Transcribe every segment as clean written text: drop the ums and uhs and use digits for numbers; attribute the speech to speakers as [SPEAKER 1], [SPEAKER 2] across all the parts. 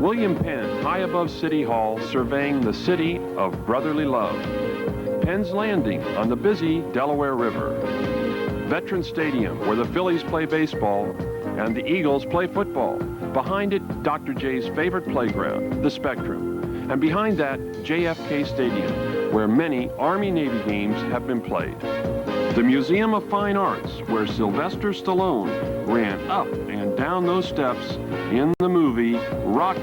[SPEAKER 1] William Penn, high above City Hall, surveying the city of brotherly love. Penn's Landing on the busy Delaware River. Veterans Stadium, where the Phillies play baseball and the Eagles play football. Behind it, Dr. J's favorite playground, the Spectrum. And behind that, JFK Stadium, where many Army-Navy games have been played. The Museum of Fine Arts, where Sylvester Stallone ran up and down those steps in the movie Rocky,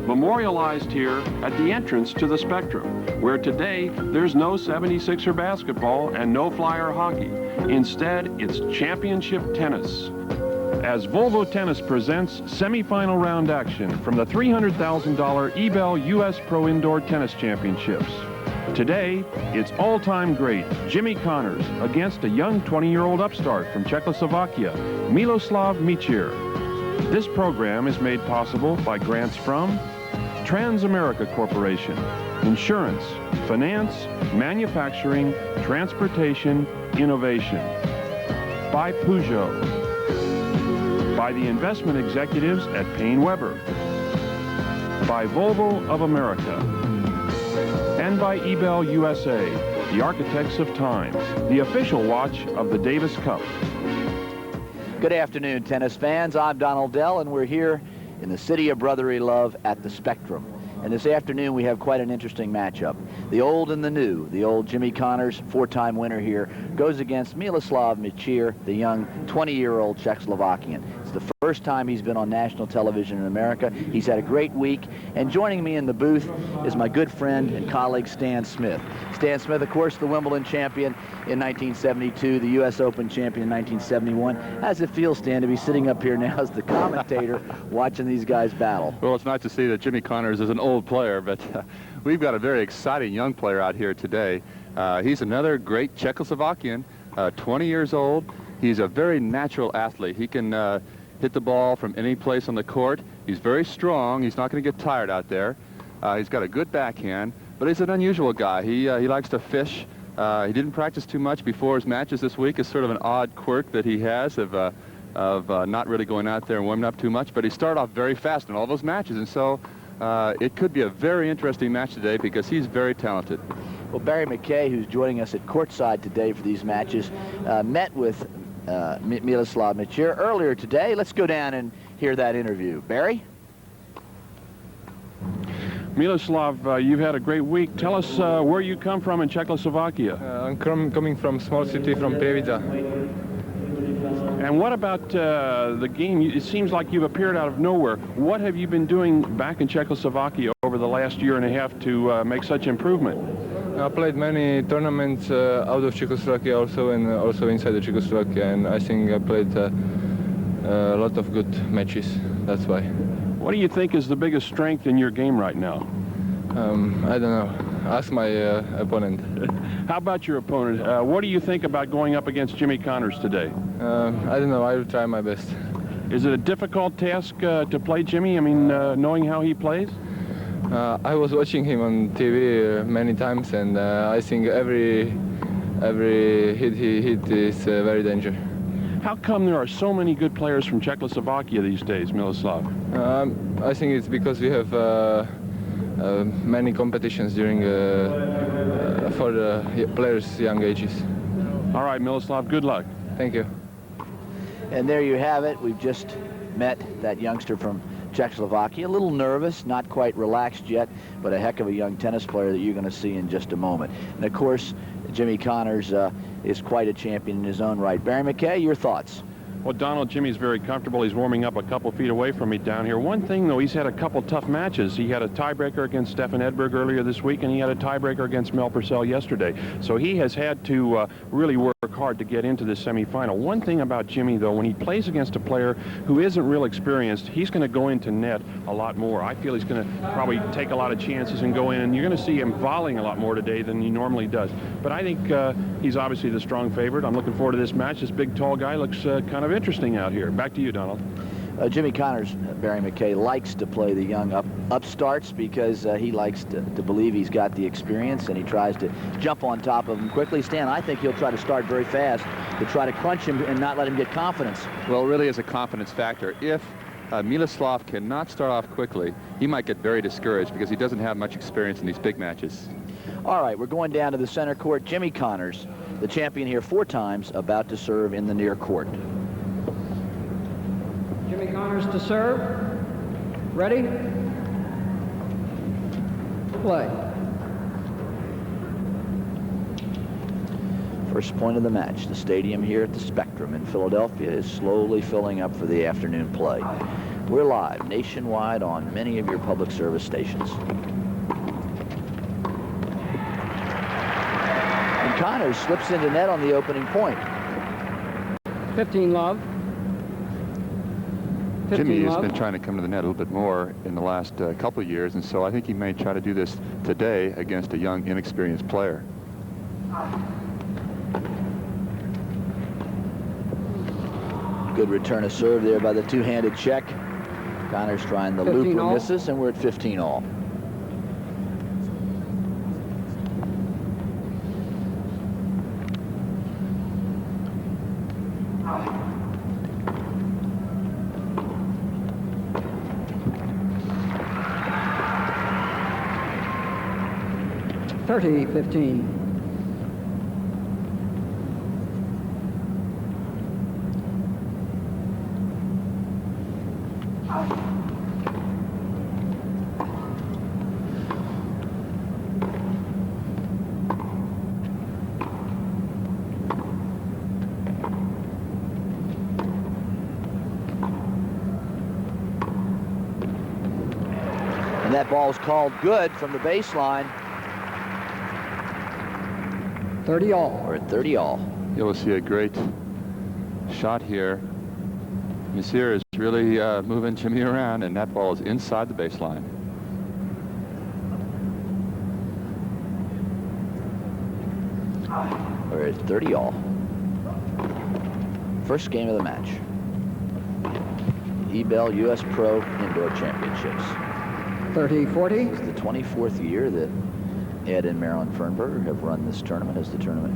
[SPEAKER 1] memorialized here at the entrance to the Spectrum, where today there's no 76er basketball and no flyer hockey. Instead, it's championship tennis. As Volvo Tennis presents semifinal round action from the $300,000 Ebel U.S. Pro Indoor Tennis Championships. Today, it's all-time great Jimmy Connors against a young 20-year-old upstart from Czechoslovakia, Miloslav Mecir. This program is made possible by grants from Transamerica Corporation, insurance, finance, manufacturing, transportation, innovation. By Peugeot. By the investment executives at Payne Weber. By Volvo of America. And by Ebel USA, the architects of time, the official watch of the Davis Cup.
[SPEAKER 2] Good afternoon, tennis fans. I'm Donald Dell, and we're here in the city of brotherly love at the Spectrum. And this afternoon we have quite an interesting matchup. The old and the new. The old Jimmy Connors, four-time winner here, goes against Miloslav Mecir, the young 20-year-old Czechoslovakian. It's the first time he's been on national television in America. He's had a great week. And joining me in the booth is my good friend and colleague, Stan Smith. Stan Smith, of course, the Wimbledon champion in 1972, the U.S. Open champion in 1971. How does it feel, Stan, to be sitting up here now as the commentator watching these guys battle?
[SPEAKER 3] Well, it's nice to see that Jimmy Connors is an old player, but we've got a very exciting young player out here today. He's another great Czechoslovakian, 20 years old. He's a very natural athlete. He can hit the ball from any place on the court. He's very strong. He's not going to get tired out there. He's got a good backhand, but he's an unusual guy. He likes to fish. He didn't practice too much before his matches this week. It's sort of an odd quirk that he has of not really going out there and warming up too much, but he started off very fast in all those matches, and so it could be a very interesting match today because he's very talented.
[SPEAKER 2] Well, Barry McKay, who's joining us at courtside today for these matches, met with Miloslav Mecir earlier today. Let's go down and hear that interview. Barry?
[SPEAKER 1] Miloslav, you've had a great week. Tell us where you come from in Czechoslovakia.
[SPEAKER 4] I'm coming from small city from Prievidza.
[SPEAKER 1] And what about the game? It seems like you've appeared out of nowhere. What have you been doing back in Czechoslovakia over the last year and a half to make such improvement?
[SPEAKER 4] I played many tournaments out of Czechoslovakia also, and also inside of Czechoslovakia, and I think I played a lot of good matches. That's why.
[SPEAKER 1] What do you think is the biggest strength in your game right now?
[SPEAKER 4] I don't know. Ask my opponent.
[SPEAKER 1] How about your opponent? What do you think about going up against Jimmy Connors today?
[SPEAKER 4] I don't know. I will try my best.
[SPEAKER 1] Is it a difficult task to play Jimmy? I mean, knowing how he plays?
[SPEAKER 4] I was watching him on TV many times, and I think every hit he hit is very dangerous.
[SPEAKER 1] How come there are so many good players from Czechoslovakia these days, Miloslav?
[SPEAKER 4] I think it's because we have many competitions during for the players' young ages.
[SPEAKER 1] All right, Miloslav, good luck.
[SPEAKER 4] Thank you.
[SPEAKER 2] And there you have it. We've just met that youngster from Czechoslovakia. A little nervous, not quite relaxed yet, but a heck of a young tennis player that you're going to see in just a moment. And of course, Jimmy Connors is quite a champion in his own right. Barry McKay, your thoughts?
[SPEAKER 1] Well, Donald, Jimmy's very comfortable. He's warming up a couple feet away from me down here. One thing, though, he's had a couple tough matches. He had a tiebreaker against Stefan Edberg earlier this week, and he had a tiebreaker against Mel Purcell yesterday. So he has had to really work hard to get into the semifinal. One thing about Jimmy, though, when he plays against a player who isn't real experienced, he's going to go into net a lot more. I feel he's going to probably take a lot of chances and go in, and you're going to see him volleying a lot more today than he normally does. But I think he's obviously the strong favorite. I'm looking forward to this match. This big, tall guy looks kind of interesting out here. Back to you, Donald.
[SPEAKER 2] Jimmy Connors, Barry McKay, likes to play the young upstarts because he likes to believe he's got the experience, and he tries to jump on top of him quickly. Stan, I think he'll try to start very fast to try to crunch him and not let him get confidence.
[SPEAKER 3] Well, it really is a confidence factor. If Miloslav cannot start off quickly. He might get very discouraged because he doesn't have much experience in these big matches.
[SPEAKER 2] All right, we're going down to the center court. Jimmy Connors, the champion here 4 times, about to serve in the near court.
[SPEAKER 5] Jimmy Connors to serve. Ready? Play.
[SPEAKER 2] First point of the match. The stadium here at the Spectrum in Philadelphia is slowly filling up for the afternoon play. We're live nationwide on many of your public service stations. And Connors slips into net on the opening point.
[SPEAKER 5] 15 love. 15
[SPEAKER 3] Jimmy has
[SPEAKER 5] love.
[SPEAKER 3] been trying to come to the net a little bit more in the last couple of years, and so I think he may try to do this today against a young, inexperienced player.
[SPEAKER 2] Good return of serve there by the two-handed check. Connors trying the loop,
[SPEAKER 5] all.
[SPEAKER 2] misses, and we're at 15 all.
[SPEAKER 5] Thirty, 15.
[SPEAKER 2] And that ball is called good from the baseline.
[SPEAKER 5] 30 all.
[SPEAKER 2] We're at 30 all.
[SPEAKER 3] You'll see a great shot here. Mecir is really moving Jimmy around, and that ball is inside the baseline.
[SPEAKER 2] We're at 30 all. First game of the match. Ebell U.S. Pro Indoor Championships.
[SPEAKER 5] 30, 40.
[SPEAKER 2] It's the 24th year that Ed and Marilyn Fernberger have run this tournament as the tournament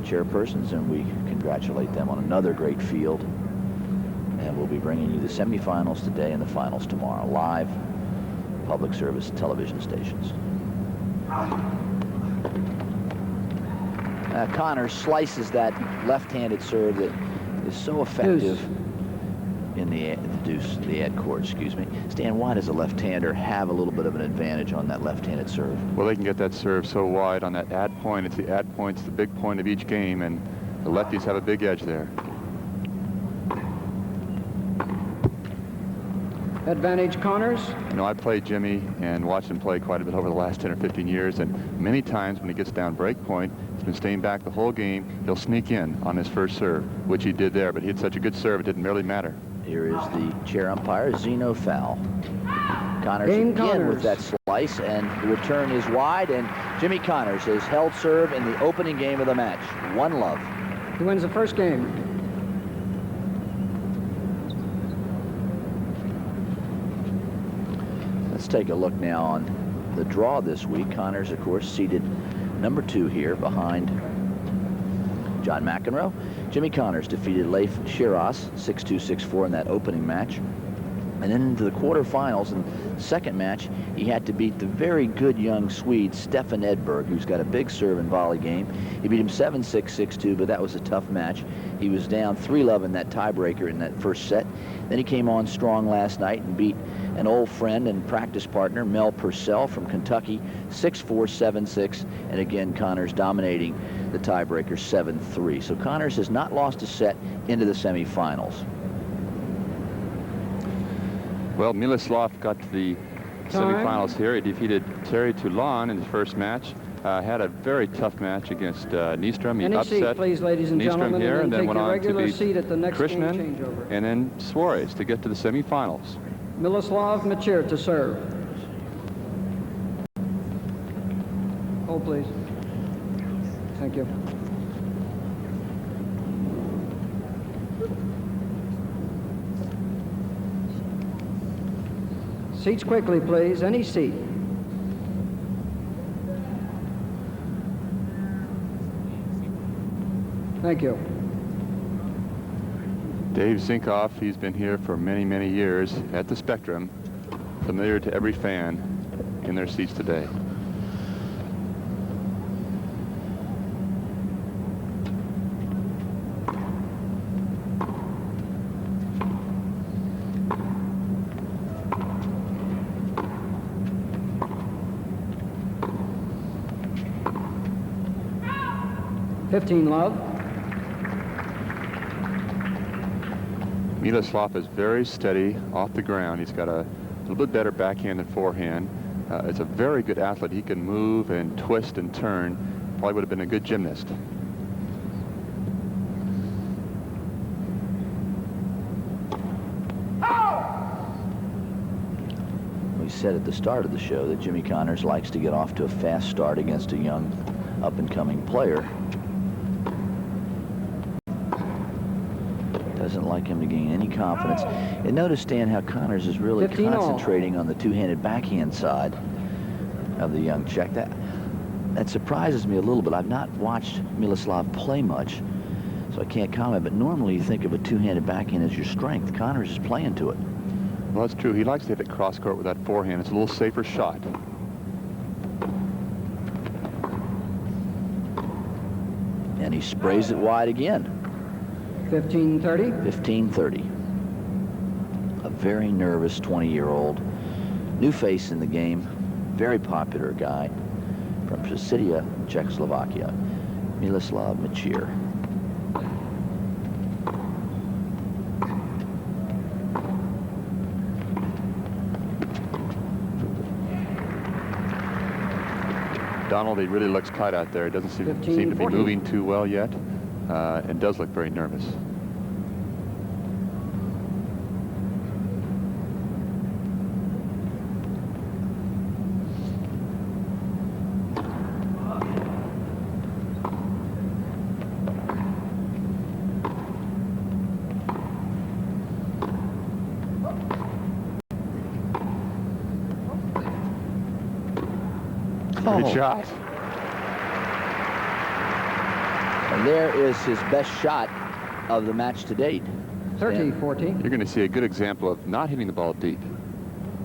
[SPEAKER 2] chairpersons, and we congratulate them on another great field. And we'll be bringing you the semifinals today and the finals tomorrow, live public service television stations. Connors slices that left-handed serve that is so effective in the ad court, excuse me. Stan, why does a left-hander have a little bit of an advantage on that left-handed serve?
[SPEAKER 3] Well, they can get that serve so wide on that ad point. It's the ad point, it's the big point of each game, and the lefties have a big edge there.
[SPEAKER 5] Advantage Connors.
[SPEAKER 3] You know, I played Jimmy and watched him play quite a bit over the last 10 or 15 years, and many times when he gets down break point, he's been staying back the whole game. He'll sneak in on his first serve, which he did there, but he had such a good serve, it didn't really matter.
[SPEAKER 2] Here is the chair umpire, Zeno Foul. Connors
[SPEAKER 5] Game
[SPEAKER 2] again
[SPEAKER 5] Connors.
[SPEAKER 2] with that slice, and the return is wide, and Jimmy Connors has held serve in the opening game of the match. 1-love.
[SPEAKER 5] He wins the first game.
[SPEAKER 2] Let's take a look now on the draw this week. Connors, of course, seated number 2 here behind John McEnroe. Jimmy Connors defeated Leif Shiras 6-2, 6-4 in that opening match. And then into the quarterfinals, in the second match, he had to beat the very good young Swede, Stefan Edberg, who's got a big serve and volley game. He beat him 7-6, 6-2, but that was a tough match. He was down 3-love in that tiebreaker in that first set. Then he came on strong last night and beat an old friend and practice partner, Mel Purcell from Kentucky, 6-4, 7-6, and again, Connors dominating the tiebreaker 7-3. So Connors has not lost a set into the semifinals.
[SPEAKER 3] Well, Miloslav got to the semifinals here. He defeated Terry Toulon in his first match. Had a very tough match against Nystrom. He
[SPEAKER 5] Any
[SPEAKER 3] upset
[SPEAKER 5] seat, please, ladies and
[SPEAKER 3] Nystrom
[SPEAKER 5] gentlemen,
[SPEAKER 3] here, and then
[SPEAKER 5] take
[SPEAKER 3] went
[SPEAKER 5] your
[SPEAKER 3] on to
[SPEAKER 5] regular
[SPEAKER 3] beat
[SPEAKER 5] seat at the next game
[SPEAKER 3] Krishnan,
[SPEAKER 5] changeover.
[SPEAKER 3] and then Suarez to get to the semifinals.
[SPEAKER 5] Miloslav Mecir to serve. Hold, please. Thank you. Seats quickly, please. Any seat. Thank you.
[SPEAKER 3] Dave Zinkoff, he's been here for many, many years at the Spectrum, familiar to every fan in their seats today.
[SPEAKER 5] Love.
[SPEAKER 3] Miloslav is very steady off the ground. He's got a little bit better backhand than forehand. It's a very good athlete. He can move and twist and turn. Probably would have been a good gymnast.
[SPEAKER 2] We said at the start of the show that Jimmy Connors likes to get off to a fast start against a young up-and-coming player. Doesn't like him to gain any confidence. And notice, Dan, how Connors is really concentrating on the two-handed backhand side of the young Czech. That surprises me a little bit. I've not watched Miloslav play much, so I can't comment. But normally you think of a two-handed backhand as your strength. Connors is playing to it.
[SPEAKER 3] Well, that's true. He likes to hit it cross-court with that forehand. It's a little safer shot.
[SPEAKER 2] And he sprays it wide again.
[SPEAKER 5] 15-30.
[SPEAKER 2] 15-30. A very nervous 20-year-old. New face in the game. Very popular guy from Presidia, Czechoslovakia. Miroslav Mecir.
[SPEAKER 3] Donald, he really looks tight out there. He doesn't seem to be moving too well yet, and does look very nervous. Good shot.
[SPEAKER 2] And there is his best shot of the match to date.
[SPEAKER 5] 30-14.
[SPEAKER 3] You're going to see a good example of not hitting the ball deep.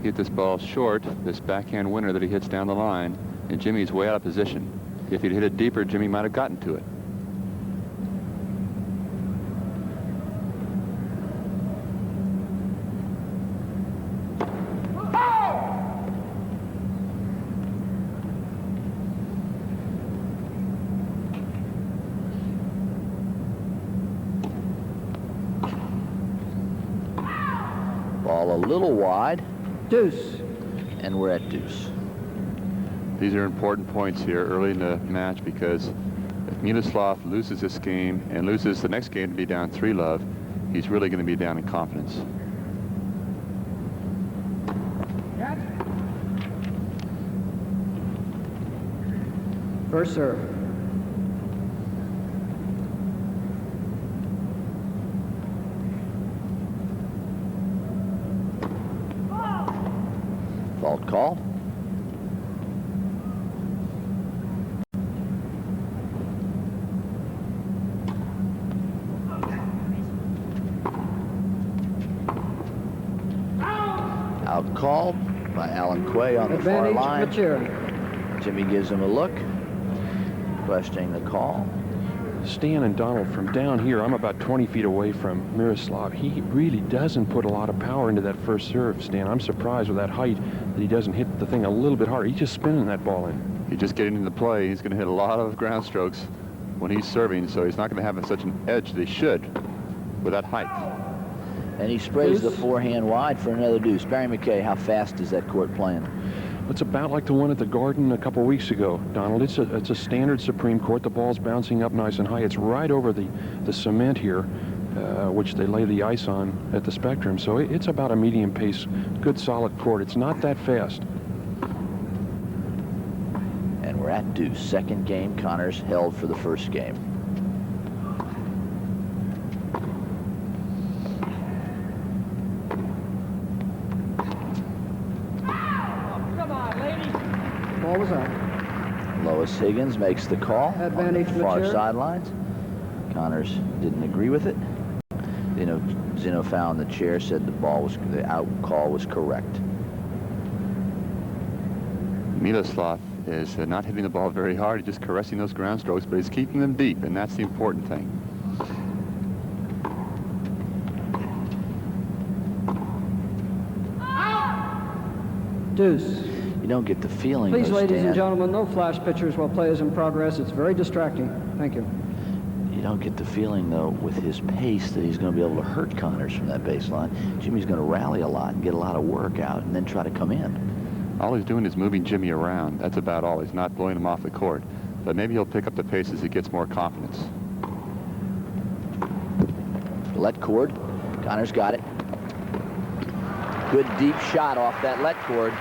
[SPEAKER 3] Hit this ball short, this backhand winner that he hits down the line, and Jimmy's way out of position. If he'd hit it deeper, Jimmy might have gotten to it.
[SPEAKER 2] Ball a little wide.
[SPEAKER 5] Deuce.
[SPEAKER 2] And we're at deuce.
[SPEAKER 3] These are important points here early in the match, because if Miroslav loses this game and loses the next game to be down 3-love, he's really going to be down in confidence.
[SPEAKER 5] First serve.
[SPEAKER 2] Fault call. Out called by Alan Quay on the far line.
[SPEAKER 5] Mecir.
[SPEAKER 2] Jimmy gives him a look, questioning the call.
[SPEAKER 1] Stan and Donald, from down here, I'm about 20 feet away from Miroslav. He really doesn't put a lot of power into that first serve, Stan. I'm surprised with that height that he doesn't hit the thing a little bit harder. He's just spinning that ball in.
[SPEAKER 3] He's just getting into play. He's going to hit a lot of ground strokes when he's serving, so he's not going to have such an edge that he should with that height.
[SPEAKER 2] And he sprays the forehand wide for another deuce. Barry McKay, how fast is that court playing?
[SPEAKER 1] It's about like the one at the Garden a couple weeks ago, Donald. It's a standard Supreme Court. The ball's bouncing up nice and high. It's right over the cement here, which they lay the ice on at the Spectrum. So it's about a medium pace, good solid court. It's not that fast.
[SPEAKER 2] And we're at deuce. Second game, Connors held for the first game.
[SPEAKER 5] Ball was out.
[SPEAKER 2] Lois Higgins makes the call
[SPEAKER 5] Advantage
[SPEAKER 2] on the far
[SPEAKER 5] Mecir.
[SPEAKER 2] sidelines. Connors didn't agree with it. Zino found the chair, said the out call was correct.
[SPEAKER 3] Miloslav is not hitting the ball very hard. He's just caressing those ground strokes, but he's keeping them deep, and that's the important thing.
[SPEAKER 5] Deuce.
[SPEAKER 2] You don't get the feeling.
[SPEAKER 5] Please,
[SPEAKER 2] though,
[SPEAKER 5] ladies
[SPEAKER 2] Stan,
[SPEAKER 5] and gentlemen, no flash pictures while play is in progress. It's very distracting. Thank you.
[SPEAKER 2] You don't get the feeling, though, with his pace that he's going to be able to hurt Connors from that baseline. Jimmy's going to rally a lot and get a lot of work out and then try to come in.
[SPEAKER 3] All he's doing is moving Jimmy around. That's about all. He's not blowing him off the court. But maybe he'll pick up the pace as he gets more confidence.
[SPEAKER 2] Let cord. Connors got it. Good deep shot off that let cord.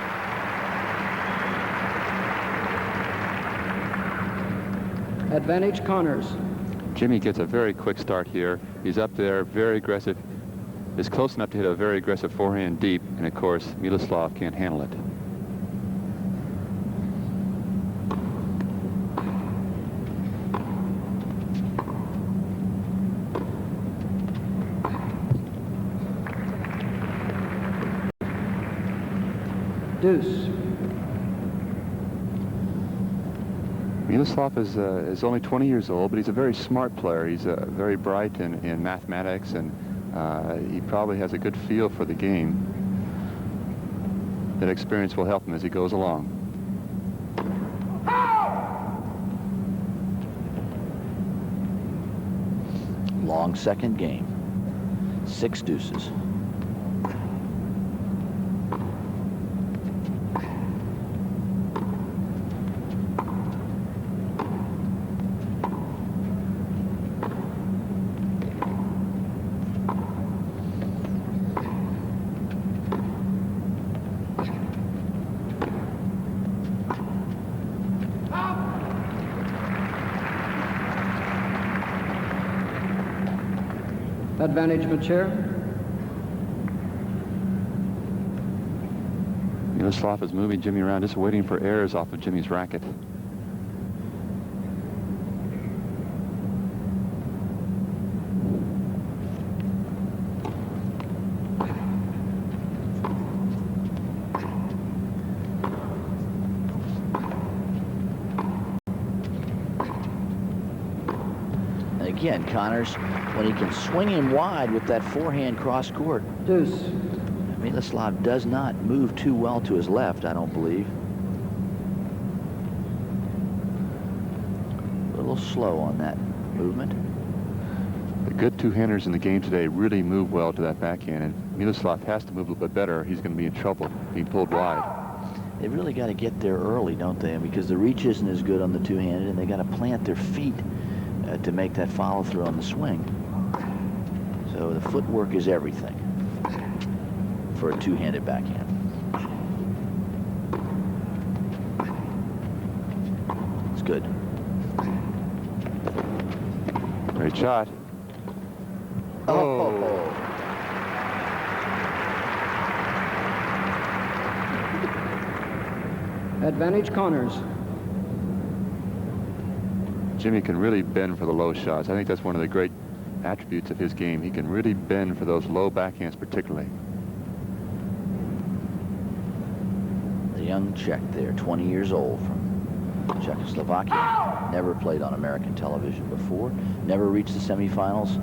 [SPEAKER 5] Advantage Connors.
[SPEAKER 3] Jimmy gets a very quick start here. He's up there, very aggressive. Is close enough to hit a very aggressive forehand deep, and of course, Miloslav can't handle it.
[SPEAKER 5] Deuce.
[SPEAKER 3] Miloslav is only 20 years old, but he's a very smart player. He's very bright in mathematics, and he probably has a good feel for the game. That experience will help him as he goes along.
[SPEAKER 2] Long second game. 6 deuces.
[SPEAKER 5] Advantage Mecir.
[SPEAKER 3] Miloslav is moving Jimmy around, just waiting for errors off of Jimmy's racket.
[SPEAKER 2] Again, Connors, when he can swing him wide with that forehand cross court.
[SPEAKER 5] Deuce.
[SPEAKER 2] Miloslav does not move too well to his left, I don't believe. A little slow on that movement.
[SPEAKER 3] The good two-handers in the game today really move well to that backhand, and Miloslav has to move a little bit better. He's going to be in trouble being pulled wide.
[SPEAKER 2] They've really got to get there early, don't they? Because the reach isn't as good on the two-handed, and they got to plant their feet to make that follow-through on the swing. So the footwork is everything for a two-handed backhand. It's good.
[SPEAKER 3] Great shot.
[SPEAKER 2] Oh.
[SPEAKER 5] Advantage Connors.
[SPEAKER 3] Jimmy can really bend for the low shots. I think that's one of the great attributes of his game. He can really bend for those low backhands particularly.
[SPEAKER 2] The young Czech there, 20 years old, from Czechoslovakia. Never played on American television before. Never reached the semifinals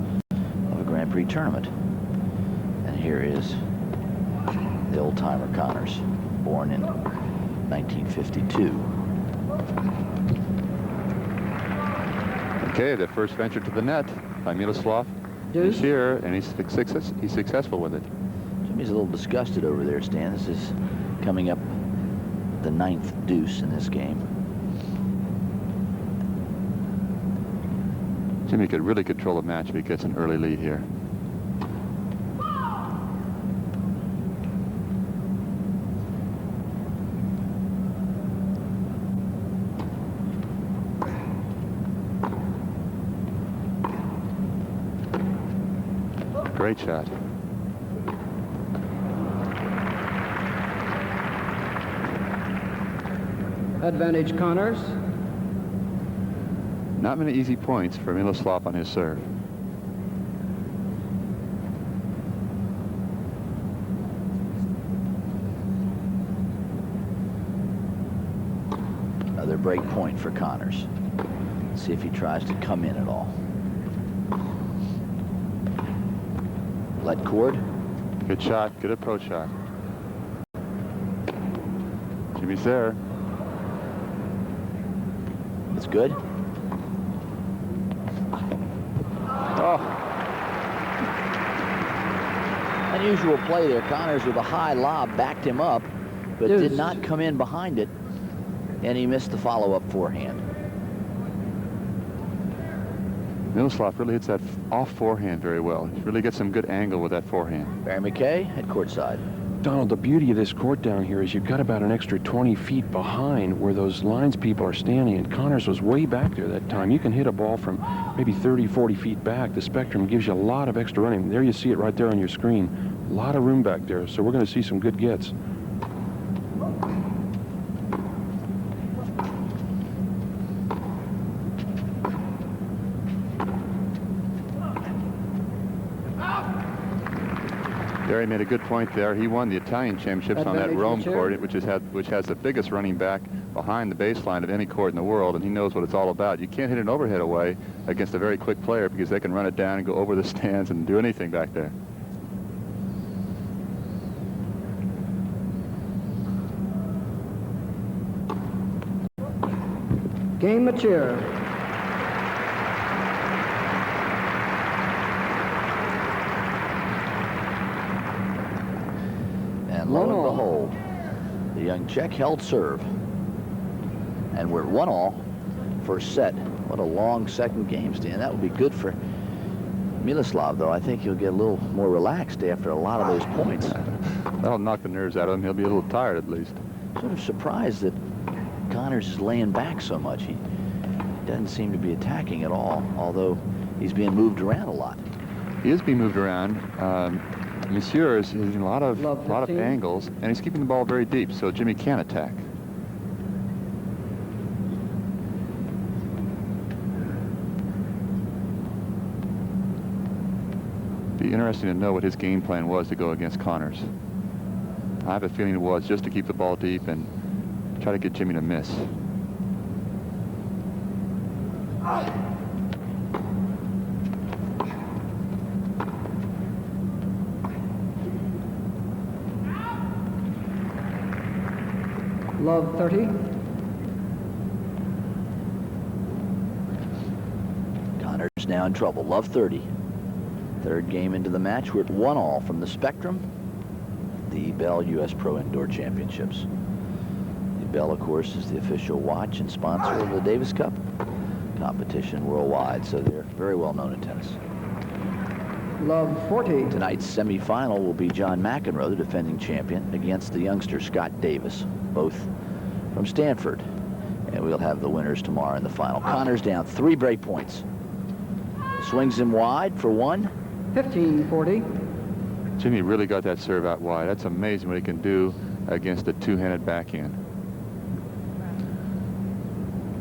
[SPEAKER 2] of a Grand Prix tournament. And here is the old-timer Connors, born in 1952.
[SPEAKER 3] Okay, the first venture to the net by Miloslav is here, and he's successful with it.
[SPEAKER 2] Jimmy's a little disgusted over there, Stan. This is coming up the 9th deuce in this game.
[SPEAKER 3] Jimmy could really control the match if he gets an early lead here. Great shot.
[SPEAKER 5] Advantage Connors.
[SPEAKER 3] Not many easy points for Miloslav on his serve.
[SPEAKER 2] Another break point for Connors. Let's see if he tries to come in at all. Let cord.
[SPEAKER 3] Good shot. Good approach shot. Jimmy's there.
[SPEAKER 2] It's good.
[SPEAKER 3] Oh.
[SPEAKER 2] Unusual play there. Connors with a high lob backed him up, but did not come in behind it, and he missed the follow-up forehand.
[SPEAKER 3] Miloslav really hits that off forehand very well. He really gets some good angle with that forehand.
[SPEAKER 2] Barry McKay at courtside.
[SPEAKER 1] Donald, the beauty of this court down here is you've got about an extra 20 feet behind where those lines people are standing, and Connors was way back there that time. You can hit a ball from maybe 30, 40 feet back. The Spectrum gives you a lot of extra running. There you see it right there on your screen. A lot of room back there, so we're going to see some good gets.
[SPEAKER 3] Barry made a good point there. He won the Italian championships on that Rome court, which has the biggest running back behind the baseline of any court in the world, and he knows what it's all about. You can't hit an overhead away against a very quick player because they can run it down and go over the stands and do anything back there.
[SPEAKER 5] Game Mecir.
[SPEAKER 2] And lo and behold, the young Czech held serve. And we're at 1-all, first set. What a long second game, Stan. That would be good for Miloslav, though. I think he'll get a little more relaxed after a lot of those points.
[SPEAKER 3] That'll knock the nerves out of him. He'll be a little tired at least.
[SPEAKER 2] Sort of surprised that Connors is laying back so much. He doesn't seem to be attacking at all, although he's being moved around a lot.
[SPEAKER 3] He is being moved around. Mecir is using a lot of angles, and he's keeping the ball very deep, so Jimmy can attack. Be interesting to know what his game plan was to go against Connors. I have a feeling it was just to keep the ball deep and try to get Jimmy to miss.
[SPEAKER 5] Love 30.
[SPEAKER 2] Connors now in trouble. Love 30. Third game into the match. We're at 1-all from the Spectrum, the Bell U.S. Pro Indoor Championships. The Bell, of course, is the official watch and sponsor of the Davis Cup competition worldwide, so they're very well known in tennis.
[SPEAKER 5] Love 40.
[SPEAKER 2] Tonight's semifinal will be John McEnroe, the defending champion, against the youngster Scott Davis, both from Stanford. And we'll have the winners tomorrow in the final. Connors down 3 break points. Swings him wide for 1.
[SPEAKER 5] 15-40.
[SPEAKER 3] Jimmy really got that serve out wide. That's amazing what he can do against a two-handed backhand.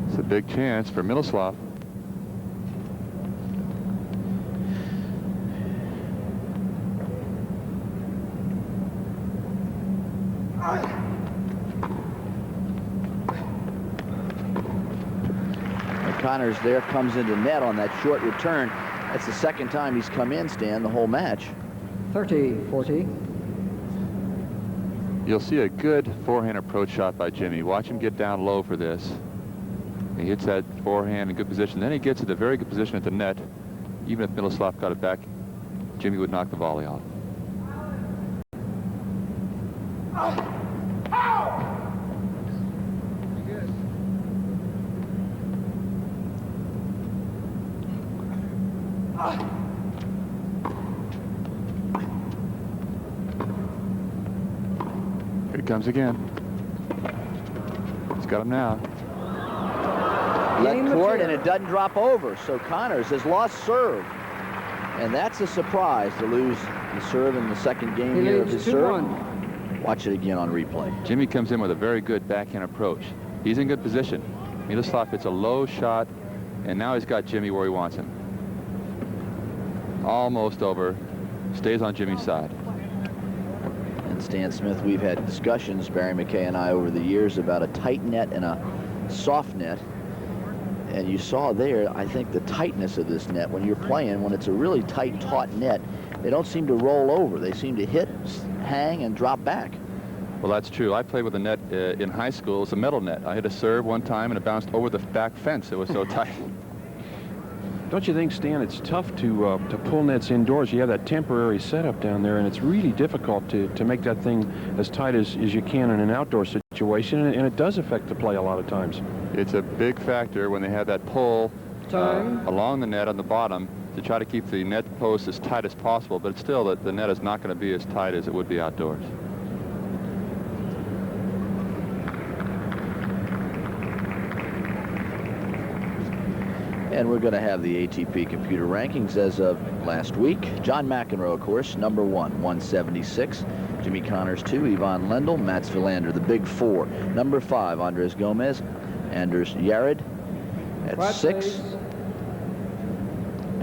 [SPEAKER 3] It's a big chance for Miloslav.
[SPEAKER 2] Connors there comes into net on that short return. That's the second time he's come in, Stan, the whole match.
[SPEAKER 5] 30-40.
[SPEAKER 3] You'll see a good forehand approach shot by Jimmy. Watch him get down low for this. He hits that forehand in good position. Then he gets at a very good position at the net. Even if Miloslav got it back, Jimmy would knock the volley off. Here it comes again. He's got him now.
[SPEAKER 2] Let court, and it doesn't drop over, so Connors has lost serve. And that's a surprise to lose the serve in the second game here of his serve. Watch it again on replay.
[SPEAKER 3] Jimmy comes in with a very good backhand approach. He's in good position. Miloslav hits a low shot, and now he's got Jimmy where he wants him. Almost over. Stays on Jimmy's side.
[SPEAKER 2] And Stan Smith, we've had discussions, Barry McKay and I, over the years about a tight net and a soft net. And you saw there, I think, the tightness of this net when you're playing. When it's a really tight, taut net, they don't seem to roll over. They seem to hit, hang, and drop back.
[SPEAKER 3] Well, that's true. I played with a net in high school. It's a metal net. I hit a serve one time, and it bounced over the back fence. It was so tight.
[SPEAKER 1] Don't you think, Stan, it's tough to pull nets indoors? You have that temporary setup down there, and it's really difficult to make that thing as tight as you can in an outdoor situation, and it does affect the play a lot of times.
[SPEAKER 3] It's a big factor when they have that pull along the net on the bottom to try to keep the net post as tight as possible, but still the net is not going to be as tight as it would be outdoors.
[SPEAKER 2] And we're going to have the ATP computer rankings as of last week. John McEnroe, of course, number 1, 176. Jimmy Connors, 2. Ivan Lendl, Mats Wilander, the big 4. Number 5, Andres Gomez. Anders Yared at 6.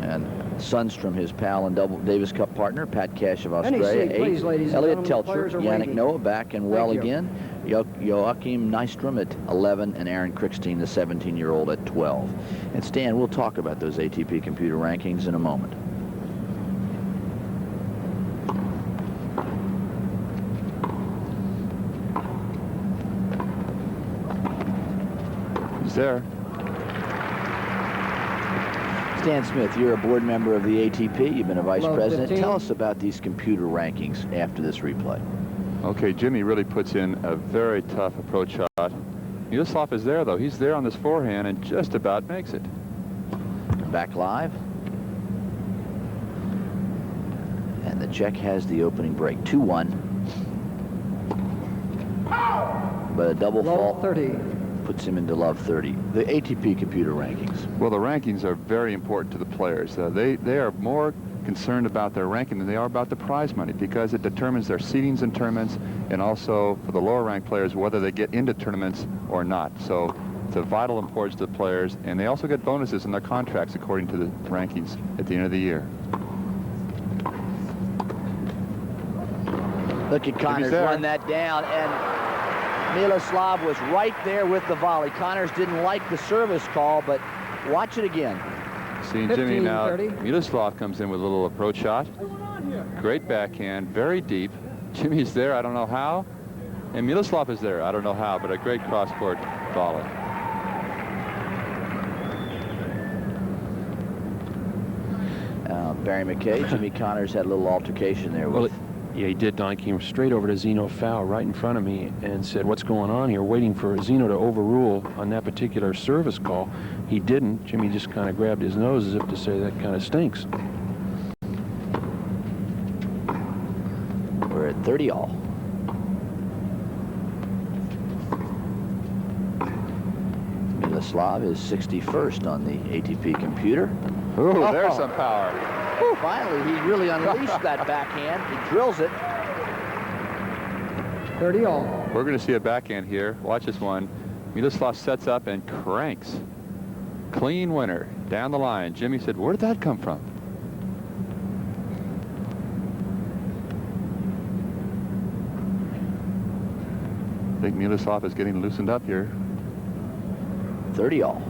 [SPEAKER 2] And Sundstrom, his pal and double Davis Cup partner. Pat Cash of Australia, 8.
[SPEAKER 5] Please, ladies and
[SPEAKER 2] Elliot
[SPEAKER 5] gentlemen,
[SPEAKER 2] Telcher, Yannick
[SPEAKER 5] waiting.
[SPEAKER 2] Noah back and well
[SPEAKER 5] Thank you.
[SPEAKER 2] again. Joachim Nystrom at 11, and Aaron Krickstein, the 17-year-old, at 12. And Stan, we'll talk about those ATP computer rankings in a moment.
[SPEAKER 3] He's there.
[SPEAKER 2] Stan Smith, you're a board member of the ATP. You've been a vice
[SPEAKER 5] Hello,
[SPEAKER 2] president.
[SPEAKER 5] 15.
[SPEAKER 2] Tell us about these computer rankings after this replay.
[SPEAKER 3] Okay, Jimmy really puts in a very tough approach shot. Miroslav is there, though. He's there on this forehand and just about makes it.
[SPEAKER 2] Back live. And the Czech has the opening break, 2-1. But a double
[SPEAKER 5] Low
[SPEAKER 2] fault
[SPEAKER 5] 30.
[SPEAKER 2] puts him into love 30. The ATP computer rankings.
[SPEAKER 3] Well, the rankings are very important to the players. They are more concerned about their ranking than they are about the prize money, because it determines their seedings in tournaments, and also for the lower ranked players whether they get into tournaments or not. So it's of vital importance to the players, and they also get bonuses in their contracts according to the rankings at the end of the year.
[SPEAKER 2] Look at Connors run that down, and Miroslav was right there with the volley. Connors didn't like the service call, but watch it again.
[SPEAKER 3] Seeing Jimmy now,
[SPEAKER 5] 15-30.
[SPEAKER 3] Miroslav comes in with a little approach shot. Great backhand, very deep. Jimmy's there, I don't know how. And Miroslav is there, I don't know how, but a great cross-court volley.
[SPEAKER 2] Barry McKay, Jimmy Connors had a little altercation there with...
[SPEAKER 1] Yeah, he did, Don. He came straight over to Zeno Fowl right in front of me and said, "What's going on here?" Waiting for Zeno to overrule on that particular service call. He didn't. Jimmy just kind of grabbed his nose as if to say, that kind of stinks.
[SPEAKER 2] We're at 30-all. Miroslav is 61st on the ATP computer.
[SPEAKER 3] Ooh, there's some power.
[SPEAKER 2] Whew, finally, he really unleashed that backhand. He drills it.
[SPEAKER 5] 30 all.
[SPEAKER 3] We're going to see a backhand here. Watch this one. Miroslav sets up and cranks. Clean winner down the line. Jimmy said, "Where did that come from?" I think Miroslav is getting loosened up here.
[SPEAKER 2] 30-all.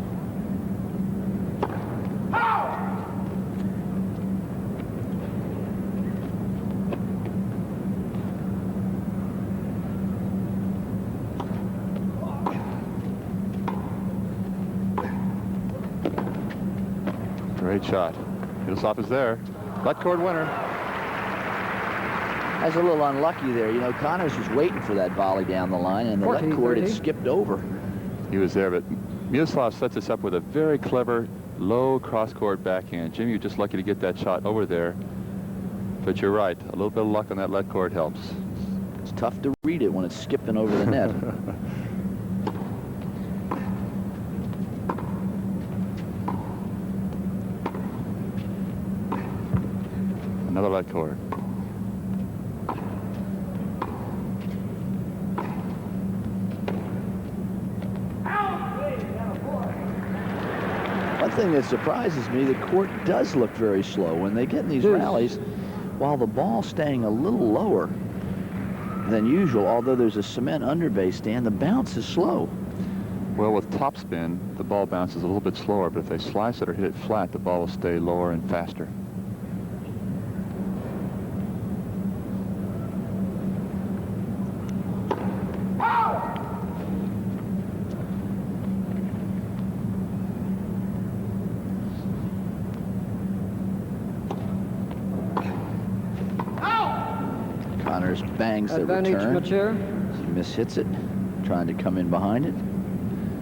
[SPEAKER 3] Great shot. Miroslav is there. Left court winner.
[SPEAKER 2] That's a little unlucky there. You know, Connors was waiting for that volley down the line, and the left
[SPEAKER 5] 40,
[SPEAKER 2] court had
[SPEAKER 5] 30.
[SPEAKER 2] skipped over.
[SPEAKER 3] He was there, but Miroslav sets us up with a very clever low cross-court backhand. Jimmy, you're just lucky to get that shot over there. But you're right. A little bit of luck on that left court helps.
[SPEAKER 2] It's tough to read it when it's skipping over the net.
[SPEAKER 3] Another left court.
[SPEAKER 2] One thing that surprises me, the court does look very slow. When they get in these rallies, while the ball's staying a little lower than usual, although there's a cement underbase stand, the bounce is slow.
[SPEAKER 3] Well, with topspin, the ball bounces a little bit slower, but if they slice it or hit it flat, the ball will stay lower and faster.
[SPEAKER 2] Connors bangs the
[SPEAKER 5] Advantage,
[SPEAKER 2] return.
[SPEAKER 5] Mecir.
[SPEAKER 2] He mishits it, trying to come in behind it.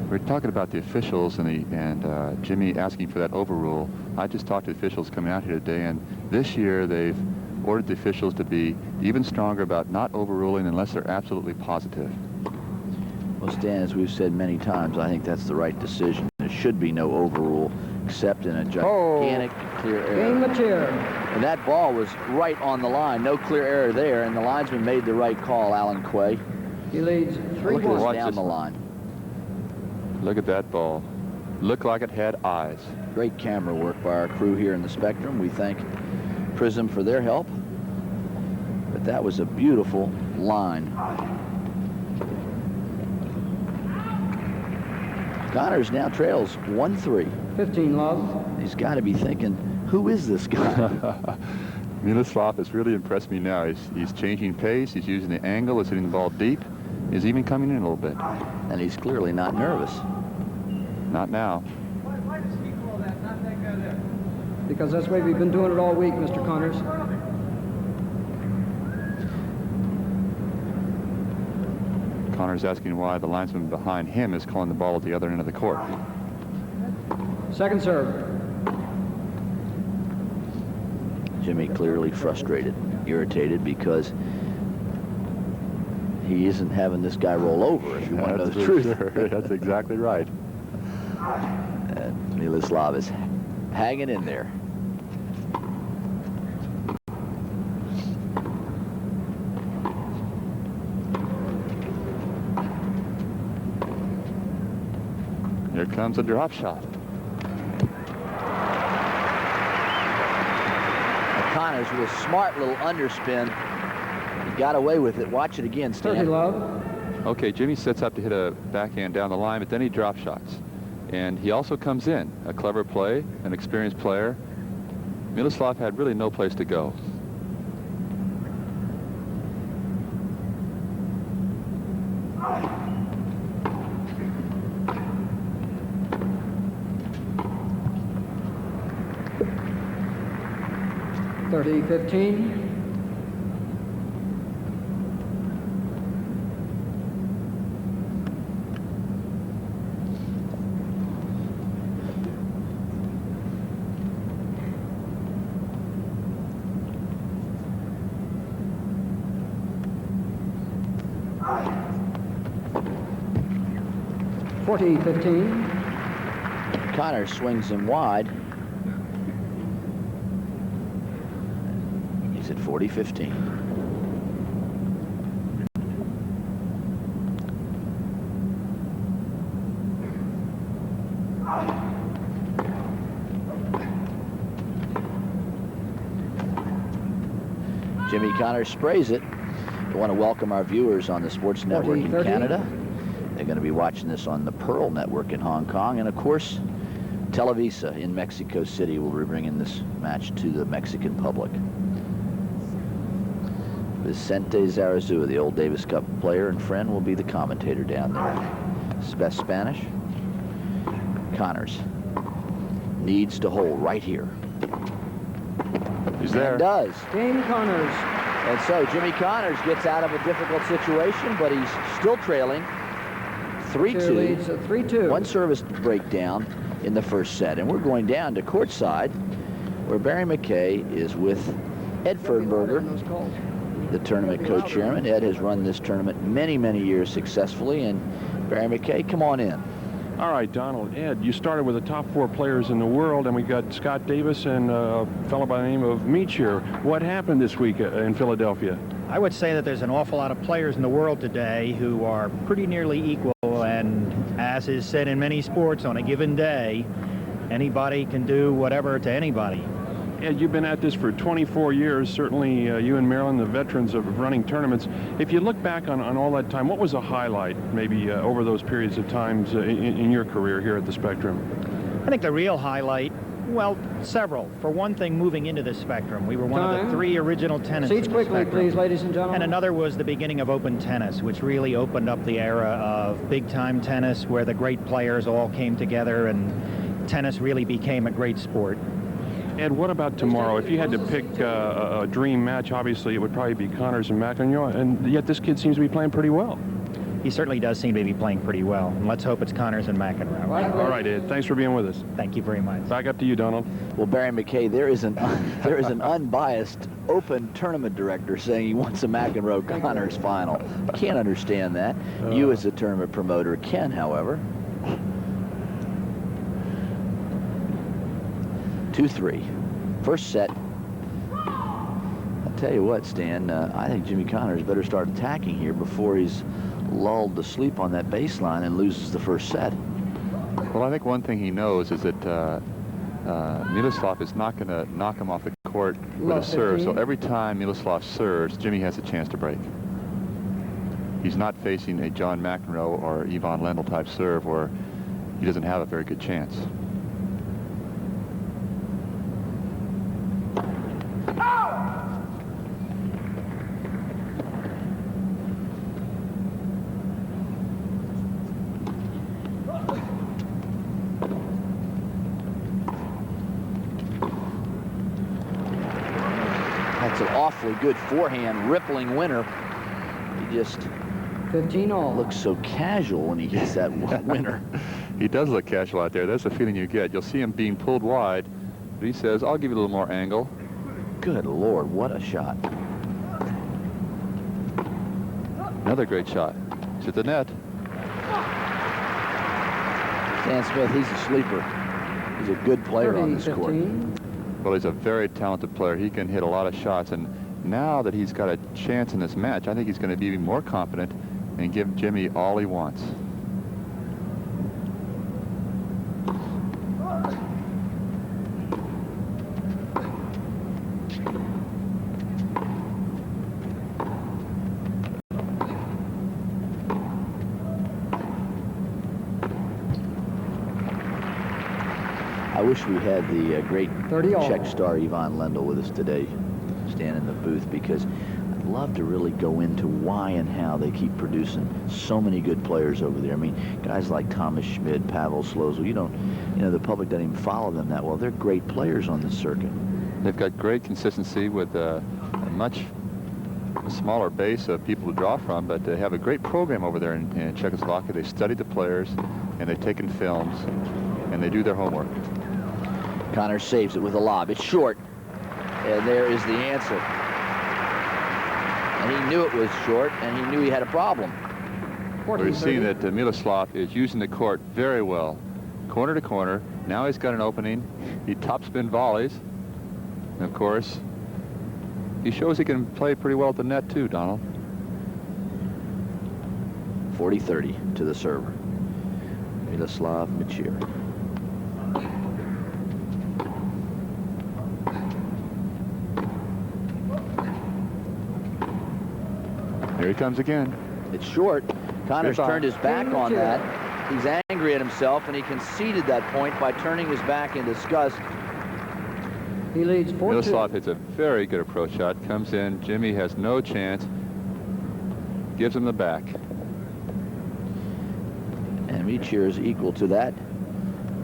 [SPEAKER 3] We're talking about the officials and Jimmy asking for that overrule. I just talked to officials coming out here today, and this year they've ordered the officials to be even stronger about not overruling unless they're absolutely positive.
[SPEAKER 2] Well, Stan, as we've said many times, I think that's the right decision. There should be no overrule except in a gigantic clear
[SPEAKER 5] Game
[SPEAKER 2] error.
[SPEAKER 5] Mecir.
[SPEAKER 2] And that ball was right on the line. No clear error there, and the linesman made the right call, Alan Quay.
[SPEAKER 5] He leads
[SPEAKER 2] Look at
[SPEAKER 5] 3-1.
[SPEAKER 2] this
[SPEAKER 3] Watch
[SPEAKER 2] down
[SPEAKER 3] this
[SPEAKER 2] the
[SPEAKER 3] one.
[SPEAKER 2] line.
[SPEAKER 3] Look at that ball. Looked like it had eyes.
[SPEAKER 2] Great camera work by our crew here in the Spectrum. We thank Prism for their help. But that was a beautiful line. Connors now trails 1-3.
[SPEAKER 5] 15 love.
[SPEAKER 2] He's got to be thinking, who is this guy?
[SPEAKER 3] Miroslav has really impressed me now. He's changing pace. He's using the angle. He's hitting the ball deep. He's even coming in a little bit.
[SPEAKER 2] And he's clearly not nervous.
[SPEAKER 3] Not now.
[SPEAKER 5] Because that's the way we've been doing it all week, Mr. Connors.
[SPEAKER 3] Connor's asking why the linesman behind him is calling the ball at the other end of the court.
[SPEAKER 5] Second serve.
[SPEAKER 2] Jimmy clearly frustrated, irritated, because he isn't having this guy roll over, if you want to know the truth.
[SPEAKER 3] Sure. That's exactly right.
[SPEAKER 2] And Miroslav is hanging in there.
[SPEAKER 3] Here comes a drop shot.
[SPEAKER 2] Connors with a smart little underspin. He got away with it. Watch it again,
[SPEAKER 5] 30
[SPEAKER 2] Stan.
[SPEAKER 5] love.
[SPEAKER 3] Okay, Jimmy sets up to hit a backhand down the line, but then he drop shots. And he also comes in. A clever play, an experienced player. Miroslav had really no place to go.
[SPEAKER 5] Thirty 15. Forty 15.
[SPEAKER 2] Connors swings him wide. He's at 40-15. Jimmy Connors sprays it. I want to welcome our viewers on the Sports Network in
[SPEAKER 5] 40-30.
[SPEAKER 2] Canada. They're going to be watching this on the Pearl Network in Hong Kong. And, of course, Televisa in Mexico City will be bringing this match to the Mexican public. Vicente Zarazua, the old Davis Cup player and friend, will be the commentator down there. Best Spanish. Connors needs to hold right here.
[SPEAKER 3] He's there.
[SPEAKER 2] And does.
[SPEAKER 5] Game Connors.
[SPEAKER 2] And so Jimmy Connors gets out of a difficult situation, but he's still trailing 3-2.
[SPEAKER 5] Leads at 3-2.
[SPEAKER 2] One service breakdown in the first set. And we're going down to courtside, where Barry McKay is with Ed Fernberger, the tournament co-chairman. Ed has run this tournament many, many years successfully. And Barry McKay, come on in.
[SPEAKER 1] All right, Donald, Ed, you started with the top 4 players in the world, and we got Scott Davis and a fellow by the name of Mecir. What happened this week in Philadelphia?
[SPEAKER 6] I would say that there's an awful lot of players in the world today who are pretty nearly equal, and as is said in many sports, on a given day, anybody can do whatever to anybody.
[SPEAKER 1] Ed, you've been at this for 24 years. Certainly, you and Marilyn, the veterans of running tournaments. If you look back on all that time, what was a highlight, maybe over those periods of times in your career here at the Spectrum?
[SPEAKER 6] I think the real highlight, well, several. For one thing, moving into the Spectrum. We were one of the 3 original tenants
[SPEAKER 5] Seats
[SPEAKER 6] in the
[SPEAKER 5] quickly,
[SPEAKER 6] Spectrum.
[SPEAKER 5] please, ladies and gentlemen.
[SPEAKER 6] And another was the beginning of open tennis, which really opened up the era of big-time tennis, where the great players all came together and tennis really became a great sport.
[SPEAKER 1] Ed, what about tomorrow? If you had to pick a dream match, obviously it would probably be Connors and McEnroe, and yet this kid seems to be playing pretty well.
[SPEAKER 6] He certainly does seem to be playing pretty well, and let's hope it's Connors and McEnroe.
[SPEAKER 1] All right, Ed, thanks for being with us.
[SPEAKER 6] Thank you very much.
[SPEAKER 1] Back up to you, Donald.
[SPEAKER 2] Well, Barry McKay, there is an unbiased open tournament director saying he wants a McEnroe-Connors final. Can't understand that. You as a tournament promoter can, however. 2-3. First set. I'll tell you what, Stan, I think Jimmy Connors better start attacking here before he's lulled to sleep on that baseline and loses the first set.
[SPEAKER 3] Well, I think one thing he knows is that Miloslav is not going to knock him off the court with a serve. So every time Miloslav serves, Jimmy has a chance to break. He's not facing a John McEnroe or Ivan Lendl type serve where he doesn't have a very good chance.
[SPEAKER 2] That's an awfully good forehand, rippling winner. He just
[SPEAKER 5] 15 all.
[SPEAKER 2] looks so casual when he hits that winner.
[SPEAKER 3] He does look casual out there. That's the feeling you get. You'll see him being pulled wide, but he says, I'll give you a little more angle.
[SPEAKER 2] Good Lord, what a shot.
[SPEAKER 3] Another great shot. It's at the net.
[SPEAKER 2] Stan Smith, he's a sleeper. He's a good player
[SPEAKER 5] 30,
[SPEAKER 2] on this court.
[SPEAKER 5] 15.
[SPEAKER 3] Well, he's a very talented player. He can hit a lot of shots, and now that he's got a chance in this match, I think he's going to be even more confident and give Jimmy all he wants.
[SPEAKER 2] I wish we had the great
[SPEAKER 5] 30 all.
[SPEAKER 2] Czech star Ivan Lendl with us today, stand in the booth, because I'd love to really go into why and how they keep producing so many good players over there. I mean, guys like Thomas Schmid, Pavel Slozil, you know, the public doesn't even follow them that well. They're great players on this circuit.
[SPEAKER 3] They've got great consistency with a much smaller base of people to draw from, but they have a great program over there in Czechoslovakia. They study the players, and they've taken films, and they do their homework.
[SPEAKER 2] Connors saves it with a lob. It's short. And there is the answer. And he knew it was short, and he knew he had a problem.
[SPEAKER 3] We're seeing that Miloslav is using the court very well. Corner to corner. Now he's got an opening. He topspin volleys. And of course, he shows he can play pretty well at the net too, Donald.
[SPEAKER 2] 40-30 to the server. Miloslav Mecir.
[SPEAKER 3] Here he comes again.
[SPEAKER 2] It's short. Connors
[SPEAKER 3] Goodbye.
[SPEAKER 2] turned his back on that. He's angry at himself, and he conceded that point by turning his back in disgust.
[SPEAKER 5] He leads 4-2.
[SPEAKER 3] Miloslav hits a very good approach shot. Comes in. Jimmy has no chance. Gives him the back.
[SPEAKER 2] And Mecir is equal to that.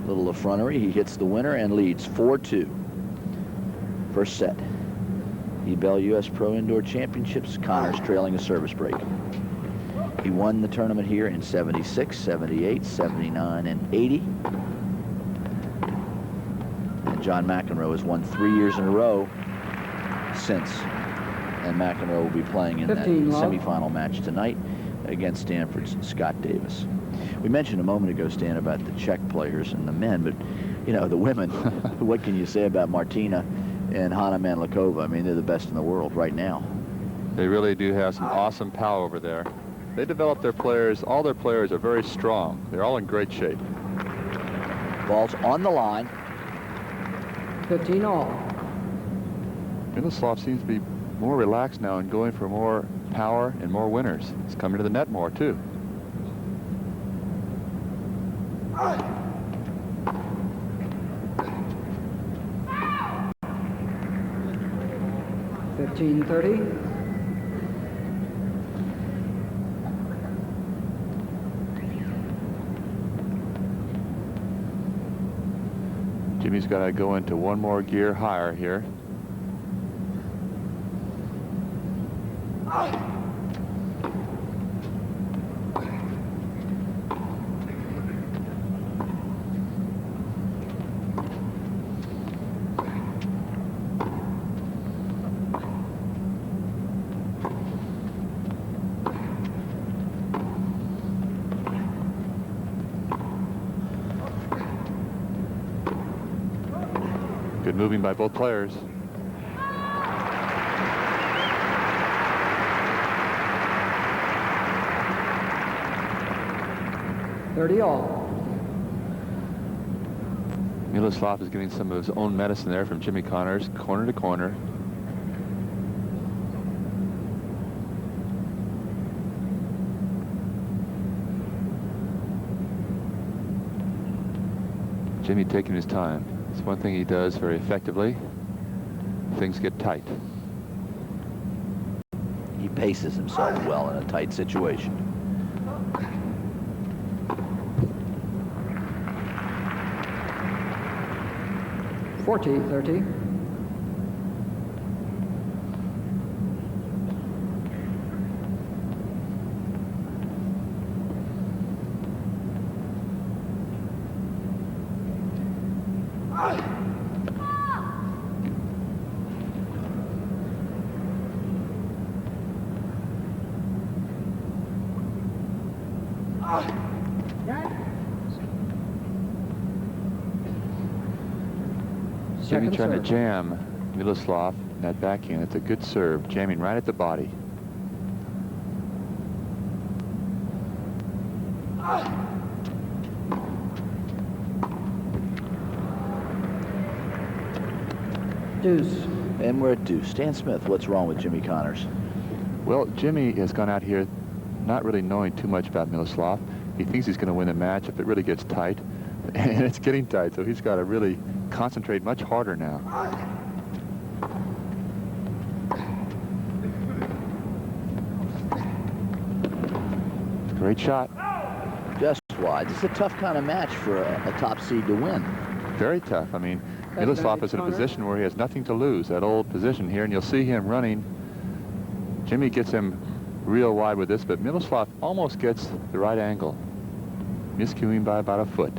[SPEAKER 2] Little effrontery. He hits the winner and leads 4-2. First set. Ebell U.S. Pro Indoor Championships. Connors trailing a service break. He won the tournament here in 76, 78, 79, and 80. And John McEnroe has won 3 years in a row since. And McEnroe will be playing in that
[SPEAKER 5] 15 love.
[SPEAKER 2] semifinal match tonight against Stanford's Scott Davis. We mentioned a moment ago, Stan, about the Czech players and the men, but, you know, the women, what can you say about Martina and Hanna Mandlikova? I mean, they're the best in the world right now.
[SPEAKER 3] They really do have some awesome power over there. They develop their players. All their players are very strong. They're all in great shape.
[SPEAKER 2] Ball's on the line.
[SPEAKER 5] 15 all.
[SPEAKER 3] Miloslav seems to be more relaxed now and going for more power and more winners. He's coming to the net more, too.
[SPEAKER 5] $15.30.
[SPEAKER 3] Jimmy's got to go into one more gear higher here. Good moving by both players.
[SPEAKER 5] $30
[SPEAKER 3] Miloslav is getting some of his own medicine there from Jimmy Connors, corner to corner. Jimmy taking his time. It's one thing he does very effectively. Things get tight.
[SPEAKER 2] He paces himself well in a tight situation.
[SPEAKER 5] $40.30.
[SPEAKER 3] Jimmy
[SPEAKER 5] Second
[SPEAKER 3] trying to
[SPEAKER 5] serve.
[SPEAKER 3] jam Miloslav in that backhand. It's a good serve, jamming right at the body.
[SPEAKER 5] Deuce.
[SPEAKER 2] And we're at deuce. Stan Smith, what's wrong with Jimmy Connors?
[SPEAKER 3] Well, Jimmy has gone out here not really knowing too much about Miloslav. He thinks he's going to win the match if it really gets tight. And it's getting tight, so he's got to really concentrate much harder now. Great shot.
[SPEAKER 2] Just wide. This is a tough kind of match for a top seed to win.
[SPEAKER 3] Very tough. I mean,
[SPEAKER 5] That's
[SPEAKER 3] Miloslav
[SPEAKER 5] very
[SPEAKER 3] is in a
[SPEAKER 5] corner.
[SPEAKER 3] position where he has nothing to lose, that old position here, and you'll see him running. Jimmy gets him real wide with this, but Miloslav almost gets the right angle. Miscuing by about a foot.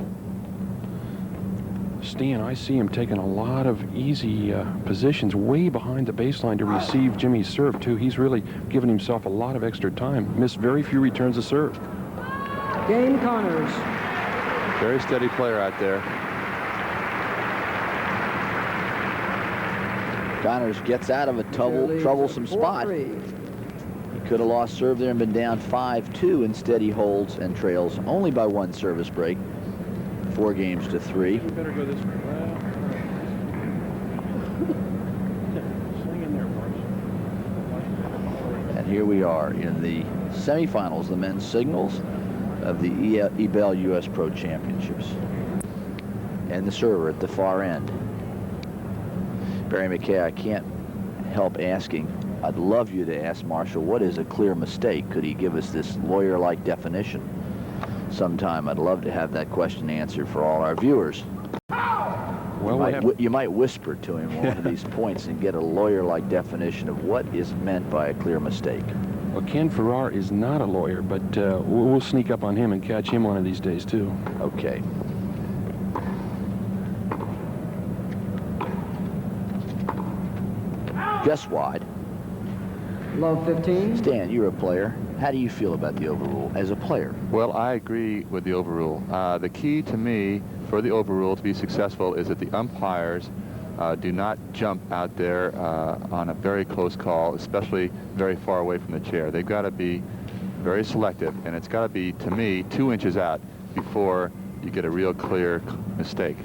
[SPEAKER 1] Stan, I see him taking a lot of easy positions way behind the baseline to receive Jimmy's serve, too. He's really given himself a lot of extra time. Missed very few returns of serve.
[SPEAKER 5] Game Connors.
[SPEAKER 3] Very steady player out there.
[SPEAKER 2] Connors gets out of a troublesome spot.
[SPEAKER 5] 4-3.
[SPEAKER 2] He could have lost serve there and been down 5-2. Instead, he holds and trails only by one service break. 4 games to 3.
[SPEAKER 1] You better go this way. Swing in there, boys.
[SPEAKER 2] And here we are in the semifinals, the men's singles of the eBell U.S. Pro Championships. And the server at the far end. Barry McKay, I can't help asking, I'd love you to ask Marshall, what is a clear mistake? Could he give us this lawyer-like definition sometime? I'd love to have that question answered for all our viewers.
[SPEAKER 1] Well,
[SPEAKER 2] You might whisper to him one of these points and get a lawyer-like definition of what is meant by a clear mistake.
[SPEAKER 1] well, Ken Farrar is not a lawyer, but we'll sneak up on him and catch him one of these days, too.
[SPEAKER 2] Okay. Just wide.
[SPEAKER 5] Low 15.
[SPEAKER 2] Stan, you're a player. How do you feel about the overrule as a player?
[SPEAKER 3] Well, I agree with the overrule. The key to me for the overrule to be successful is that the umpires do not jump out there on a very close call, especially very far away from the chair. They've got to be very selective, and it's got to be, to me, 2 inches out before you get a real clear mistake.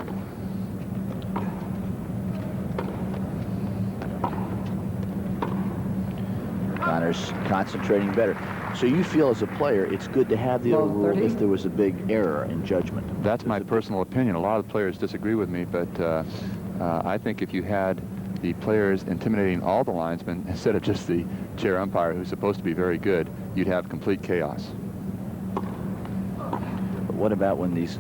[SPEAKER 2] Connors concentrating better. So you feel as a player it's good to have the old rule if there was a big error in judgment?
[SPEAKER 3] That's my personal opinion. A lot of players disagree with me, but I think if you had the players intimidating all the linesmen instead of just the chair umpire, who's supposed to be very good, you'd have complete chaos.
[SPEAKER 2] But what about when these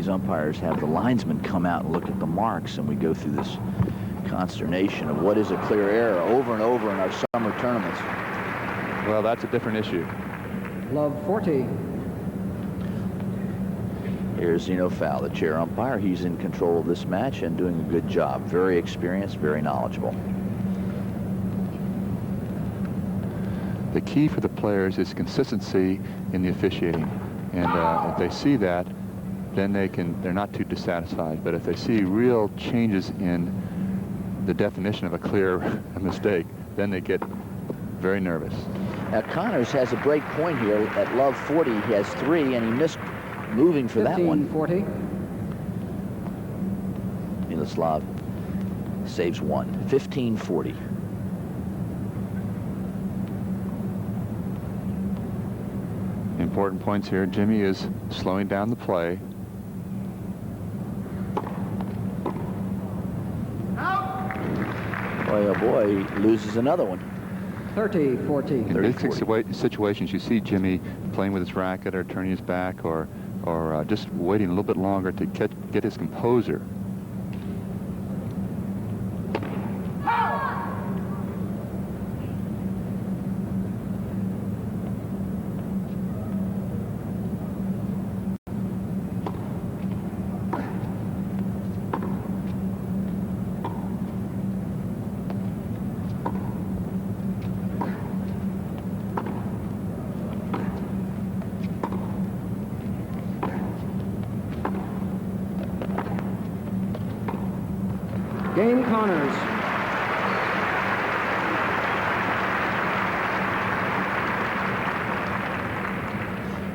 [SPEAKER 2] umpires have the linesmen come out and look at the marks, and we go through this consternation of what is a clear error over and over in our summer tournaments?
[SPEAKER 3] Well, that's a different issue.
[SPEAKER 5] Love 40.
[SPEAKER 2] Here's Zeno Fowl, the chair umpire. He's in control of this match and doing a good job. Very experienced, very knowledgeable.
[SPEAKER 3] The key for the players is consistency in the officiating. And if they see that, then they're not too dissatisfied. But if they see real changes in the definition of a clear mistake, then they get very nervous.
[SPEAKER 2] Now Connors has a break point here at Love 40. He has 3, and he missed moving for that one.
[SPEAKER 5] 40.
[SPEAKER 2] Miloslav saves 1. 15-40.
[SPEAKER 3] Important points here. Jimmy is slowing down the play.
[SPEAKER 2] Boy, oh boy, he loses another one.
[SPEAKER 5] 30-14.
[SPEAKER 3] In big situations, you see Jimmy playing with his racket or turning his back or just waiting a little bit longer to get his composure.
[SPEAKER 5] Game Connors.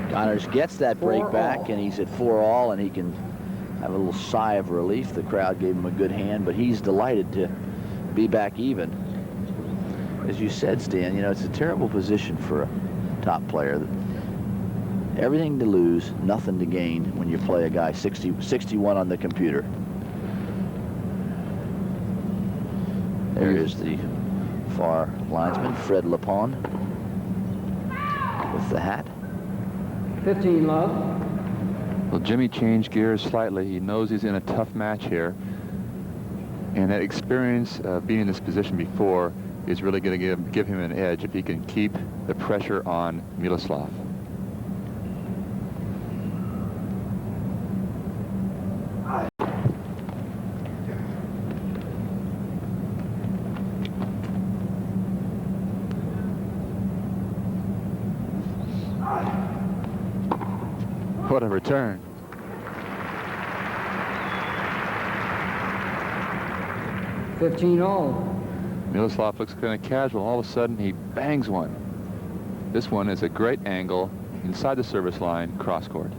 [SPEAKER 2] Connors gets that break
[SPEAKER 5] 4-all.
[SPEAKER 2] back, and he's at 4-all, and he can have a little sigh of relief. The crowd gave him a good hand, but he's delighted to be back even. As you said, Stan, you know, it's a terrible position for a top player. Everything to lose, nothing to gain when you play a guy 61 on the computer. There is the far linesman, Fred Lapon, with the hat.
[SPEAKER 5] 15 love.
[SPEAKER 3] Well, Jimmy changed gears slightly. He knows he's in a tough match here. And that experience of being in this position before is really going to give him an edge if he can keep the pressure on Miloslav. What a return.
[SPEAKER 5] $15-all.
[SPEAKER 3] Miloslav looks kind of casual. All of a sudden, he bangs one. This one is a great angle inside the service line, cross court.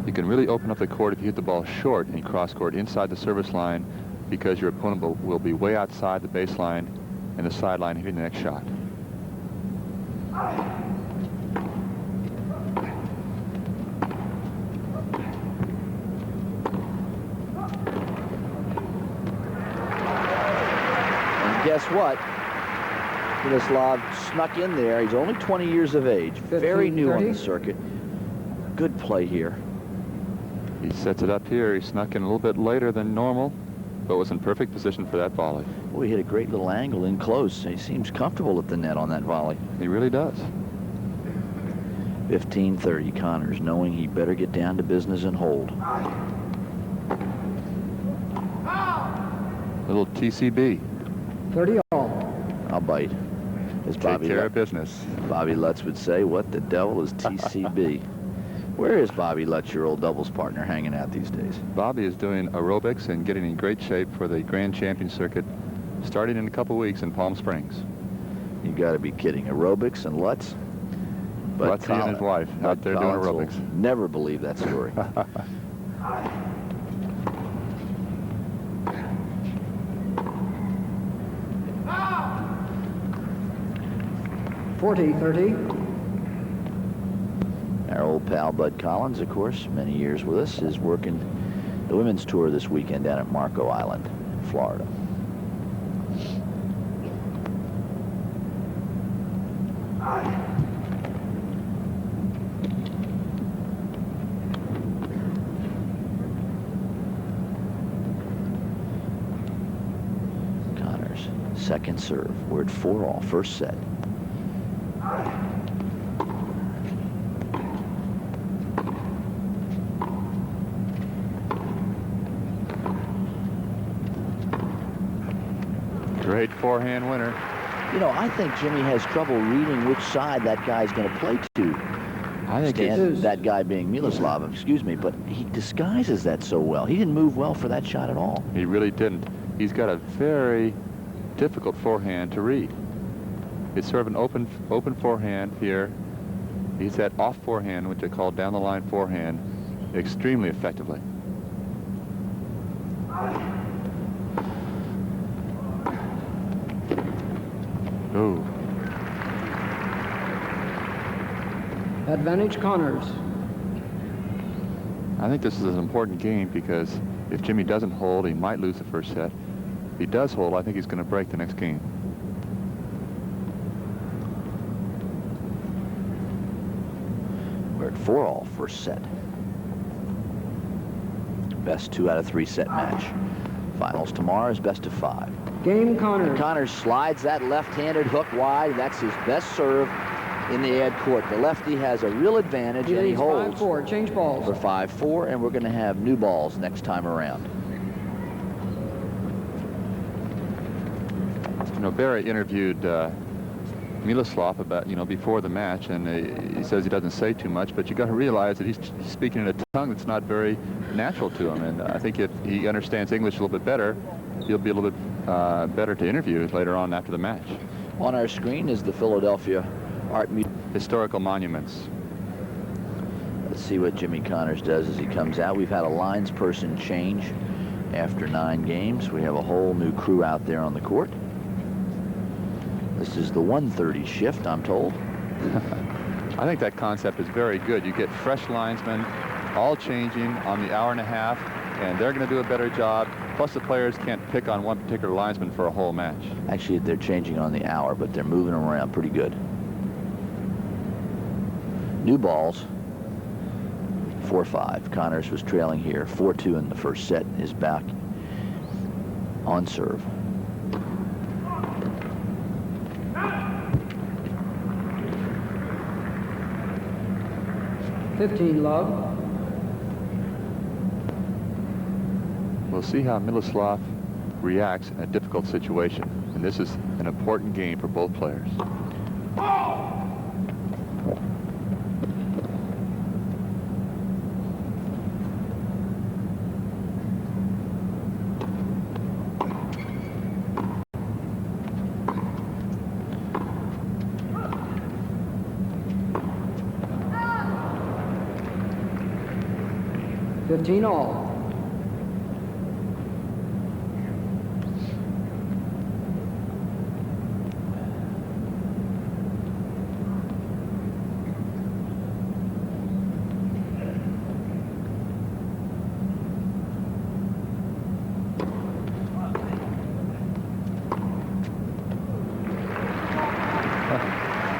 [SPEAKER 3] You can really open up the court if you hit the ball short in cross court inside the service line, because your opponent will be way outside the baseline and the sideline hitting the next shot.
[SPEAKER 2] Guess what? Miloslav snuck in there. He's only 20 years of age. Very new on the circuit. Good play here.
[SPEAKER 3] He sets it up here. He snuck in a little bit later than normal, but was in perfect position for that volley.
[SPEAKER 2] Boy, he hit a great little angle in close. He seems comfortable at the net on that volley.
[SPEAKER 3] He really does.
[SPEAKER 2] 15-30, Connors, knowing he better get down to business and hold.
[SPEAKER 3] Little TCB.
[SPEAKER 5] 30-all.
[SPEAKER 2] I'll bite. As
[SPEAKER 3] Take care of business.
[SPEAKER 2] Bobby Lutz would say, what the devil is TCB? Where is Bobby Lutz, your old doubles partner, hanging out these days?
[SPEAKER 3] Bobby is doing aerobics and getting in great shape for the Grand Champion Circuit starting in a couple weeks in Palm Springs.
[SPEAKER 2] You got to be kidding. Aerobics and Lutz? But
[SPEAKER 3] Lutzy and his wife out there doing aerobics.
[SPEAKER 2] Never believe that story.
[SPEAKER 5] 40-30.
[SPEAKER 2] Our old pal Bud Collins, of course, many years with us, is working the women's tour this weekend down at Marco Island, Florida. Connors, second serve. We're at 4-all, first set.
[SPEAKER 3] Great forehand winner.
[SPEAKER 2] You know, I think Jimmy has trouble reading which side that guy's going to play to.
[SPEAKER 3] I think
[SPEAKER 2] Stan, that guy being Miloslav, excuse me, but he disguises that so well. He didn't move well for that shot at all.
[SPEAKER 3] he really didn't. He's got a very difficult forehand to read. It's sort of an open forehand here. He's that off forehand, which I call down the line forehand, extremely effectively. Ooh.
[SPEAKER 5] Advantage Connors.
[SPEAKER 3] I think this is an important game because if Jimmy doesn't hold, he might lose the first set. If he does hold, I think he's going to break the next game.
[SPEAKER 2] We're at 4-all, first set. Best 2 out of 3 set match. Finals tomorrow is best of 5.
[SPEAKER 5] Game Connors.
[SPEAKER 2] Connors slides that left-handed hook wide. That's his best serve in the ad court. The lefty has a real advantage, and he holds
[SPEAKER 5] 5-4. Change balls.
[SPEAKER 2] for 5-4, and we're going to have new balls next time around.
[SPEAKER 3] You know, Barry interviewed Miloslav about, before the match, and he says he doesn't say too much, but you got to realize that he's speaking in a tongue that's not very natural to him. And I think if he understands English a little bit better, he'll be a little bit better to interview later on after the match.
[SPEAKER 2] On our screen is the Philadelphia Art Museum.
[SPEAKER 3] Historical monuments.
[SPEAKER 2] Let's see what Jimmy Connors does as he comes out. We've had a lines person change after 9 games. We have a whole new crew out there on the court. This is the 1:30 shift, I'm told.
[SPEAKER 3] I think that concept is very good. You get fresh linesmen all changing on the hour and a half, and they're going to do a better job. Plus, the players can't pick on one particular linesman for a whole match.
[SPEAKER 2] Actually, they're changing on the hour, but they're moving them around pretty good. New balls, 4-5. Connors was trailing here, 4-2 in the first set, is back on serve.
[SPEAKER 5] Love.
[SPEAKER 3] We'll see how Miloslav reacts in a difficult situation, and this is an important game for both players.
[SPEAKER 5] All.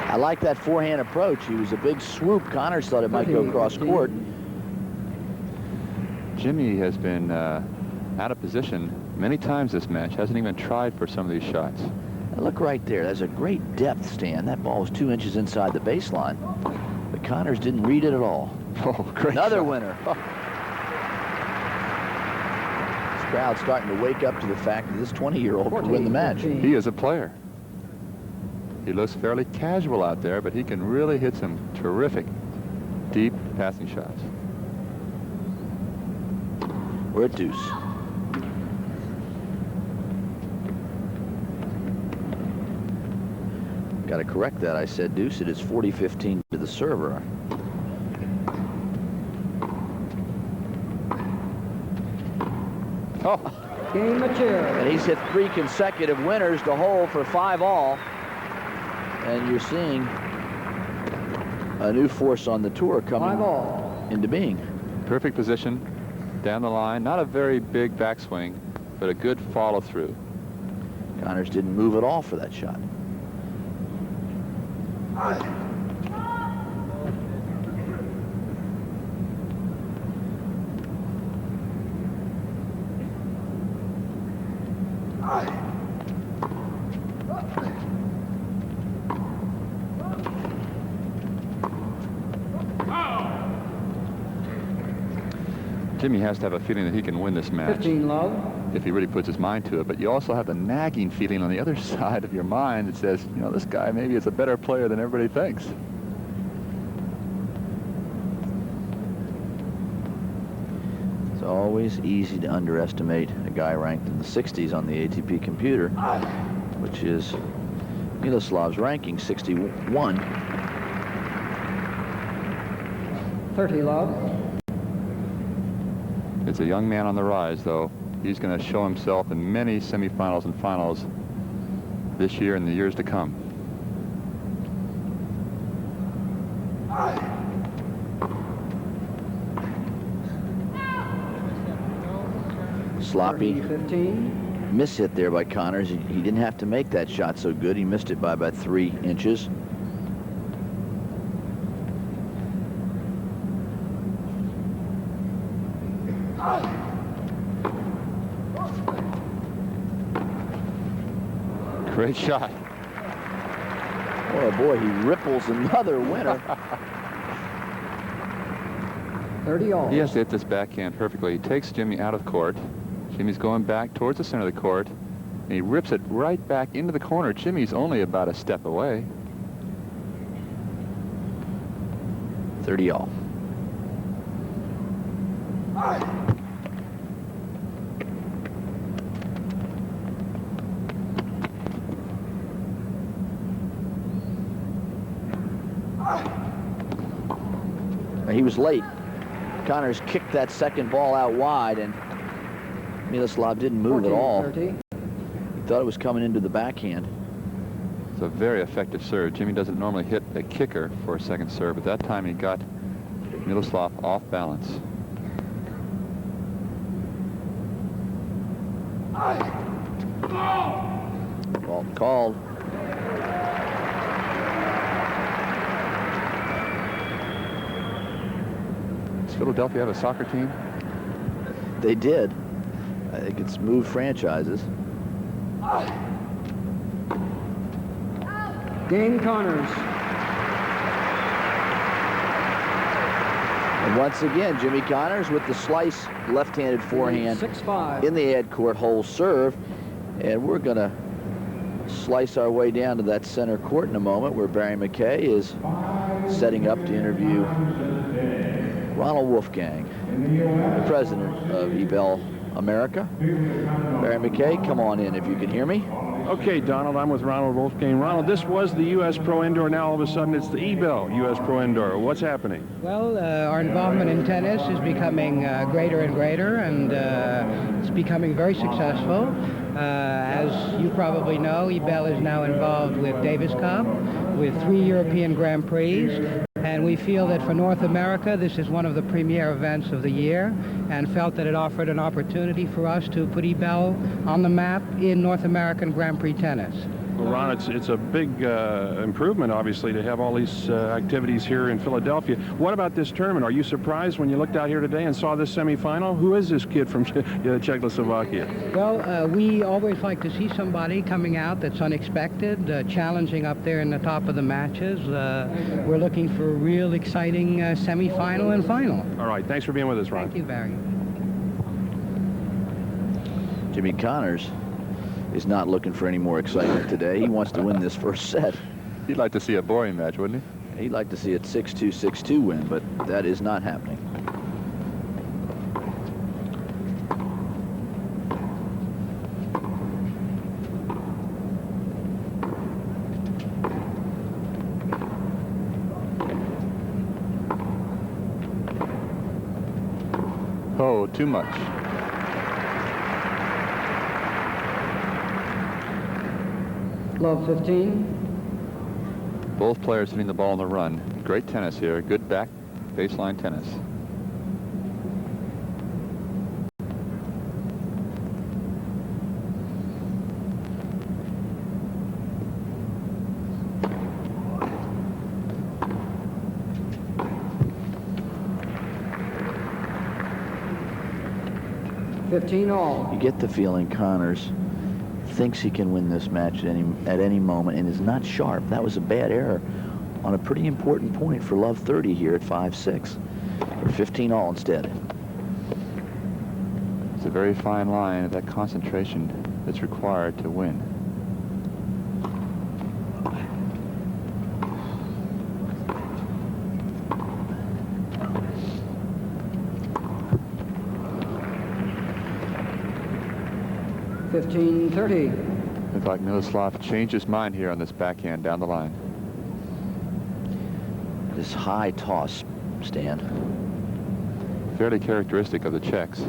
[SPEAKER 2] I like that forehand approach. He was a big swoop. Connors thought it might go cross court.
[SPEAKER 3] Jimmy has been out of position many times this match. Hasn't even tried for some of these shots.
[SPEAKER 2] Now look right there. There's a great depth, Stan. That ball was 2 inches inside the baseline. But Connors didn't read it at all.
[SPEAKER 3] Oh, great
[SPEAKER 2] Another
[SPEAKER 3] shot.
[SPEAKER 2] winner. Oh. This crowd's starting to wake up to the fact that this 20-year-old could win the match.
[SPEAKER 3] He is a player. He looks fairly casual out there, but he can really hit some terrific, deep passing shots.
[SPEAKER 2] We're at deuce. Got to correct that. I said deuce. It is 40-15 to the server.
[SPEAKER 3] Oh,
[SPEAKER 5] Game Mecir.
[SPEAKER 2] And he's hit 3 consecutive winners to hold for 5-all. and you're seeing a new force on the tour coming
[SPEAKER 5] 5-all.
[SPEAKER 2] into being.
[SPEAKER 3] Perfect position down the line. Not a very big backswing, but a good follow through.
[SPEAKER 2] Connors didn't move at all for that shot.
[SPEAKER 3] Jimmy has to have a feeling that he can win this match
[SPEAKER 5] 15 love.
[SPEAKER 3] if he really puts his mind to it, but you also have the nagging feeling on the other side of your mind that says, you know, this guy maybe is a better player than everybody thinks.
[SPEAKER 2] It's always easy to underestimate a guy ranked in the 60s on the ATP computer, which is Miloslav's ranking, 61.
[SPEAKER 5] 30 love.
[SPEAKER 3] It's a young man on the rise, though. He's going to show himself in many semifinals and finals this year and the years to come.
[SPEAKER 2] Sloppy
[SPEAKER 5] 15.
[SPEAKER 2] miss hit there by Connors. He didn't have to make that shot so good. He missed it by about 3 inches.
[SPEAKER 3] Great shot.
[SPEAKER 2] Oh boy, he ripples another winner.
[SPEAKER 5] 30 all.
[SPEAKER 3] He has to hit this backhand perfectly. He takes Jimmy out of court. Jimmy's going back towards the center of the court, and he rips it right back into the corner. Jimmy's only about a step away.
[SPEAKER 2] 30 all. He was late. Connors kicked that second ball out wide, and Miloslav didn't move
[SPEAKER 5] 14,
[SPEAKER 2] at all.
[SPEAKER 5] 30.
[SPEAKER 2] He thought it was coming into the backhand.
[SPEAKER 3] It's a very effective serve. Jimmy doesn't normally hit a kicker for a second serve, but that time he got Miloslav off balance.
[SPEAKER 2] Ball called.
[SPEAKER 3] Does Philadelphia have a soccer team?
[SPEAKER 2] They did. I think it's moved franchises.
[SPEAKER 5] Game Connors.
[SPEAKER 2] And once again, Jimmy Connors with the slice left-handed forehand
[SPEAKER 5] 6-5.
[SPEAKER 2] in the head court hole serve. And we're going to slice our way down to that center court in a moment, where Barry McKay is setting up to interview Ronald Wolfgang, the president of Ebell America. Barry McKay, come on in if you can hear me.
[SPEAKER 1] Okay, Donald, I'm with Ronald Wolfgang. Ronald, this was the U.S. Pro Indoor. Now all of a sudden it's the Ebell U.S. Pro Indoor. What's happening?
[SPEAKER 7] Well, our involvement in tennis is becoming greater and greater, and it's becoming very successful. As you probably know, Ebell is now involved with Davis Cup, with 3 European Grand Prix, and we feel that for North America, this is one of the premier events of the year, and felt that it offered an opportunity for us to put Ebell on the map in North American Grand Prix tennis.
[SPEAKER 1] Well, Ron, it's a big improvement, obviously, to have all these activities here in Philadelphia. What about this tournament? Are you surprised when you looked out here today and saw this semifinal? Who is this kid from Czechoslovakia?
[SPEAKER 7] Well, we always like to see somebody coming out that's unexpected, challenging up there in the top of the matches. We're looking for a real exciting semifinal and final.
[SPEAKER 1] All right, thanks for being with us, Ron.
[SPEAKER 7] Thank you, Barry.
[SPEAKER 2] Jimmy Connors is not looking for any more excitement today. He wants to win this first set.
[SPEAKER 3] He'd like to see a boring match, wouldn't he?
[SPEAKER 2] He'd like to see a 6-2, 6-2 win, but that is not happening.
[SPEAKER 3] Oh, too much.
[SPEAKER 5] Love 15.
[SPEAKER 3] Both players hitting the ball on the run. Great tennis here. Good back baseline tennis.
[SPEAKER 2] You get the feeling Connors thinks he can win this match at any moment and is not sharp. That was a bad error on a pretty important point for Love 30 here at 5-6. Or 15-all instead.
[SPEAKER 3] It's a very fine line of that concentration that's required to win. Looks like Miloslav changed his mind here on this backhand down the line.
[SPEAKER 2] This high toss, Stan.
[SPEAKER 3] Fairly characteristic of the Czechs.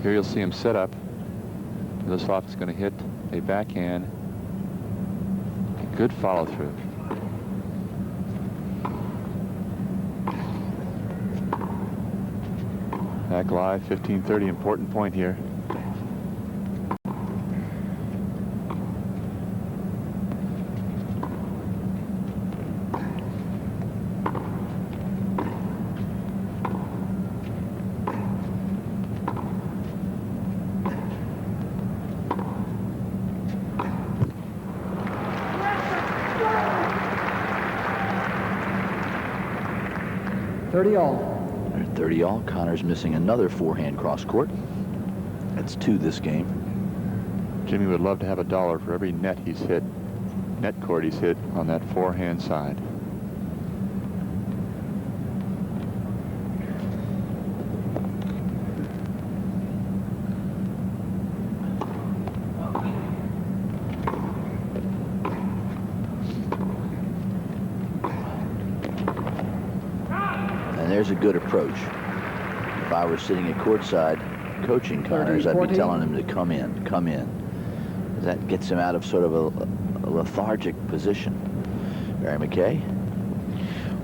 [SPEAKER 3] Here you'll see him set up. Miloslav is going to hit a backhand. A good follow through. Back live, 15-30, important point here.
[SPEAKER 2] All. 30-all. Connors missing another forehand cross court. That's 2 this game.
[SPEAKER 3] Jimmy would love to have $1 for every net court he's hit on that forehand side.
[SPEAKER 2] There's a good approach. If I were sitting at courtside coaching Connors, I'd be telling him to come in, come in. That gets him out of sort of a lethargic position. Barry McKay?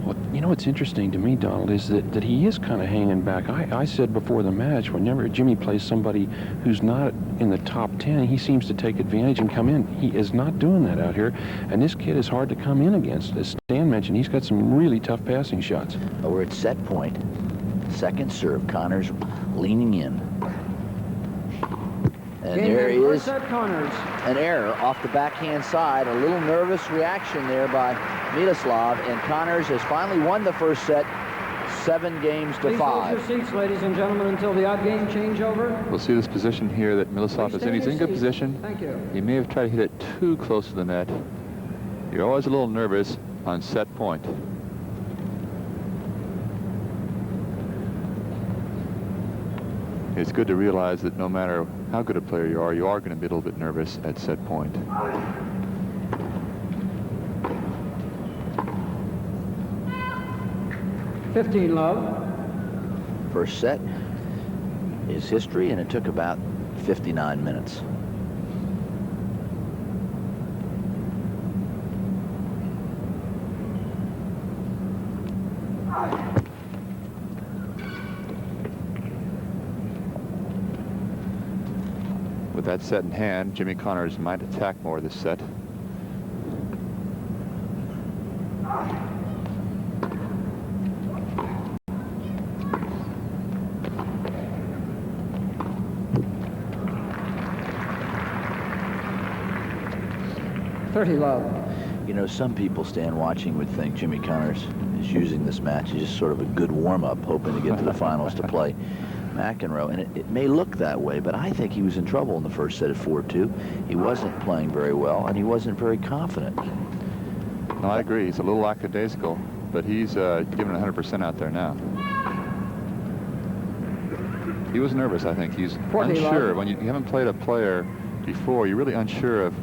[SPEAKER 1] Well, you know what's interesting to me, Donald, is that he is kind of hanging back. I said before the match, whenever Jimmy plays somebody who's not in the top 10, he seems to take advantage and come in. He is not doing that out here, and this kid is hard to come in against. As Stan mentioned, he's got some really tough passing shots.
[SPEAKER 2] We're at set point. Second serve. Connors leaning in. And there is an error off the backhand side. A little nervous reaction there by Miloslav, and Connors has finally won the first set, 7 games to 5.
[SPEAKER 5] Please hold your seats, ladies and gentlemen, until the odd game changeover.
[SPEAKER 3] We'll see this position here that Miloslav is in. He's in good position.
[SPEAKER 5] Thank you.
[SPEAKER 3] He may have tried to hit it too close to the net. You're always a little nervous on set point. It's good to realize that no matter how good a player you are going to be a little bit nervous at set point.
[SPEAKER 5] Love.
[SPEAKER 2] First set is history, and it took about 59 minutes.
[SPEAKER 3] With that set in hand, Jimmy Connors might attack more this set.
[SPEAKER 5] Love.
[SPEAKER 2] You know, some people, Stan, watching would think Jimmy Connors is using this match as just sort of a good warm-up, hoping to get to the finals to play McEnroe, and it may look that way, but I think he was in trouble in the first set at 4-2. He wasn't playing very well, and he wasn't very confident.
[SPEAKER 3] No, I agree. He's a little lackadaisical, but he's giving 100% out there now. He was nervous, I think. He's unsure. When you haven't played a player before, you're really unsure of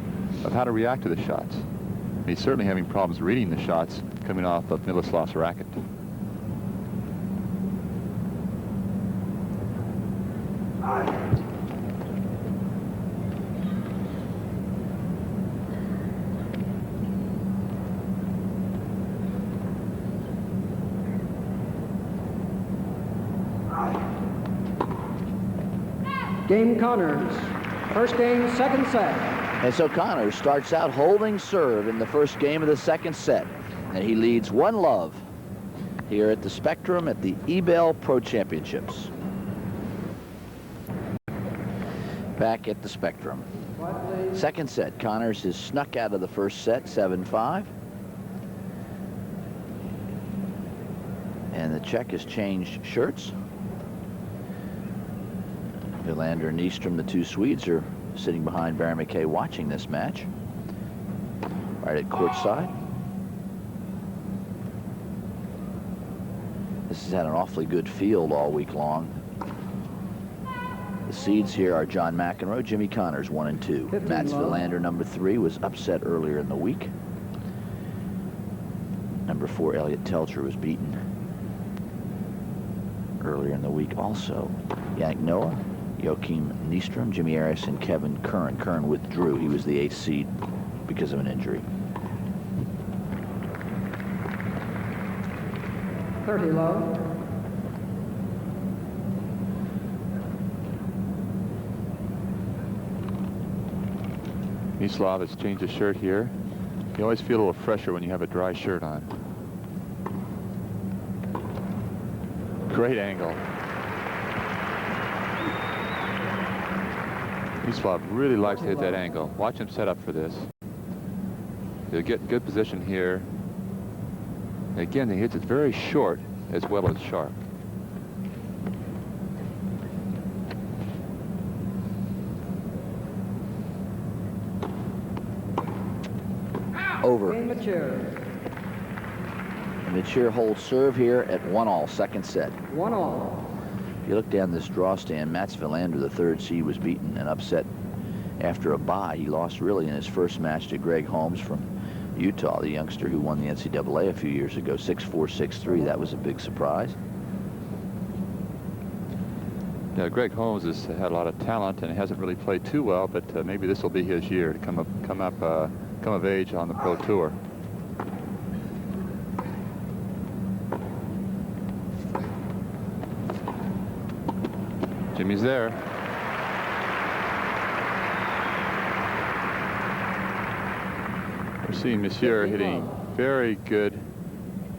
[SPEAKER 3] how to react to the shots. And he's certainly having problems reading the shots coming off of Miloslav's racket.
[SPEAKER 5] Game Connors. First game, second set.
[SPEAKER 2] And so Connors starts out holding serve in the first game of the second set. And he leads 1-love here at the Spectrum at the Ebell Pro Championships. Back at the Spectrum. Second set, Connors has snuck out of the first set, 7-5. And the Czech has changed shirts. Wilander and Nystrom, the two Swedes, are sitting behind Barry McKay watching this match. Right at courtside. This has had an awfully good field all week long. The seeds here are John McEnroe, Jimmy Connors, 1 and 2. Mats Wilander, number 3, was upset earlier in the week. Number 4, Elliot Telcher, was beaten earlier in the week also. Yank Noah, Joachim Nystrom, Jimmy Arias, and Kevin Curran. Curran withdrew. He was the 8th seed because of an injury.
[SPEAKER 5] 30 low.
[SPEAKER 3] Mislav has changed his shirt here. You always feel a little fresher when you have a dry shirt on. Great angle. Mislav really likes to hit that angle. Watch him set up for this. He'll get in good position here. And again, he hits it very short as well as sharp.
[SPEAKER 2] Over.
[SPEAKER 5] Mecir.
[SPEAKER 2] Mecir holds serve here at 1-all, second set.
[SPEAKER 5] 1-all.
[SPEAKER 2] If you look down this draw stand, Mats Wilander, the 3rd seed, was beaten and upset after a bye. He lost really in his first match to Greg Holmes from Utah, the youngster who won the NCAA a few years ago, 6-4, 6-3. That was a big surprise.
[SPEAKER 3] Yeah, Greg Holmes has had a lot of talent and hasn't really played too well, but maybe this will be his year to come of age on the Pro Tour. Jimmy's there. We're seeing Mecir hitting very good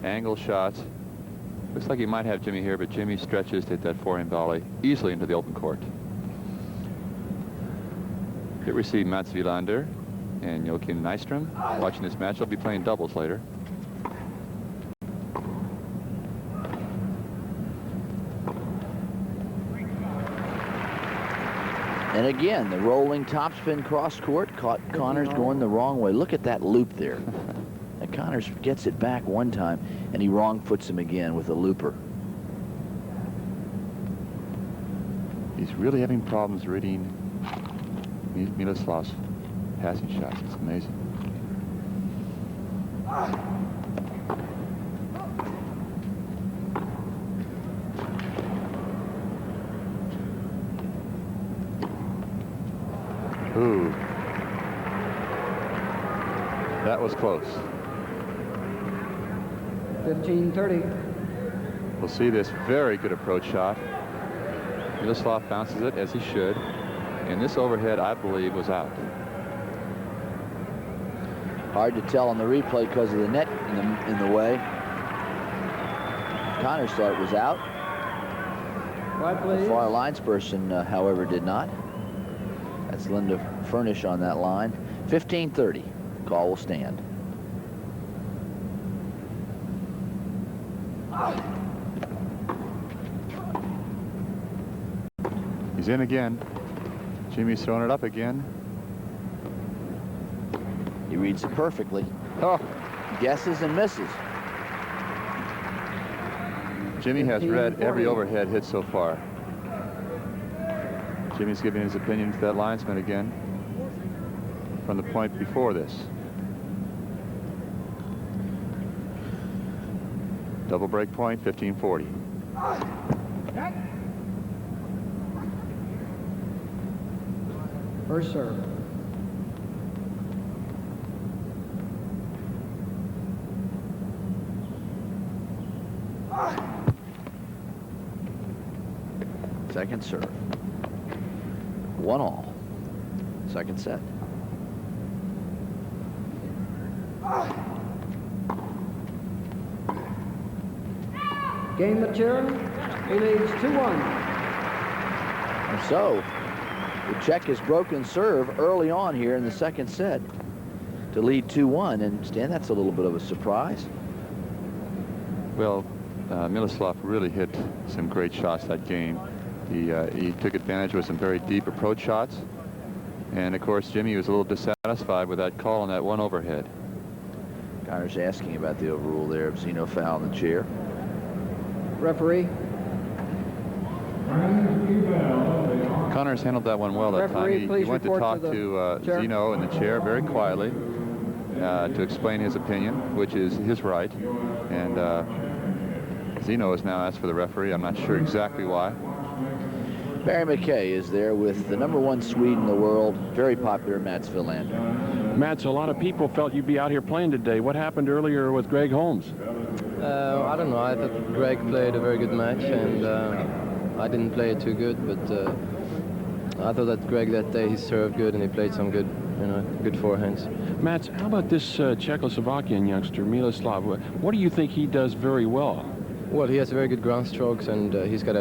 [SPEAKER 3] angle shots. Looks like he might have Jimmy here, but Jimmy stretches to hit that forehand volley easily into the open court. Here we see Mats Wilander and Joachim Nystrom watching this match. They'll be playing doubles later.
[SPEAKER 2] And again, the rolling topspin cross court caught Connors going the wrong way. Look at that loop there. And Connors gets it back one time, and he wrong foots him again with a looper.
[SPEAKER 3] He's really having problems reading Miloslav's passing shots. It's amazing. Ooh. That was close.
[SPEAKER 5] 15-30.
[SPEAKER 3] We'll see this very good approach shot. Miloslav bounces it as he should. And this overhead, I believe, was out.
[SPEAKER 2] Hard to tell on the replay because of the net in the way. Connors thought it was out. The far linesperson, however, did not. That's Linda Furnish on that line. 15-30. Call will stand.
[SPEAKER 3] He's in again. Jimmy's throwing it up again.
[SPEAKER 2] He reads it perfectly. Oh, guesses and misses.
[SPEAKER 3] Jimmy has read every overhead hit so far. Jimmy's giving his opinion to that linesman again from the point before this. Double break point, 15-40.
[SPEAKER 5] First serve.
[SPEAKER 2] Second serve. 1-1. Second set.
[SPEAKER 5] Game Mecir. He leads 2-1.
[SPEAKER 2] And so, the Czech has broken serve early on here in the second set to lead 2-1. And Stan, that's a little bit of a surprise.
[SPEAKER 3] Well, Miloslav really hit some great shots that game. He took advantage with some very deep approach shots. And, of course, Jimmy was a little dissatisfied with that call on that one overhead.
[SPEAKER 2] Connor's asking about the overrule there of Zeno foul in the chair.
[SPEAKER 5] Referee.
[SPEAKER 3] Connors handled that one well that
[SPEAKER 5] Referee,
[SPEAKER 3] time.
[SPEAKER 5] please
[SPEAKER 3] He went to
[SPEAKER 5] report
[SPEAKER 3] talk
[SPEAKER 5] to
[SPEAKER 3] to
[SPEAKER 5] chair.
[SPEAKER 3] Zeno in the chair very quietly to explain his opinion, which is his right. And Zeno has now asked for the referee. I'm not sure exactly why.
[SPEAKER 2] Barry McKay is there with the #1 Swede in the world, very popular Mats Wilander.
[SPEAKER 1] Mats, a lot of people felt you'd be out here playing today. What happened earlier with Greg Holmes?
[SPEAKER 8] I don't know. I thought Greg played a very good match, and I didn't play it too good. But I thought that Greg that day he served good and he played some good, good forehands.
[SPEAKER 1] Mats, how about this Czechoslovakian youngster, Miloslav? What do you think he does very well?
[SPEAKER 8] Well, he has very good ground strokes, and he's got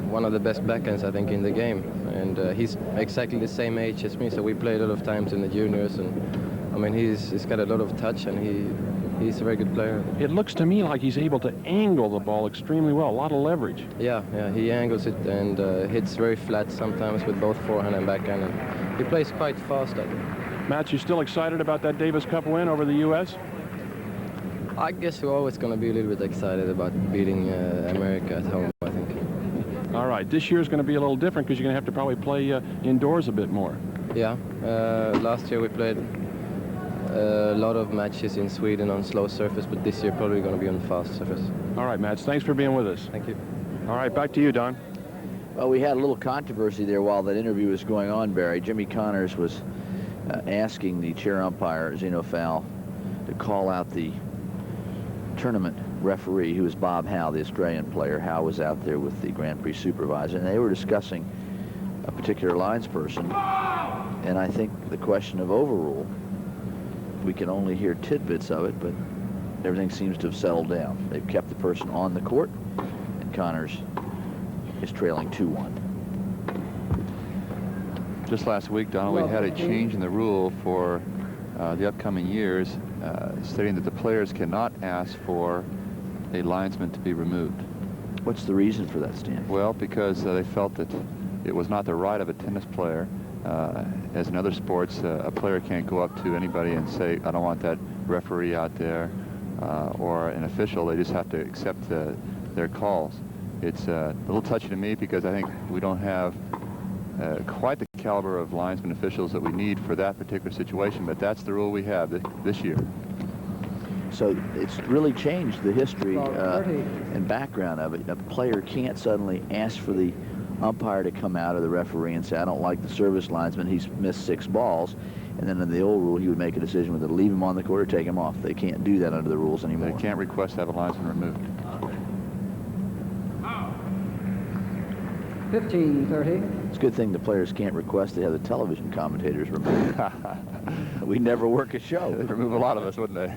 [SPEAKER 8] one of the best backhands I think in the game. And he's exactly the same age as me, so we played a lot of times in the juniors. And I mean, he's got a lot of touch, and he's a very good player.
[SPEAKER 1] It looks to me like he's able to angle the ball extremely well, a lot of leverage.
[SPEAKER 8] Yeah, he angles it and hits very flat sometimes with both forehand and backhand. And he plays quite fast, I think.
[SPEAKER 1] Mats, you still excited about that Davis Cup win over the U.S.?
[SPEAKER 8] I guess we're always going to be a little bit excited about beating America at home, I think.
[SPEAKER 1] All right, this year's going to be a little different because you're going to have to probably play indoors a bit more.
[SPEAKER 8] Yeah, last year we played a lot of matches in Sweden on slow surface, but this year probably going to be on fast surface.
[SPEAKER 1] All right, Mats, thanks for being with us.
[SPEAKER 8] Thank you.
[SPEAKER 1] All right, back to you, Don.
[SPEAKER 2] Well, we had a little controversy there while that interview was going on, Barry. Jimmy Connors was asking the chair umpire, Zeno Fowl, to call out the tournament referee, who was Bob Howe, the Australian player. Howe was out there with the Grand Prix supervisor, and they were discussing a particular linesperson. And I think the question of overrule, we can only hear tidbits of it, but everything seems to have settled down. They've kept the person on the court, and Connors is trailing 2-1.
[SPEAKER 3] Just last week, Donald, we had a change in the rule for the upcoming years, stating that the players cannot ask for a linesman to be removed.
[SPEAKER 2] What's the reason for that, Stan?
[SPEAKER 3] Well, because they felt that it was not the right of a tennis player. As in other sports, a player can't go up to anybody and say, I don't want that referee out there, or an official. They just have to accept their calls. It's a little touchy to me because I think we don't have quite the caliber of linesman officials that we need for that particular situation, but that's the rule we have this year.
[SPEAKER 2] So it's really changed the history and background of it. A player can't suddenly ask for the umpire to come out, or the referee, and say, I don't like the service linesman, he's missed 6 balls. And then in the old rule, he would make a decision whether to leave him on the court or take him off. They can't do that under the rules anymore.
[SPEAKER 3] They can't request to have a linesman removed.
[SPEAKER 5] 15-30.
[SPEAKER 2] It's a good thing the players can't request to have the television commentators removed. We'd never work a show.
[SPEAKER 3] They'd remove a lot of us, wouldn't they?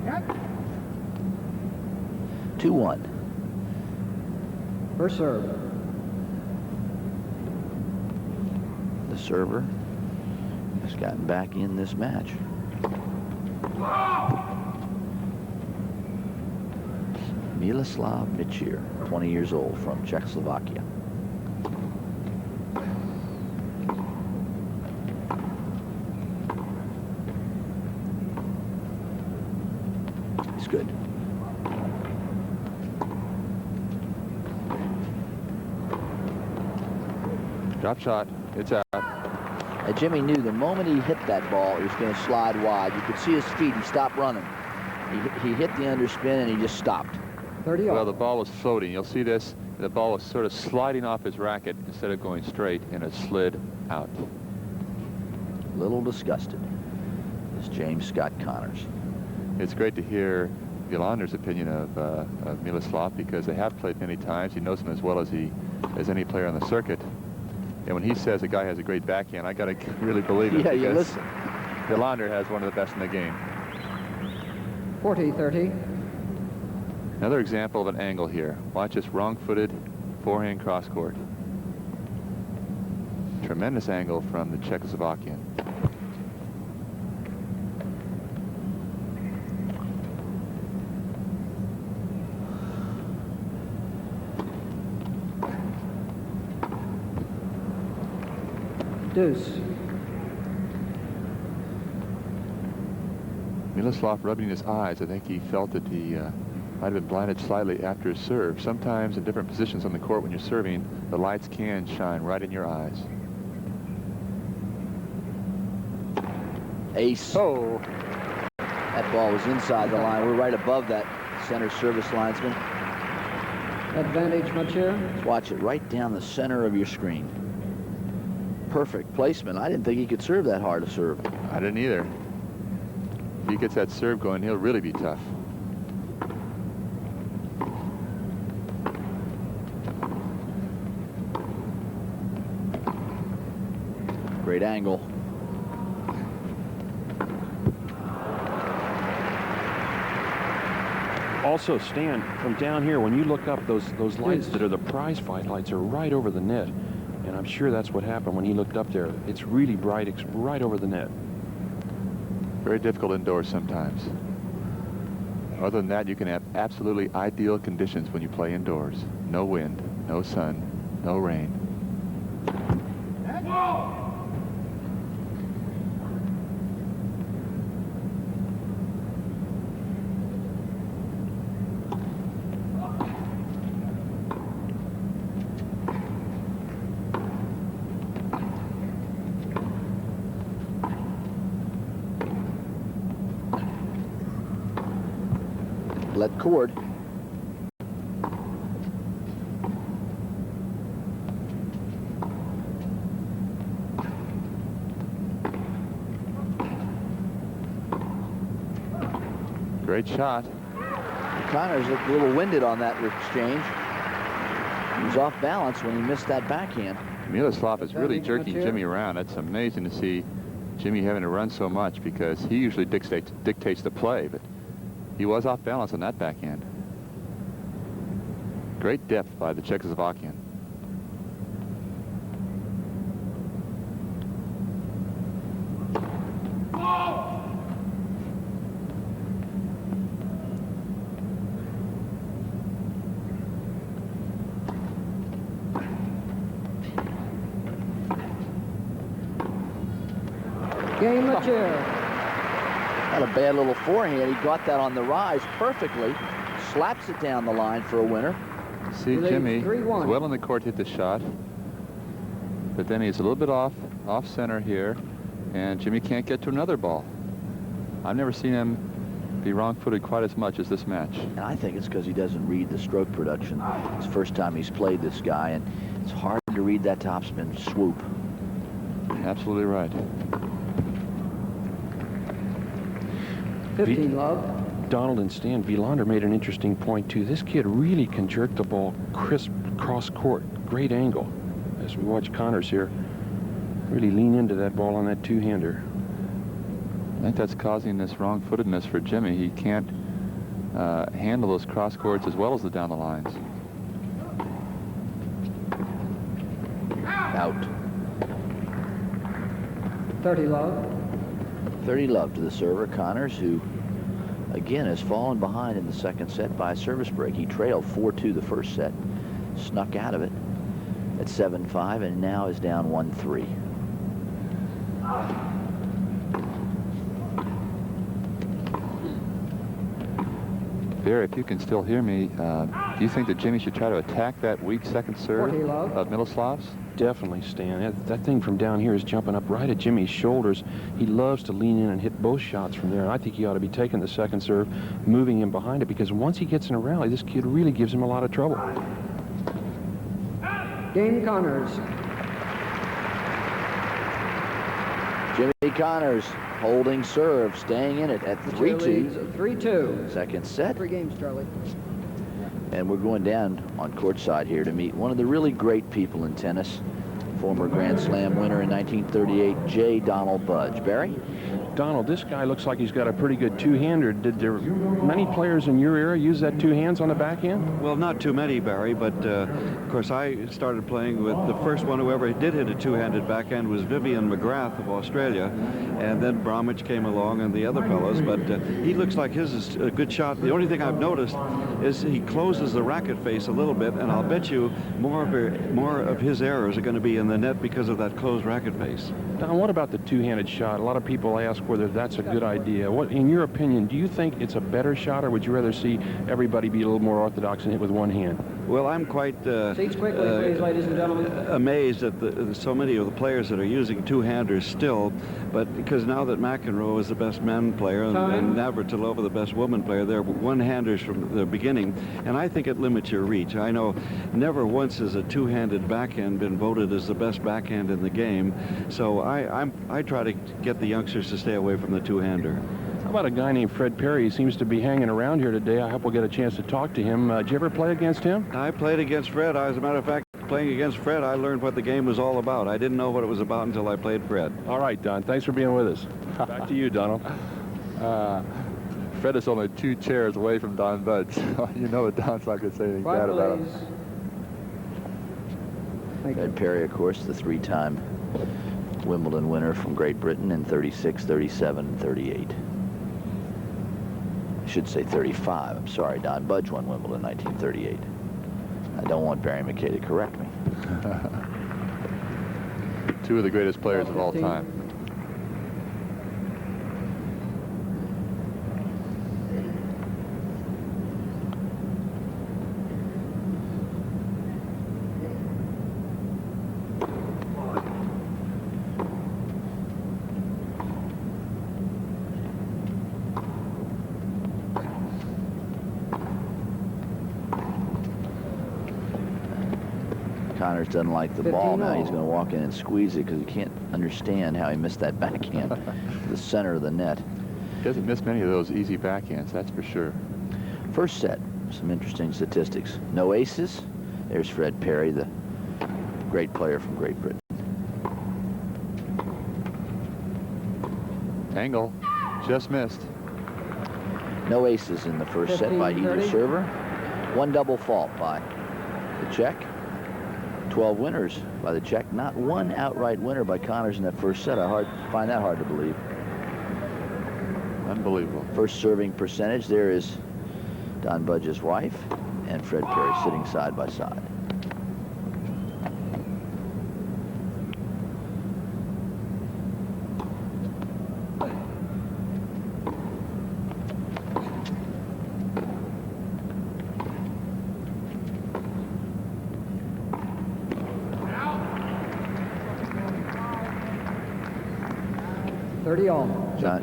[SPEAKER 2] Yep. 2-1.
[SPEAKER 5] First serve.
[SPEAKER 2] The server has gotten back in this match. Miloslav Mecir, 20 years old, from Czechoslovakia. It's good.
[SPEAKER 3] Drop shot. It's out.
[SPEAKER 2] Jimmy knew the moment he hit that ball, it was going to slide wide. You could see his feet. He stopped running. He hit the underspin, and he just stopped.
[SPEAKER 5] 30
[SPEAKER 3] Well,
[SPEAKER 5] off.
[SPEAKER 3] the ball was floating. You'll see this. The ball was sort of sliding off his racket instead of going straight, and it slid out.
[SPEAKER 2] A little disgusted is James Scott Connors.
[SPEAKER 3] It's great to hear Wielander's opinion of Miloslav, because they have played many times. He knows him as well as any player on the circuit. And when he says a guy has a great backhand, I got to really believe him.
[SPEAKER 2] Yeah, you listen.
[SPEAKER 3] Wielander has one of the best in the game.
[SPEAKER 5] 40-30.
[SPEAKER 3] Another example of an angle here. Watch this wrong-footed forehand cross-court. Tremendous angle from the Czechoslovakian.
[SPEAKER 5] Deuce.
[SPEAKER 3] Miloslav rubbing his eyes. I think he felt that he might have been blinded slightly after his serve. Sometimes in different positions on the court when you're serving, the lights can shine right in your eyes.
[SPEAKER 2] Ace.
[SPEAKER 3] Oh.
[SPEAKER 2] That ball was inside the line. We're right above that center service linesman.
[SPEAKER 5] Advantage, Mecir.
[SPEAKER 2] Let's watch it right down the center of your screen. Perfect placement. I didn't think he could serve that hard to serve.
[SPEAKER 3] I didn't either. If he gets that serve going, he'll really be tough.
[SPEAKER 2] Great angle.
[SPEAKER 1] Also, Stan, from down here, when you look up, those lights that are the prize fight lights are right over the net. And I'm sure that's what happened when he looked up there. It's really bright. It's right over the net.
[SPEAKER 3] Very difficult indoors sometimes. Other than that, you can have absolutely ideal conditions when you play indoors. No wind, no sun, no rain.
[SPEAKER 2] Let cord.
[SPEAKER 3] Great shot.
[SPEAKER 2] Connors looked a little winded on that exchange. He was off balance when he missed that backhand.
[SPEAKER 3] Miloslav is really jerking Jimmy around. It's amazing to see Jimmy having to run so much, because he usually dictates the play, but he was off balance on that backhand. Great depth by the Czechoslovakian.
[SPEAKER 5] Game Mecir.
[SPEAKER 2] Not a bad little forehand. He got that on the rise perfectly. Slaps it down the line for a winner.
[SPEAKER 3] See, Jimmy is well in the court, hit the shot, but then he's a little bit off center here, and Jimmy can't get to another ball. I've never seen him be wrong-footed quite as much as this match.
[SPEAKER 2] And I think it's because he doesn't read the stroke production. It's the first time he's played this guy, and it's hard to read that topspin swoop.
[SPEAKER 3] Absolutely right.
[SPEAKER 5] 15 love.
[SPEAKER 1] Donald and Stan, Wielander made an interesting point, too. This kid really can jerk the ball crisp cross court. Great angle. As we watch Connors here, really lean into that ball on that two-hander.
[SPEAKER 3] I think that's causing this wrong-footedness for Jimmy. He can't handle those cross courts as well as the down the lines.
[SPEAKER 2] Out.
[SPEAKER 5] 30 love.
[SPEAKER 2] 30 love to the server, Connors, who again has fallen behind in the second set by a service break. He trailed 4-2 the first set, snuck out of it at 7-5, and now is down 1-3.
[SPEAKER 3] Vera, if you can still hear me, do you think that Jimmy should try to attack that weak second serve of Miloslav's?
[SPEAKER 1] Definitely, Stan. That thing from down here is jumping up right at Jimmy's shoulders. He loves to lean in and hit both shots from there. And I think he ought to be taking the second serve, moving him behind it, because once he gets in a rally, this kid really gives him a lot of trouble.
[SPEAKER 5] Game Connors.
[SPEAKER 2] Jimmy Connors holding serve, staying in it at 3-2.
[SPEAKER 5] 3-2.
[SPEAKER 2] Second set.
[SPEAKER 5] 3 games, Charlie.
[SPEAKER 2] And we're going down on courtside here to meet one of the really great people in tennis, former Grand Slam winner in 1938, J. Donald Budge. Barry?
[SPEAKER 1] Donald, this guy looks like he's got a pretty good two-hander. Did there many players in your era use that two hands on the backhand?
[SPEAKER 9] Well, not too many, Barry, but of course I started playing with the first one who ever did hit a two-handed backhand was Vivian McGrath of Australia, and then Bromwich came along and the other fellows, but he looks like his is a good shot. The only thing I've noticed is he closes the racket face a little bit, and I'll bet you more of his errors are going to be in the net because of that closed racket face.
[SPEAKER 1] Don, what about the two-handed shot? A lot of people ask whether that's a good idea. What, in your opinion, do you think it's a better shot, or would you rather see everybody be a little more orthodox and hit with one hand?
[SPEAKER 9] Well, I'm quite
[SPEAKER 5] Seats quickly, please, ladies and gentlemen.
[SPEAKER 9] amazed at so many of the players that are using two-handers still, but because now that McEnroe is the best men player and Navratilova the best woman player, they're one-handers from the beginning, and I think it limits your reach. I know never once has a two-handed backhand been voted as the best backhand in the game, so I try to get the youngsters to stay away from the two-hander.
[SPEAKER 1] How about a guy named Fred Perry? He seems to be hanging around here today. I hope we'll get a chance to talk to him. Did you ever play against him?
[SPEAKER 9] I played against Fred. As a matter of fact, playing against Fred, I learned what the game was all about. I didn't know what it was about until I played Fred.
[SPEAKER 1] All right, Don. Thanks for being with us. Back to you, Donald.
[SPEAKER 3] Fred is only 2 chairs away from Don Budge. You know that Don's not going to say anything bad about him.
[SPEAKER 2] Fred Perry, of course, the 3-time Wimbledon winner from Great Britain in 36, 37, and 38. I should say 35. I'm sorry, Don Budge won Wimbledon in 1938. I don't want Barry McKay to correct me.
[SPEAKER 3] 2 of the greatest players of all time.
[SPEAKER 2] Connors doesn't like the ball now. He's going to walk in and squeeze it because he can't understand how he missed that backhand to the center of the net.
[SPEAKER 3] He doesn't miss many of those easy backhands, that's for sure.
[SPEAKER 2] First set, some interesting statistics. No aces. There's Fred Perry, the great player from Great Britain.
[SPEAKER 3] Angle, just missed.
[SPEAKER 2] No aces in the first set by either server. 1 double fault by the Czech. 12 winners by the Czech. Not 1 outright winner by Connors in that first set. I find that hard to believe.
[SPEAKER 3] Unbelievable.
[SPEAKER 2] First serving percentage. There is Don Budge's wife and Fred Perry sitting side by side.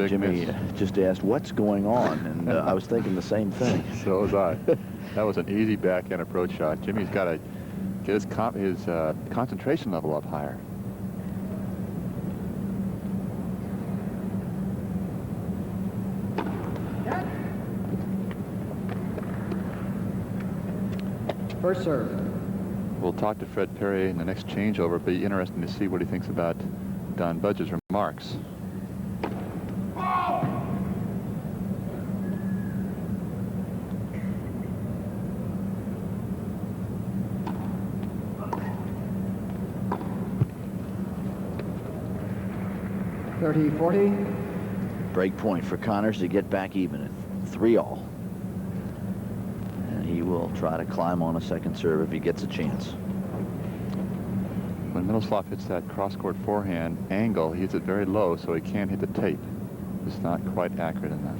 [SPEAKER 2] Jimmy just asked, what's going on? And I was thinking the same thing.
[SPEAKER 3] So was I. That was an easy backhand approach shot. Jimmy's got to get his concentration level up higher.
[SPEAKER 5] First serve.
[SPEAKER 3] We'll talk to Fred Perry in the next changeover. It'll be interesting to see what he thinks about Don Budge's remarks.
[SPEAKER 2] Break point for Connors to get back even at 3-all. And he will try to climb on a second serve if he gets a chance.
[SPEAKER 3] When Middleslav hits that cross-court forehand angle, he hits it very low, so he can't hit the tape. It's not quite accurate enough.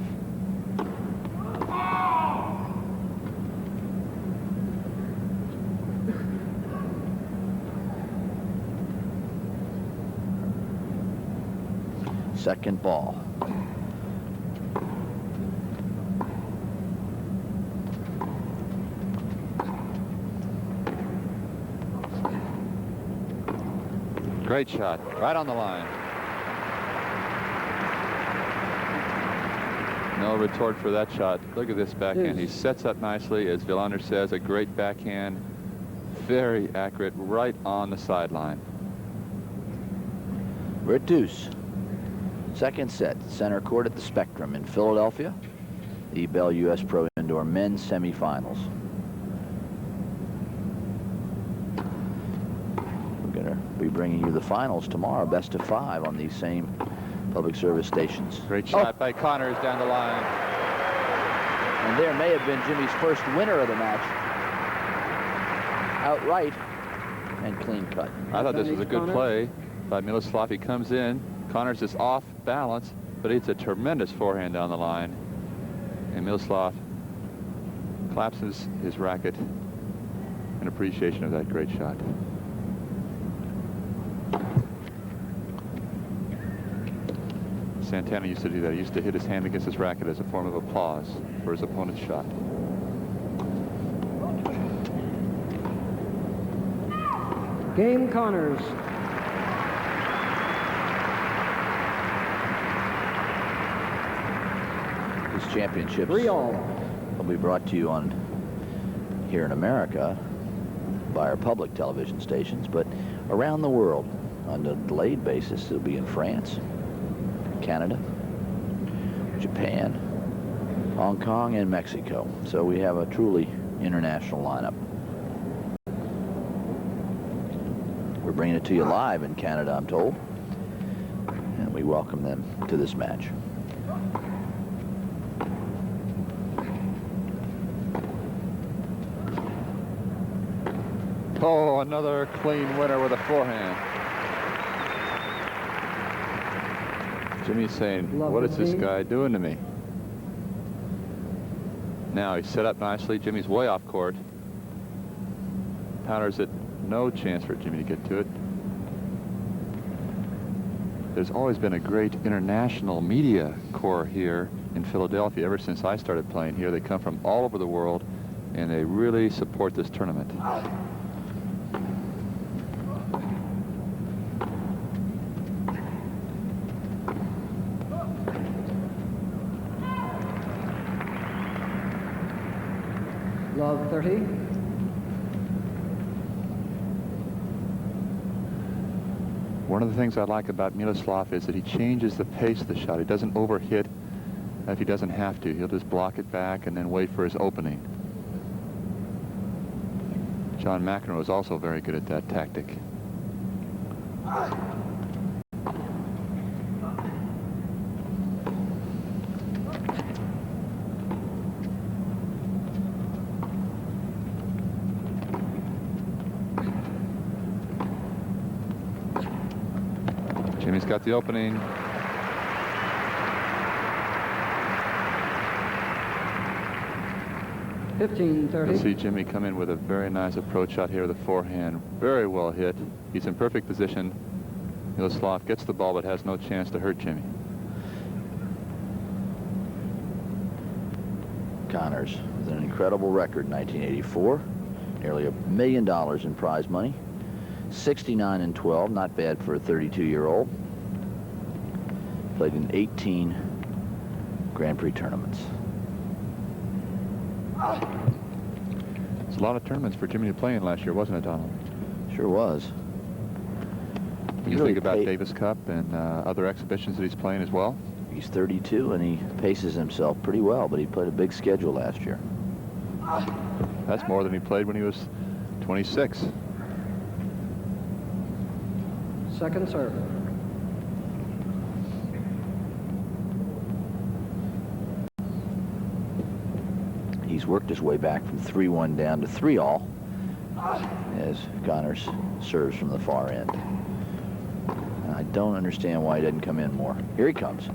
[SPEAKER 2] Second ball.
[SPEAKER 3] Great shot, right on the line. No retort for that shot. Look at this backhand. He sets up nicely, as Villander says, a great backhand. Very accurate, right on the sideline.
[SPEAKER 2] We're at deuce. Second set, center court at the Spectrum in Philadelphia. The Bell U.S. Pro Indoor Men's Semifinals. We're going to be bringing you the finals tomorrow, best of 5 on these same public service stations.
[SPEAKER 3] Great shot by Connors down the line.
[SPEAKER 2] And there may have been Jimmy's first winner of the match. Outright and clean cut.
[SPEAKER 3] I thought this was a good play by Miloslav. He comes in. Connors is off balance, but it's a tremendous forehand down the line. And Miloslav collapses his racket in appreciation of that great shot. Santana used to do that. He used to hit his hand against his racket as a form of applause for his opponent's shot.
[SPEAKER 5] Game Connors.
[SPEAKER 2] These championships
[SPEAKER 5] 3-all.
[SPEAKER 2] will be brought to you on here in America by our public television stations, but around the world on a delayed basis. It'll be in France, Canada, Japan, Hong Kong, and Mexico. So we have a truly international lineup. We're bringing it to you live in Canada, I'm told, and we welcome them to this match.
[SPEAKER 3] Oh, another clean winner with a forehand. Jimmy's saying, what is this guy doing to me? Now he's set up nicely. Jimmy's way off court. Powders it. No chance for Jimmy to get to it. There's always been a great international media corps here in Philadelphia ever since I started playing here. They come from all over the world, and they really support this tournament.
[SPEAKER 5] Love 30.
[SPEAKER 3] One of the things I like about Miloslav is that he changes the pace of the shot. He doesn't overhit if he doesn't have to. He'll just block it back and then wait for his opening. John McEnroe is also very good at that tactic. Jimmy's got the opening. You'll see Jimmy come in with a very nice approach shot here with a forehand. Very well hit. He's in perfect position. Miloslav gets the ball but has no chance to hurt Jimmy.
[SPEAKER 2] Connors with an incredible record in 1984. Nearly $1 million in prize money. 69-12, not bad for a 32-year-old. Played in 18 Grand Prix tournaments.
[SPEAKER 3] It's a lot of tournaments for Jimmy to play in last year, wasn't it, Donald?
[SPEAKER 2] Sure was.
[SPEAKER 3] You think about Davis Cup and other exhibitions that he's playing as well?
[SPEAKER 2] He's 32 and he paces himself pretty well, but he played a big schedule last year.
[SPEAKER 3] That's more than he played when he was 26.
[SPEAKER 5] Second serve.
[SPEAKER 2] He's worked his way back from 3-1 down to 3-all as Connors serves from the far end. I don't understand why he doesn't come in more. Here he comes. He's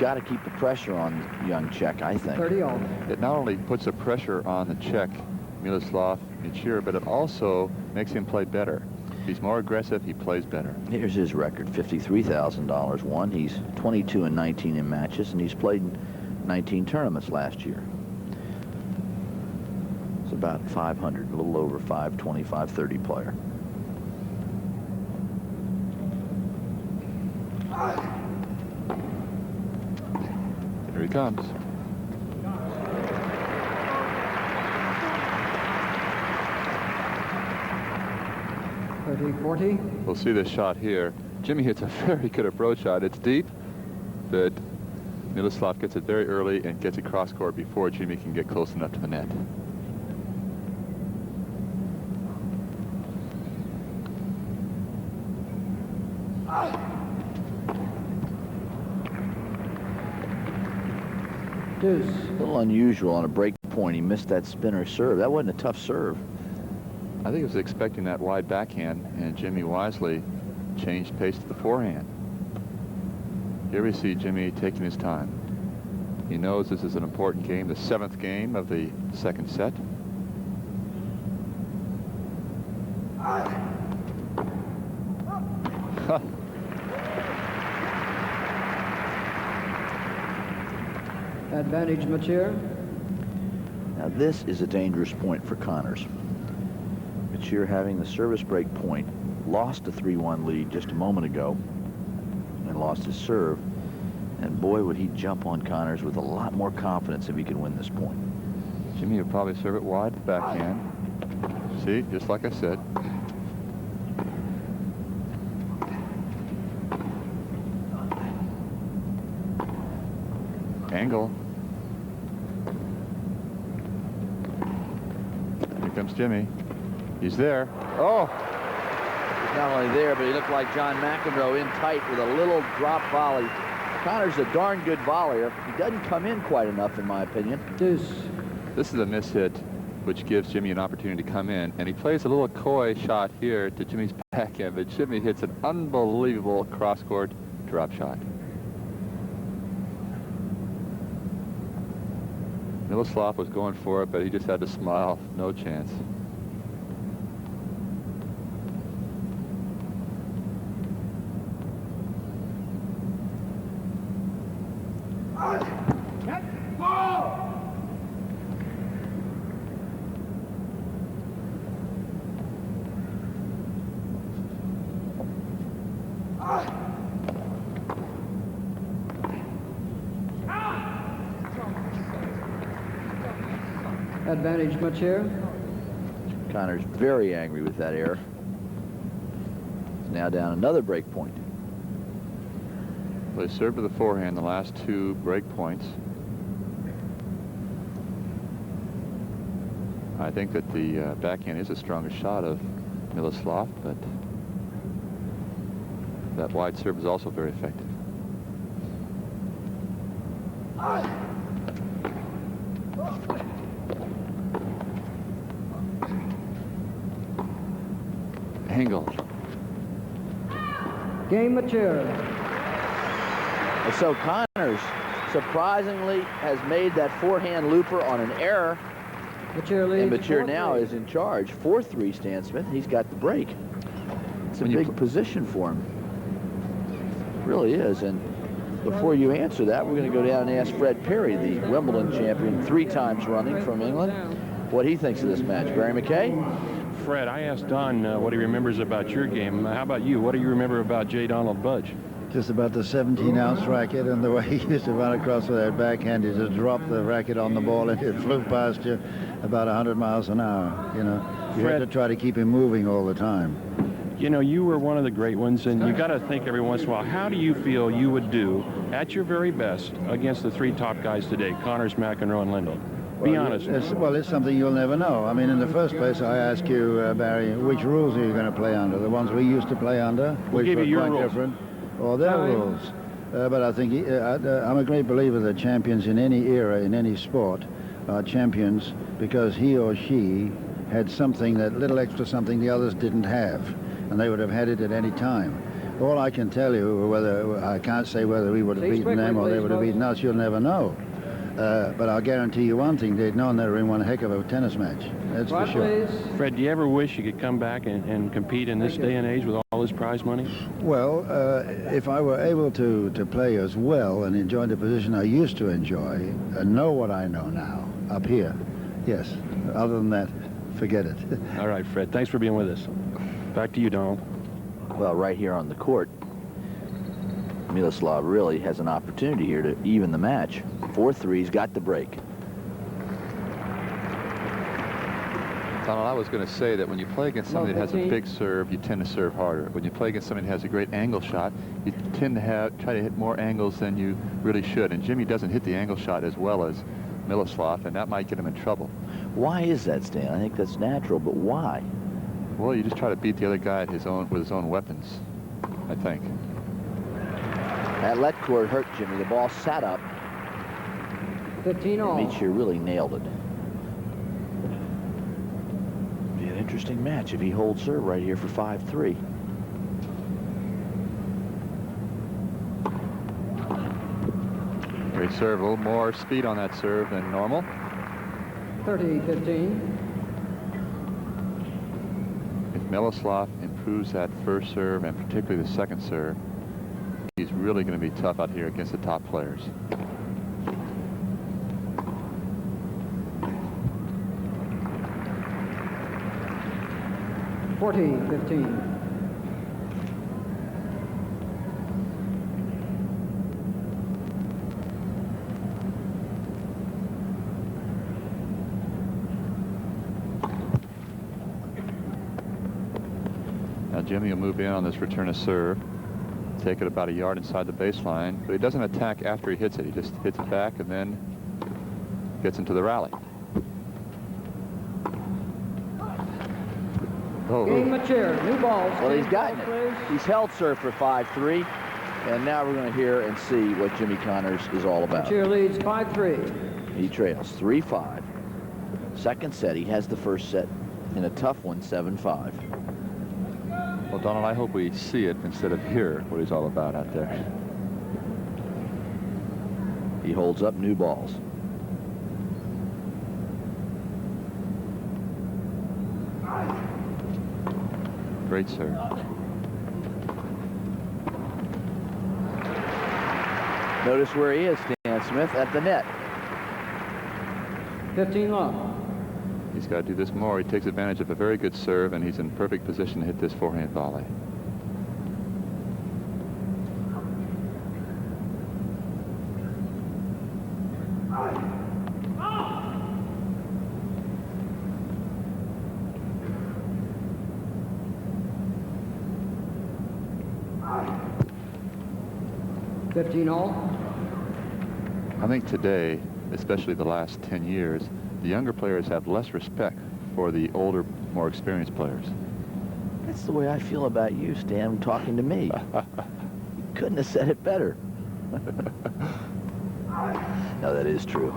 [SPEAKER 2] got to keep the pressure on young Czech, I think.
[SPEAKER 5] 30-all.
[SPEAKER 3] It not only puts the pressure on the Czech, Miloslav Mecir, but it also makes him play better. If he's more aggressive, he plays better.
[SPEAKER 2] Here's his record, $53,000 won. He's 22-19 in matches, and he's played 19 tournaments last year. It's about 500, a little over 525, 30 player.
[SPEAKER 3] Here he comes. We'll see this shot here. Jimmy hits a very good approach shot. It's deep, but Miloslav gets it very early and gets it cross court before Jimmy can get close enough to the net.
[SPEAKER 2] A little unusual on a break point. He missed that spinner serve. That wasn't a tough serve.
[SPEAKER 3] I think he was expecting that wide backhand, and Jimmy wisely changed pace to the forehand. Here we see Jimmy taking his time. He knows this is an important game, the 7th game of the second set.
[SPEAKER 5] Advantage, Mecir.
[SPEAKER 2] Now this is a dangerous point for Connors. Mecir having the service break point, lost a 3-1 lead just a moment ago and lost his serve. And boy, would he jump on Connors with a lot more confidence if he could win this point.
[SPEAKER 3] Jimmy will probably serve it wide backhand. See, just like I said. Angle. Here comes Jimmy. He's there. Oh!
[SPEAKER 2] He's not only there, but he looked like John McEnroe in tight with a little drop volley. Connors a darn good volleyer. He doesn't come in quite enough, in my opinion.
[SPEAKER 3] This is a miss hit, which gives Jimmy an opportunity to come in. And he plays a little coy shot here to Jimmy's backhand, but Jimmy hits an unbelievable cross-court drop shot. Miloslav was going for it, but he just had to smile. No chance.
[SPEAKER 5] Advantage, Mecir.
[SPEAKER 2] Connors very angry with that error. He's now down another break point.
[SPEAKER 3] Well, he served with the forehand the last 2 break points. I think that the backhand is the strongest shot of Miloslav, but that wide serve is also very effective. Angle.
[SPEAKER 5] Game, Mecir.
[SPEAKER 2] So Connors surprisingly has made that forehand looper on an error.
[SPEAKER 5] Mecir leads.
[SPEAKER 2] And Mecir now is in charge. 4-3 Stan Smith. He's got the break. It's a big position for him. It really is. And before you answer that, we're going to go down and ask Fred Perry, the Wimbledon champion 3 times running from England, what he thinks of this match. Barry McKay?
[SPEAKER 1] Fred, I asked Don what he remembers about your game. How about you? What do you remember about J. Donald Budge?
[SPEAKER 10] Just about the 17-ounce racket and the way he used to run across with that backhand. He just dropped the racket on the ball and it flew past you about 100 miles an hour. You know, you had to try to keep him moving all the time.
[SPEAKER 1] You know, you were one of the great ones, and you got to think every once in a while, how do you feel you would do at your very best against the 3 top guys today, Connors, McEnroe, and Lendl? Be honest.
[SPEAKER 10] It's something you'll never know. I mean, in the first place, I ask you, Barry, which rules are you going to play under? The ones we used to play under, which were quite different, or their rules? But I think I'm a great believer that champions in any era, in any sport, are champions because he or she had something, that little extra something the others didn't have, and they would have had it at any time. All I can tell you, I can't say whether we would have beaten them or they would have beaten us. You'll never know. But I'll guarantee you one thing, they'd known they were in one heck of a tennis match. That's for sure.
[SPEAKER 1] Fred, do you ever wish you could come back and compete in this day and age with all this prize money?
[SPEAKER 10] Well, if I were able to play as well and enjoy the position I used to enjoy and know what I know now up here, yes. Other than that, forget it.
[SPEAKER 1] All right, Fred, thanks for being with us. Back to you, Donald.
[SPEAKER 2] Well, right here on the court, Miloslav really has an opportunity here to even the match. 4-3's got the break.
[SPEAKER 3] Donald, I was going to say that when you play against somebody that has a big serve, you tend to serve harder. When you play against somebody that has a great angle shot, you tend to try to hit more angles than you really should. And Jimmy doesn't hit the angle shot as well as Miloslav, and that might get him in trouble.
[SPEAKER 2] Why is that, Stan? I think that's natural, but why?
[SPEAKER 3] Well, you just try to beat the other guy at with his own weapons, I think.
[SPEAKER 2] That let court hurt Jimmy. The ball sat up.
[SPEAKER 5] 15 all.
[SPEAKER 2] Mecir really nailed it. Be an interesting match if he holds serve right here for 5-3.
[SPEAKER 3] Great serve. A little more speed on that serve than normal.
[SPEAKER 5] 30-15.
[SPEAKER 3] If Miloslav improves that first serve, and particularly the second serve, he's really going to be tough out here against the top players.
[SPEAKER 5] $40-15.
[SPEAKER 3] Now Jimmy will move in on this return of serve, take it about a yard inside the baseline, but he doesn't attack after he hits it. He just hits it back and then gets into the rally. Oh.
[SPEAKER 5] Game Mecir, new balls.
[SPEAKER 2] Well, he's gotten it. He's held serve for 5-3, and now we're going to hear and see what Jimmy Connors is all about.
[SPEAKER 5] Mecir leads 5-3.
[SPEAKER 2] He trails 3-5. Second set, he has the first set in a tough one, 7-5.
[SPEAKER 3] Well, Donald, I hope we see it instead of hear what he's all about out there.
[SPEAKER 2] He holds up new balls.
[SPEAKER 3] Great serve.
[SPEAKER 2] Notice where he is, Stan Smith, at the net.
[SPEAKER 5] 15 love.
[SPEAKER 3] He's got to do this more. He takes advantage of a very good serve, and he's in perfect position to hit this forehand volley. I think today, especially the last 10 years, the younger players have less respect for the older, more experienced players.
[SPEAKER 2] That's the way I feel about you, Stan, talking to me. You couldn't have said it better. No, that is true.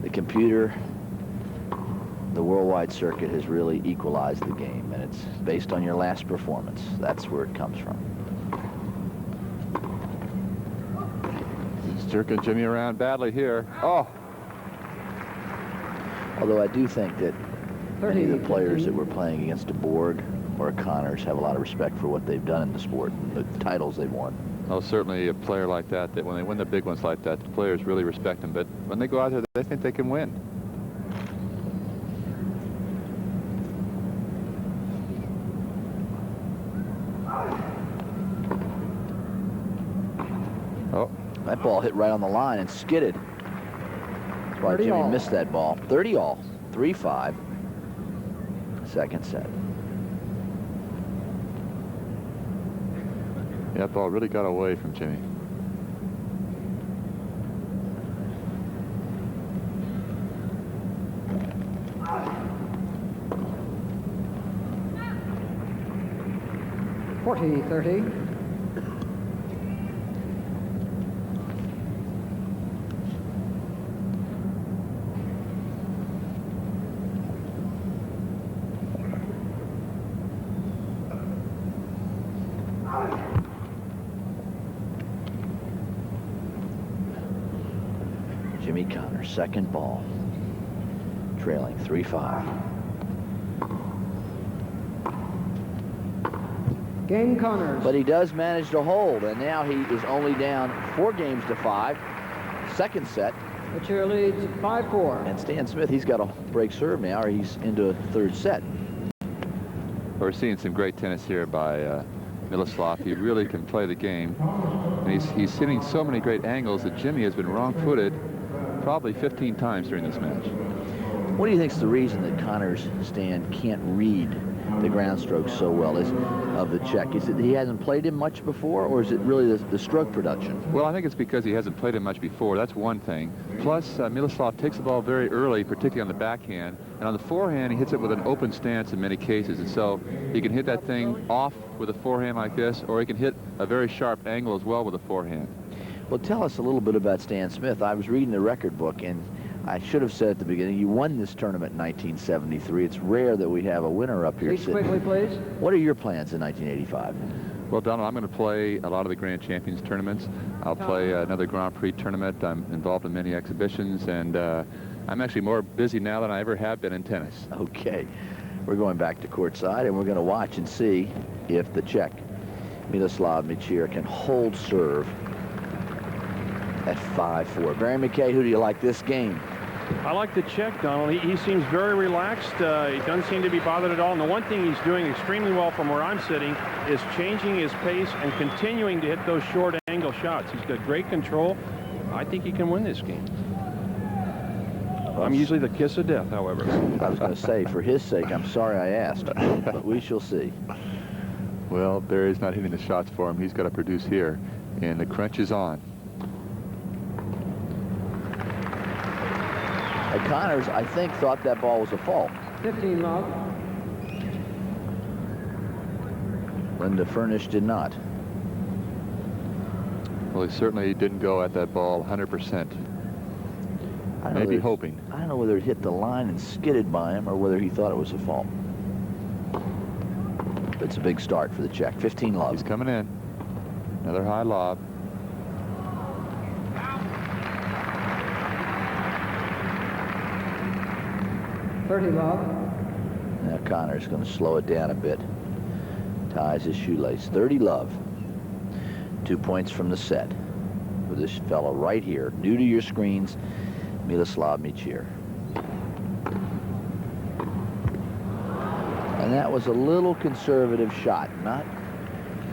[SPEAKER 2] The computer, the worldwide circuit has really equalized the game, and it's based on your last performance. That's where it comes from.
[SPEAKER 3] He's jerking Jimmy around badly here. Oh!
[SPEAKER 2] Although I do think that many of the players that we're playing against a Borg or a Connors have a lot of respect for what they've done in the sport and the titles they've won.
[SPEAKER 3] Oh, certainly a player like that, that when they win the big ones like that, the players really respect them. But when they go out there, they think they can win. Oh.
[SPEAKER 2] That ball hit right on the line and skidded. That's why Jimmy missed that ball. 30 all. 3-5. Second set.
[SPEAKER 3] Yeah, that ball really got away from Jimmy.
[SPEAKER 5] $40-30.
[SPEAKER 2] Jimmy Connors, second ball. Trailing 3-5.
[SPEAKER 5] Game Connors.
[SPEAKER 2] But he does manage to hold, and now he is only down 4 games to 5. Second set.
[SPEAKER 5] Mecir leads 5-4.
[SPEAKER 2] And Stan Smith, he's got to break serve now, or he's into a third set.
[SPEAKER 3] We're seeing some great tennis here by Miloslav. He really can play the game. And he's hitting so many great angles that Jimmy has been wrong-footed probably 15 times during this match.
[SPEAKER 2] What do you think's the reason that Connors, Stan, can't read the ground strokes so well of the Czech? Is it he hasn't played him much before, or is it really the stroke production?
[SPEAKER 3] Well, I think it's because he hasn't played him much before. That's one thing. Plus, Miloslav takes the ball very early, particularly on the backhand. And on the forehand, he hits it with an open stance in many cases. And so he can hit that thing off with a forehand like this, or he can hit a very sharp angle as well with a forehand.
[SPEAKER 2] Well, tell us a little bit about Stan Smith. I was reading the record book, and I should have said at the beginning, you won this tournament in 1973. It's rare that we have a winner up here.
[SPEAKER 5] Please, quickly, please.
[SPEAKER 2] What are your plans in 1985?
[SPEAKER 3] Well, Donald, I'm going to play a lot of the Grand Champions tournaments. I'll play another Grand Prix tournament. I'm involved in many exhibitions, and I'm actually more busy now than I ever have been in tennis.
[SPEAKER 2] Okay. We're going back to courtside, and we're going to watch and see if the Czech, Miloslav Mecir, can hold serve at 5-4. Barry McKay, who do you like this game?
[SPEAKER 1] I like the Czech, Donald. He seems very relaxed. He doesn't seem to be bothered at all. And the one thing he's doing extremely well from where I'm sitting is changing his pace and continuing to hit those short angle shots. He's got great control. I think he can win this game. I'm usually the kiss of death, however.
[SPEAKER 2] I was going to say, for his sake, I'm sorry I asked, but we shall see.
[SPEAKER 3] Well, Barry's not hitting the shots for him. He's got to produce here, and the crunch is on.
[SPEAKER 2] And Connors, I think, thought that ball was a fault.
[SPEAKER 5] 15 love.
[SPEAKER 2] Linda Furnish did not.
[SPEAKER 3] Well, he certainly didn't go at that ball 100%. Maybe hoping.
[SPEAKER 2] I don't know whether it hit the line and skidded by him or whether he thought it was a fault. But it's a big start for the Czech. 15 love.
[SPEAKER 3] He's coming in. Another high lob.
[SPEAKER 2] Now Connor's going to slow it down a bit. Ties his shoelace. 30 love. 2 points from the set for this fellow right here, new to your screens, Miloslav Mecir. And that was a little conservative shot, not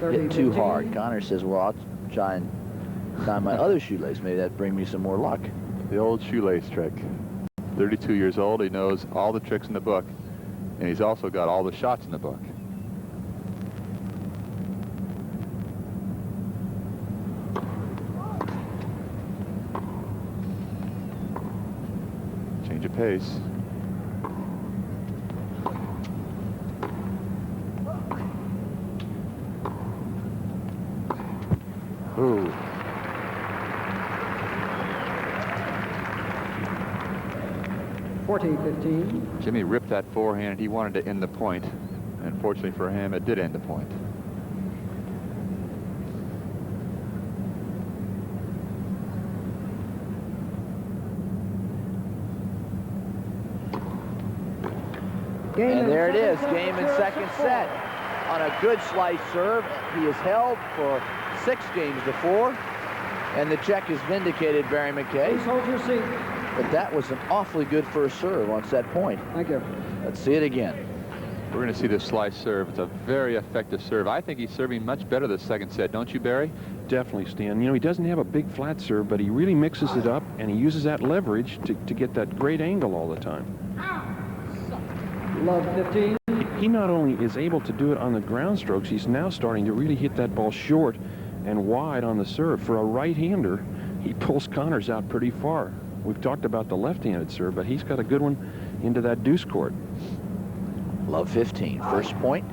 [SPEAKER 2] hit too hard. Connor says, well, I'll try and tie my other shoelace. Maybe that'd bring me some more luck.
[SPEAKER 3] The old shoelace trick. 32 years old, he knows all the tricks in the book, and he's also got all the shots in the book. Change of pace. Ooh. Jimmy ripped that forehand. He wanted to end the point. And fortunately for him, it did end the point.
[SPEAKER 2] And there it is, game and second set. On a good slice serve, he is held for 6 games to 4. And the Czech is vindicated, Barry McKay.
[SPEAKER 5] Please hold your seat.
[SPEAKER 2] But that was an awfully good first serve on set point.
[SPEAKER 5] Thank you.
[SPEAKER 2] Let's see it again.
[SPEAKER 3] We're going to see this slice serve. It's a very effective serve. I think he's serving much better this second set, don't you, Barry?
[SPEAKER 1] Definitely, Stan. You know, he doesn't have a big flat serve, but he really mixes it up, and he uses that leverage to get that great angle all the time.
[SPEAKER 5] Love 15.
[SPEAKER 1] He not only is able to do it on the ground strokes, he's now starting to really hit that ball short and wide on the serve. For a right-hander, he pulls Connors out pretty far. We've talked about the left-handed serve, but he's got a good one into that deuce court.
[SPEAKER 2] Love 15, first point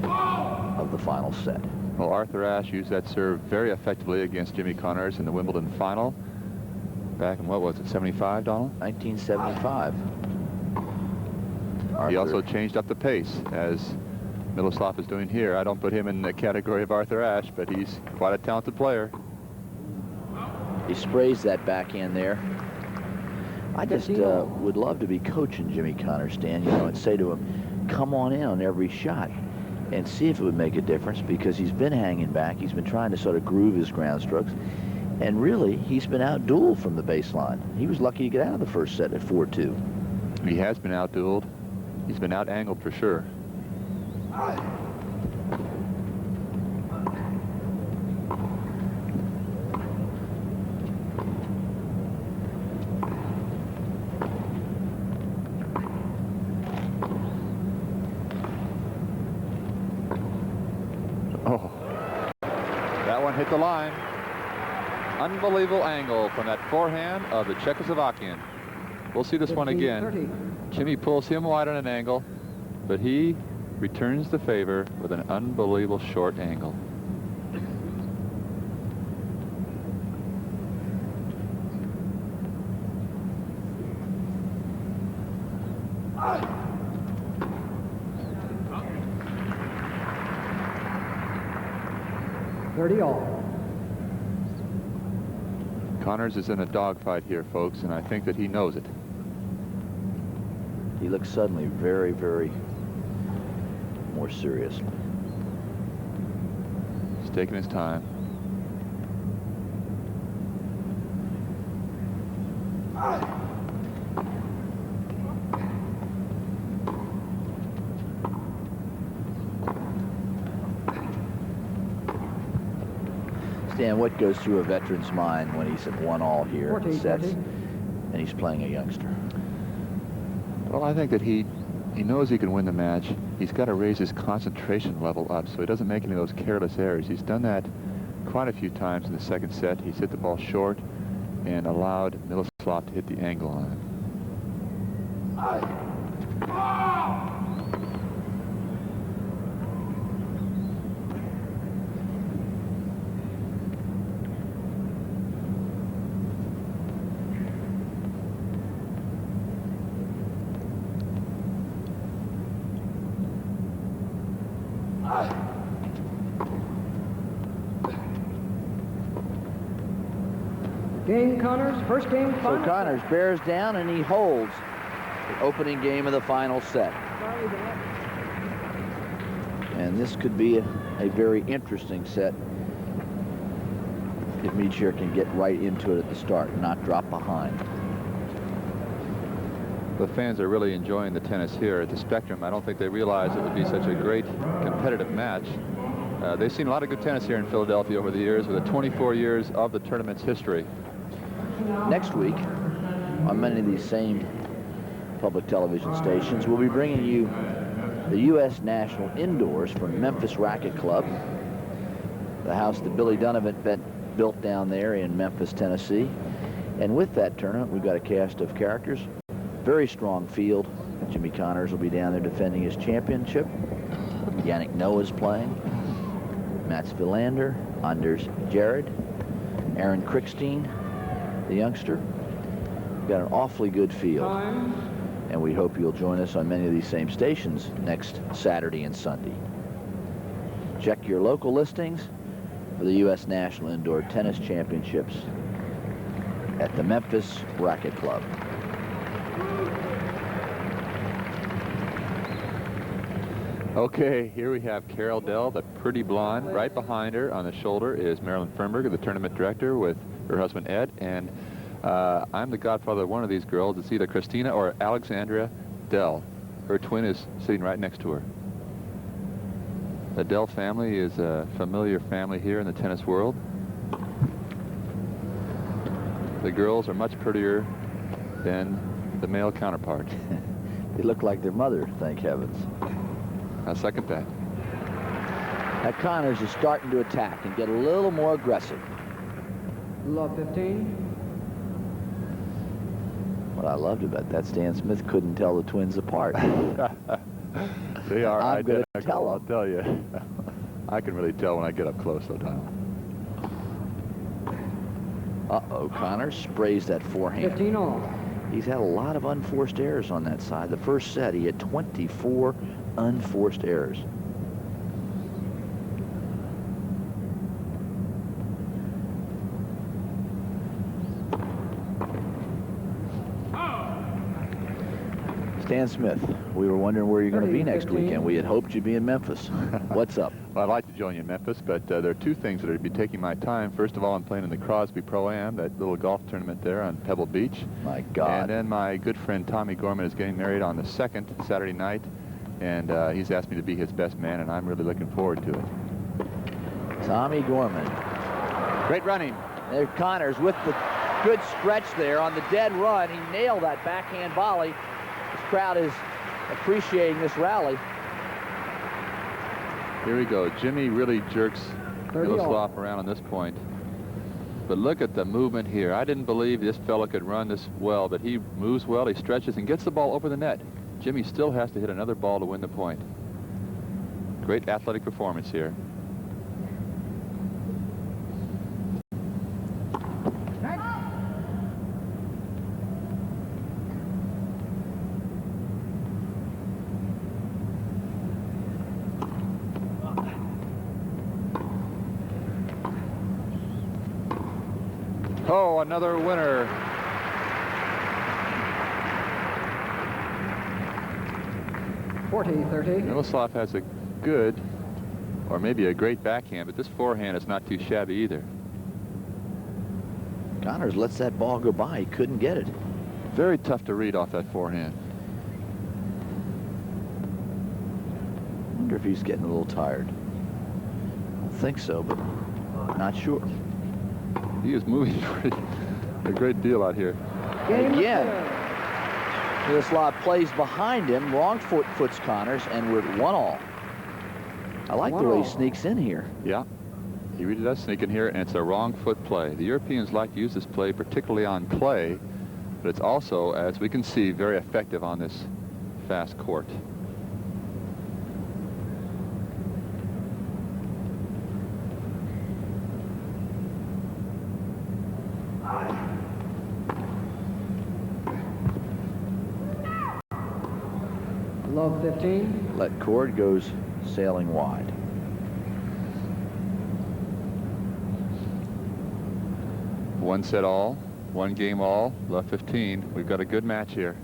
[SPEAKER 2] of the final set.
[SPEAKER 3] Well, Arthur Ashe used that serve very effectively against Jimmy Connors in the Wimbledon final back in, what was it, 75, Donald?
[SPEAKER 2] 1975. Arthur.
[SPEAKER 3] He also changed up the pace, as Miloslav is doing here. I don't put him in the category of Arthur Ashe, but he's quite a talented player.
[SPEAKER 2] He sprays that backhand there. I just would love to be coaching Jimmy Connors, Stan, you know, and say to him, come on in on every shot and see if it would make a difference, because he's been hanging back. He's been trying to sort of groove his ground strokes. And really, he's been out-dueled from the baseline. He was lucky to get out of the first set at 4-2.
[SPEAKER 3] He has been out-dueled. He's been out-angled for sure. hit the line. Unbelievable angle from that forehand of the Czechoslovakian. We'll see this one again. Jimmy pulls him wide on an angle, but he returns the favor with an unbelievable short angle. Connors is in a dogfight here, folks, and I think that he knows it.
[SPEAKER 2] He looks suddenly very, very more serious.
[SPEAKER 3] He's taking his time.
[SPEAKER 2] Stan, what goes through a veteran's mind when he's at 1-all here in sets and he's playing a youngster?
[SPEAKER 3] Well, I think that he knows he can win the match. He's got to raise his concentration level up so he doesn't make any of those careless errors. He's done that quite a few times in the second set. He's hit the ball short and allowed Miloslav to hit the angle on it.
[SPEAKER 5] Game Connors, first game, final.
[SPEAKER 2] So Connors bears down and he holds the opening game of the final set. And this could be a very interesting set if Mecir can get right into it at the start and not drop behind.
[SPEAKER 3] The fans are really enjoying the tennis here at the Spectrum. I don't think they realized it would be such a great competitive match. They've seen a lot of good tennis here in Philadelphia over the years, with the 24 years of the tournament's history.
[SPEAKER 2] Next week, on many of these same public television stations, we'll be bringing you the U.S. National Indoors from Memphis Racket Club, the house that Billy Donovan built down there in Memphis, Tennessee. And with that tournament, we've got a cast of characters, very strong field. Jimmy Connors will be down there defending his championship. Yannick Noah's playing. Mats Wilander, Anders Jared, Aaron Krickstein, the youngster. We've got an awfully good field. And we hope you'll join us on many of these same stations next Saturday and Sunday. Check your local listings for the U.S. National Indoor Tennis Championships at the Memphis Racket Club.
[SPEAKER 3] Okay, here we have Carol Dell, the pretty blonde. Right behind her on the shoulder is Marilyn Fernberger, the tournament director, with her husband Ed. And I'm the godfather of one of these girls. It's either Christina or Alexandra Dell. Her twin is sitting right next to her. The Dell family is a familiar family here in the tennis world. The girls are much prettier than the male counterpart.
[SPEAKER 2] They look like their mother, thank heavens.
[SPEAKER 3] I second that.
[SPEAKER 2] Now Connors is starting to attack and get a little more aggressive.
[SPEAKER 5] Love 15.
[SPEAKER 2] What I loved about that, Stan Smith couldn't tell the twins apart.
[SPEAKER 3] They are
[SPEAKER 2] I'm going
[SPEAKER 3] identical,
[SPEAKER 2] to tell
[SPEAKER 3] I'll
[SPEAKER 2] them.
[SPEAKER 3] tell you. I can really tell when I get up close, though, Donald.
[SPEAKER 2] Uh-oh, Connors sprays that forehand.
[SPEAKER 5] 15 all.
[SPEAKER 2] He's had a lot of unforced errors on that side. The first set, he had 24 unforced errors. Stan Smith, we were wondering where you're going to be next weekend. We had hoped you'd be in Memphis. What's up?
[SPEAKER 3] Well, I'd like to join you in Memphis, but there are two things that are be taking my time. First of all, I'm playing in the Crosby Pro-Am, that little golf tournament there on Pebble Beach.
[SPEAKER 2] My God.
[SPEAKER 3] And then my good friend Tommy Gorman is getting married on the 2nd, Saturday night, and he's asked me to be his best man, and I'm really looking forward to it.
[SPEAKER 2] Tommy Gorman.
[SPEAKER 3] Great running.
[SPEAKER 2] There Connors with the good stretch there on the dead run. He nailed that backhand volley. This crowd is appreciating this rally.
[SPEAKER 3] Here we go. Jimmy really jerks Miloslav around on this point. But look at the movement here. I didn't believe this fella could run this well, but he moves well, he stretches, and gets the ball over the net. Jimmy still has to hit another ball to win the point. Great athletic performance here. Oh, another winner. Miloslav has a good, or maybe a great backhand, but this forehand is not too shabby either.
[SPEAKER 2] Connors lets that ball go by. He couldn't get it.
[SPEAKER 3] Very tough to read off that forehand.
[SPEAKER 2] I wonder if he's getting a little tired. I don't think so, but not sure.
[SPEAKER 3] He is moving a great deal out here.
[SPEAKER 2] And again, Miloslav plays behind him, wrong foots Connors, and we're at 1-all. I like the way he sneaks in here.
[SPEAKER 3] Yeah, he really does sneak in here, and it's a wrong foot play. The Europeans like to use this play, particularly on clay, but it's also, as we can see, very effective on this fast court.
[SPEAKER 5] Love 15.
[SPEAKER 2] Let cord goes sailing wide.
[SPEAKER 3] One set all, one game all, love 15. We've got a good match here.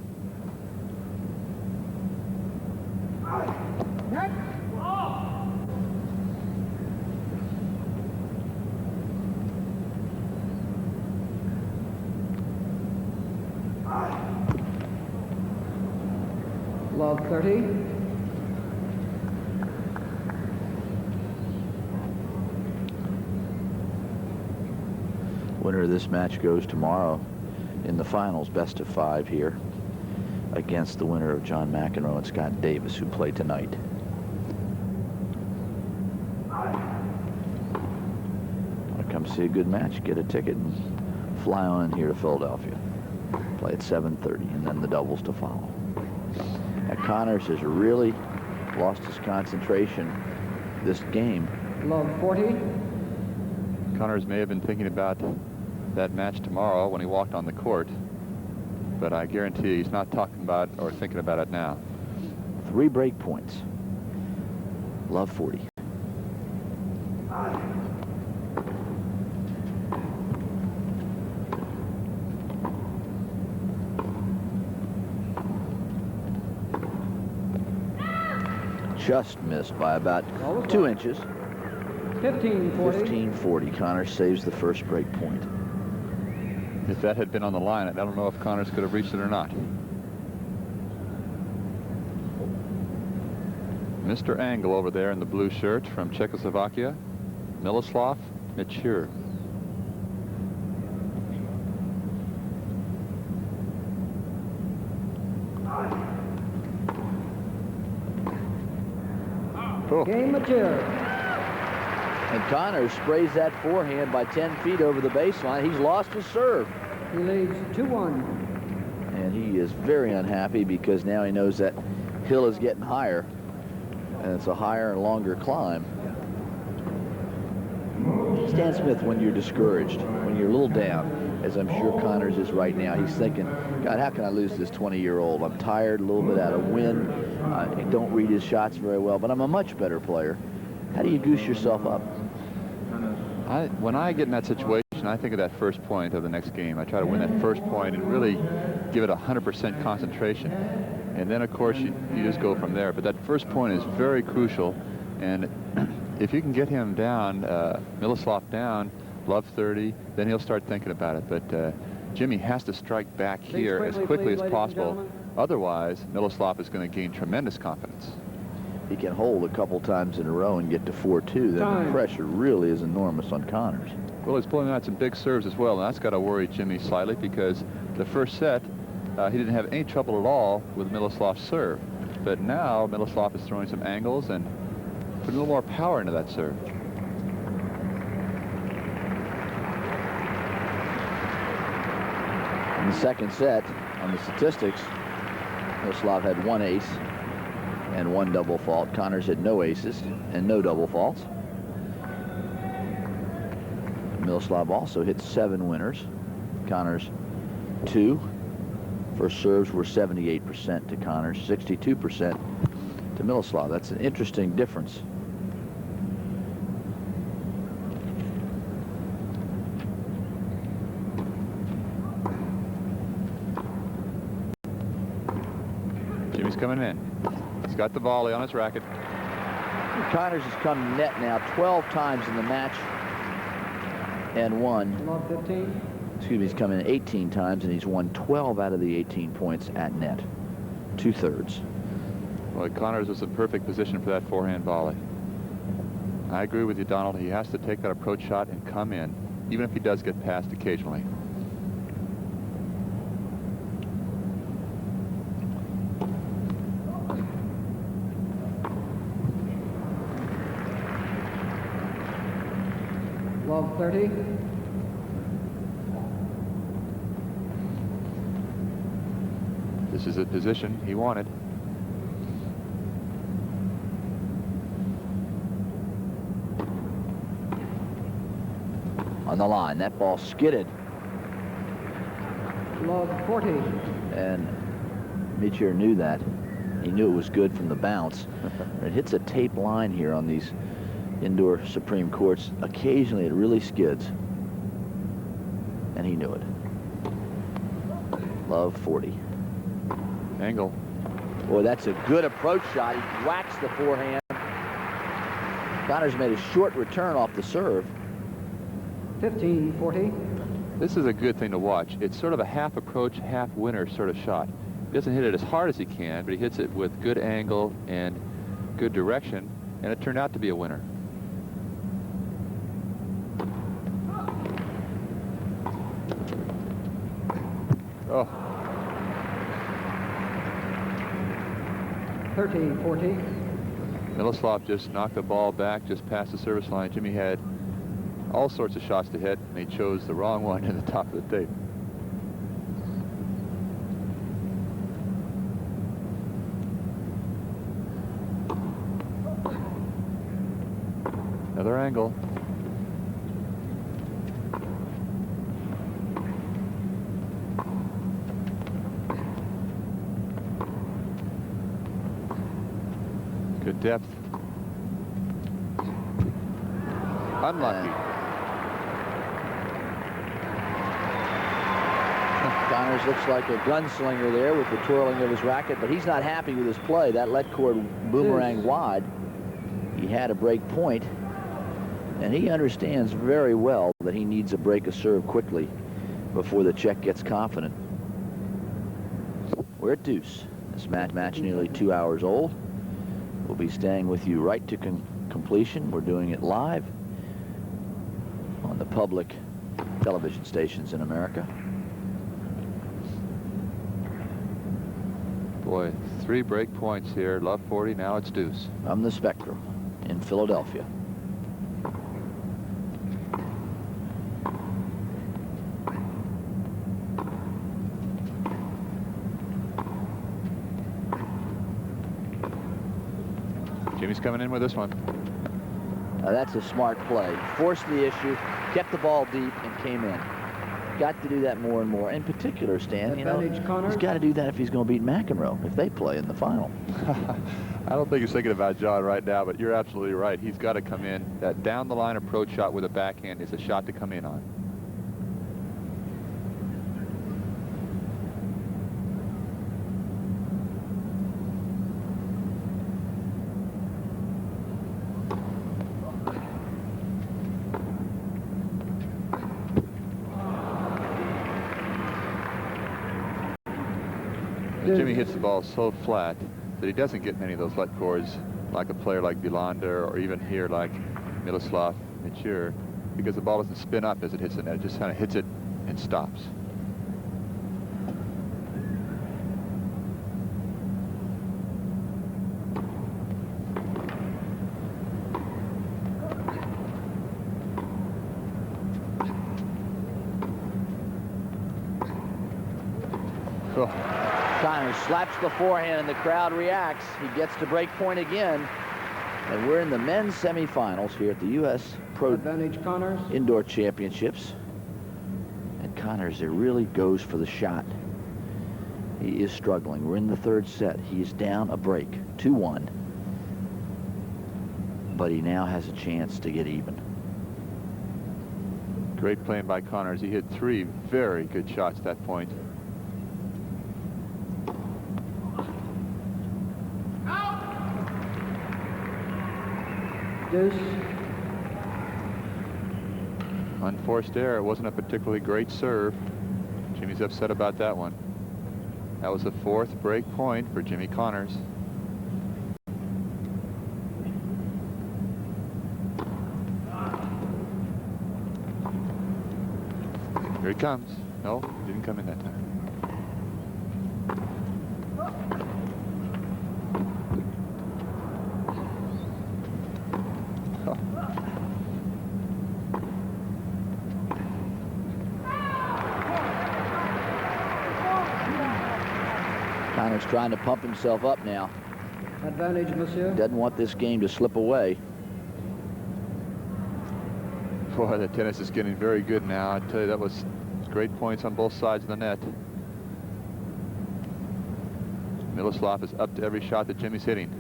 [SPEAKER 5] Love 30.
[SPEAKER 2] Winner of this match goes tomorrow in the finals, best of 5 here, against the winner of John McEnroe and Scott Davis, who play tonight. Want to come see a good match, get a ticket, and fly on in here to Philadelphia. Play at 7:30, and then the doubles to follow. Now, Connors has really lost his concentration this game.
[SPEAKER 5] Love 40.
[SPEAKER 3] Connors may have been thinking about that match tomorrow when he walked on the court, but I guarantee he's not talking about or thinking about it now.
[SPEAKER 2] 3 break points. Love 40. Just missed by about 2 inches.
[SPEAKER 5] 15-40.
[SPEAKER 2] 15-40. Connors saves the first break point.
[SPEAKER 3] If that had been on the line, I don't know if Connors could have reached it or not. Mr. Angle over there in the blue shirt from Czechoslovakia, Miloslav Mecir.
[SPEAKER 5] Oh. Game Mecir.
[SPEAKER 2] And Connors sprays that forehand by 10 feet over the baseline. He's lost his serve.
[SPEAKER 5] He leads 2-1.
[SPEAKER 2] And he is very unhappy because now he knows that hill is getting higher. And it's a higher and longer climb. Stan Smith, when you're discouraged, when you're a little down, as I'm sure Connors is right now, he's thinking, God, how can I lose this 20-year-old? I'm tired, a little bit out of wind. I don't read his shots very well, but I'm a much better player. How do you goose yourself up?
[SPEAKER 3] When I get in that situation, I think of that first point of the next game. I try to win that first point and really give it 100% concentration. And then, of course, you just go from there. But that first point is very crucial. And if you can get him down, Miloslav down, love 30, then he'll start thinking about it. But Jimmy has to strike back here as quickly as possible. Otherwise, Miloslav is going to gain tremendous confidence.
[SPEAKER 2] He can hold a couple times in a row and get to 4-2. Then the pressure really is enormous on Connors.
[SPEAKER 3] Well, he's pulling out some big serves as well, and that's got to worry Jimmy slightly because the first set, he didn't have any trouble at all with Miloslav's serve. But now Miloslav is throwing some angles and putting a little more power into that serve.
[SPEAKER 2] In the second set, on the statistics, Miloslav had 1 ace and 1 double fault. Connors had no aces and no double faults. Miloslav also hit 7 winners. Connors 2. First serves were 78% to Connors, 62% to Miloslav. That's an interesting difference.
[SPEAKER 3] Jimmy's coming in. He's got the volley on his racket.
[SPEAKER 2] Connors has come net now 12 times in the match and won.
[SPEAKER 5] Love 15.
[SPEAKER 2] Excuse me, he's come in 18 times and he's won 12 out of the 18 points at net. 2/3.
[SPEAKER 3] Well, Connors was in perfect position for that forehand volley. I agree with you, Donald. He has to take that approach shot and come in, even if he does get passed occasionally.
[SPEAKER 5] Love 30.
[SPEAKER 3] This is a position he wanted.
[SPEAKER 2] On the line, that ball skidded.
[SPEAKER 5] Love 40.
[SPEAKER 2] And Mecir knew that. He knew it was good from the bounce. It hits a tape line here on these indoor Supreme Courts. Occasionally it really skids. And he knew it. Love 40.
[SPEAKER 3] Angle.
[SPEAKER 2] Boy, that's a good approach shot. He whacks the forehand. Connors made a short return off the serve.
[SPEAKER 5] 15-40.
[SPEAKER 3] This is a good thing to watch. It's sort of a half approach, half winner sort of shot. He doesn't hit it as hard as he can, but he hits it with good angle and good direction, and it turned out to be a winner. Oh.
[SPEAKER 5] 13-40.
[SPEAKER 3] Miloslav just knocked the ball back just past the service line. Jimmy had all sorts of shots to hit, and he chose the wrong one at the top of the tape. Another angle. Good depth. Unlucky.
[SPEAKER 2] Connors looks like a gunslinger there with the twirling of his racket, but he's not happy with his play. That let cord boomerang wide. He had a break point, and he understands very well that he needs a break of serve quickly before the Czech gets confident. We're at deuce. This match nearly 2 hours old. We'll be staying with you right to completion. We're doing it live on the public television stations in America.
[SPEAKER 3] Boy, 3 break points here. Love 40, now it's deuce.
[SPEAKER 2] From the Spectrum in Philadelphia.
[SPEAKER 3] Jimmy's coming in with this one.
[SPEAKER 2] That's a smart play. Forced the issue, kept the ball deep, and came in. Got to do that more and more. In particular, Stan, you know, he's got to do that if he's going to beat McEnroe, if they play in the final.
[SPEAKER 3] I don't think he's thinking about John right now, but you're absolutely right. He's got to come in. That down-the-line approach shot with a backhand is a shot to come in on. Jimmy hits the ball so flat that he doesn't get many of those let cords like a player like Wilander or even here like Miloslav Mecir, because the ball doesn't spin up as it hits the net. It just kind of hits it and stops. Oh.
[SPEAKER 2] Connors slaps the forehand and the crowd reacts. He gets to break point again. And we're in the men's semifinals here at the U.S. Pro
[SPEAKER 5] Advantage Connors.
[SPEAKER 2] Indoor Championships. And Connors, it really goes for the shot. He is struggling. We're in the third set. He's down a break, 2-1. But he now has a chance to get even.
[SPEAKER 3] Great playing by Connors. He hit 3 very good shots at that point.
[SPEAKER 5] Deuce.
[SPEAKER 3] Unforced error. It wasn't a particularly great serve. Jimmy's upset about that one. That was the 4th break point for Jimmy Connors. Here he comes. No, he didn't come in that time.
[SPEAKER 2] Connors trying to pump himself up now.
[SPEAKER 5] Advantage, Mecir.
[SPEAKER 2] Doesn't want this game to slip away.
[SPEAKER 3] Boy, the tennis is getting very good now. I tell you, that was great points on both sides of the net. Miloslav is up to every shot that Jimmy's hitting.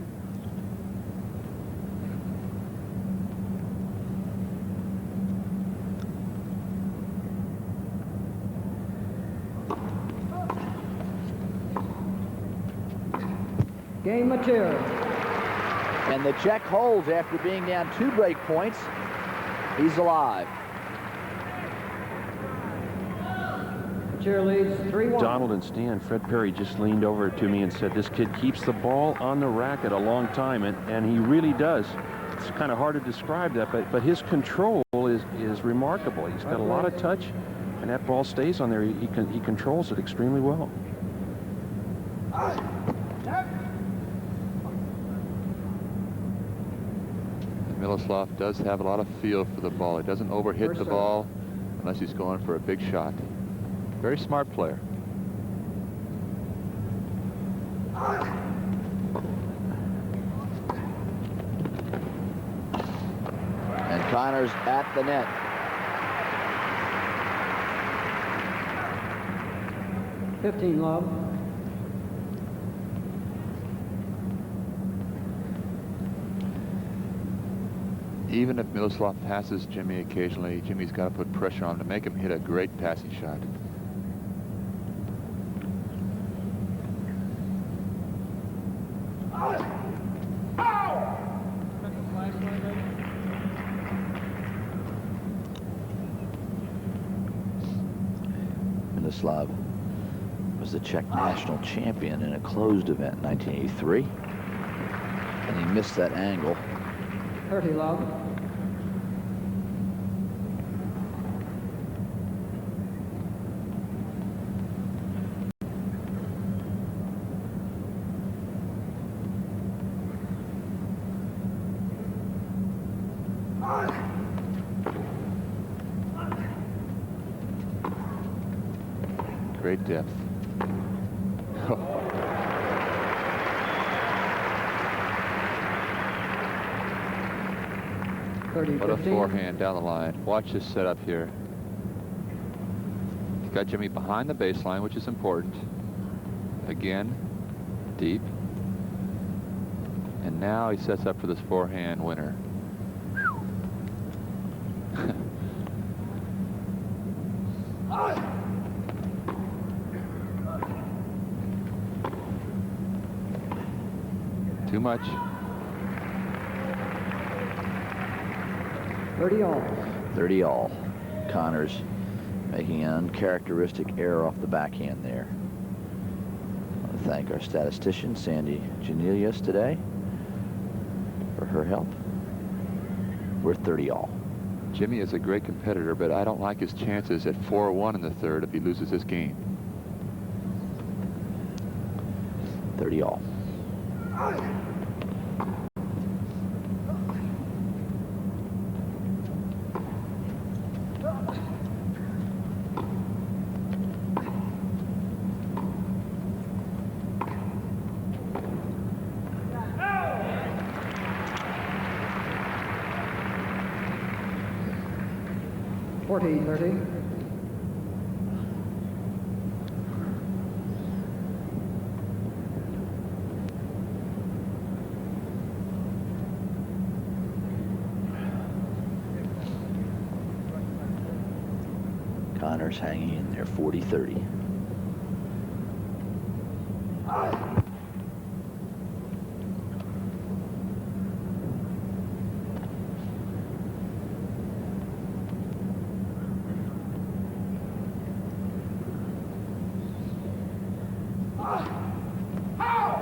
[SPEAKER 5] Game Mecir.
[SPEAKER 2] And the Czech holds after being down 2 break points. He's alive.
[SPEAKER 5] Mecir leads 3-1.
[SPEAKER 1] Donald and Stan, Fred Perry just leaned over to me and said, this kid keeps the ball on the racket a long time, and he really does. It's kind of hard to describe that, but his control is remarkable. He's got a lot of touch, and that ball stays on there. He controls it extremely well.
[SPEAKER 3] Miloslav does have a lot of feel for the ball. He doesn't overhit the ball unless he's going for a big shot. Very smart player.
[SPEAKER 2] And Connors at the net.
[SPEAKER 5] Love.
[SPEAKER 3] Even if Miloslav passes Jimmy occasionally, Jimmy's got to put pressure on him to make him hit a great passing shot.
[SPEAKER 2] Miloslav was the Czech national champion in a closed event in 1983. And he missed that angle.
[SPEAKER 5] 30 love.
[SPEAKER 3] Great depth. What a forehand down the line. Watch this setup here. He's got Jimmy behind the baseline, which is important. Again, deep. And now he sets up for this forehand winner. Too much.
[SPEAKER 5] 30 all.
[SPEAKER 2] 30 all. Connors making an uncharacteristic error off the backhand there. I want to thank our statistician, Sandy Janelius, today for her help. We're 30 all.
[SPEAKER 3] Jimmy is a great competitor, but I don't like his chances at 4-1 in the third if he loses this game.
[SPEAKER 2] 30 all.
[SPEAKER 5] 40-30.
[SPEAKER 2] Connors hanging in there, 40-30.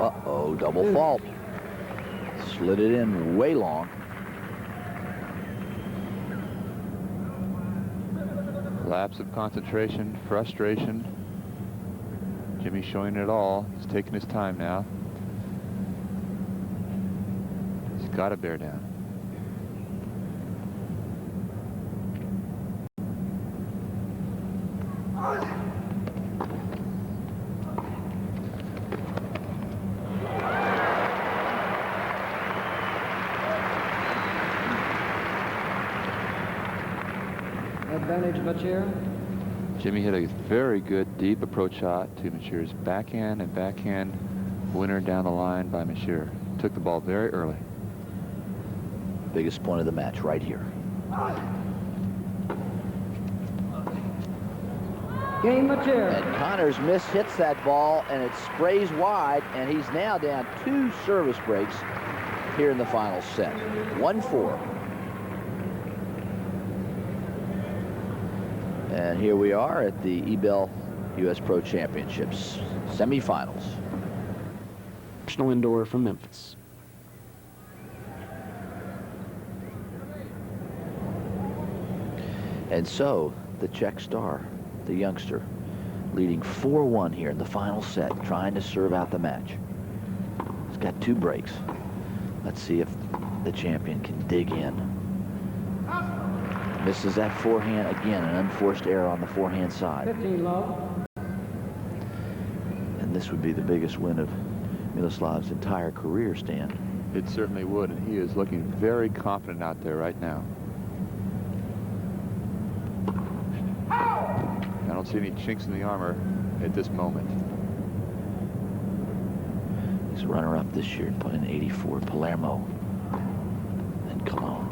[SPEAKER 2] Uh-oh, double fault. Slid it in way long.
[SPEAKER 3] Lapse of concentration, frustration. Jimmy showing it all. He's taking his time now. He's got to bear down.
[SPEAKER 5] Advantage, Mecir.
[SPEAKER 3] Jimmy hit a very good deep approach shot to Mecir's backhand and backhand winner down the line by Mecir. Took the ball very early.
[SPEAKER 2] Biggest point of the match right here.
[SPEAKER 5] Game, Mecir.
[SPEAKER 2] And Connors hits that ball, and it sprays wide, and he's now down 2 service breaks here in the final set. 1-4. And here we are at the Ebell U.S. Pro Championships semifinals.
[SPEAKER 11] National Indoor from Memphis.
[SPEAKER 2] And so the Czech star, the youngster, leading 4-1 here in the final set, trying to serve out the match. He's got 2 breaks. Let's see if the champion can dig in. Misses that forehand again, an unforced error on the forehand side.
[SPEAKER 5] 15 love.
[SPEAKER 2] And this would be the biggest win of Miloslav's entire career, Stan.
[SPEAKER 3] It certainly would, and he is looking very confident out there right now. I don't see any chinks in the armor at this moment.
[SPEAKER 2] He's runner-up this year, put in 84, Palermo and Cologne.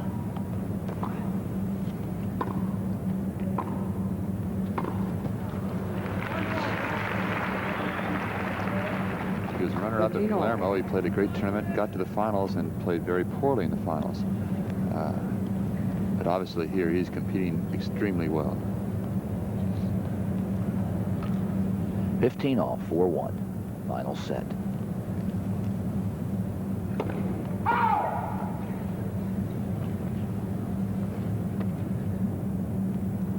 [SPEAKER 3] He was runner-up at Palermo. He played a great tournament, got to the finals, and played very poorly in the finals. But obviously here he's competing extremely well.
[SPEAKER 2] 15-all, 4-1, final set.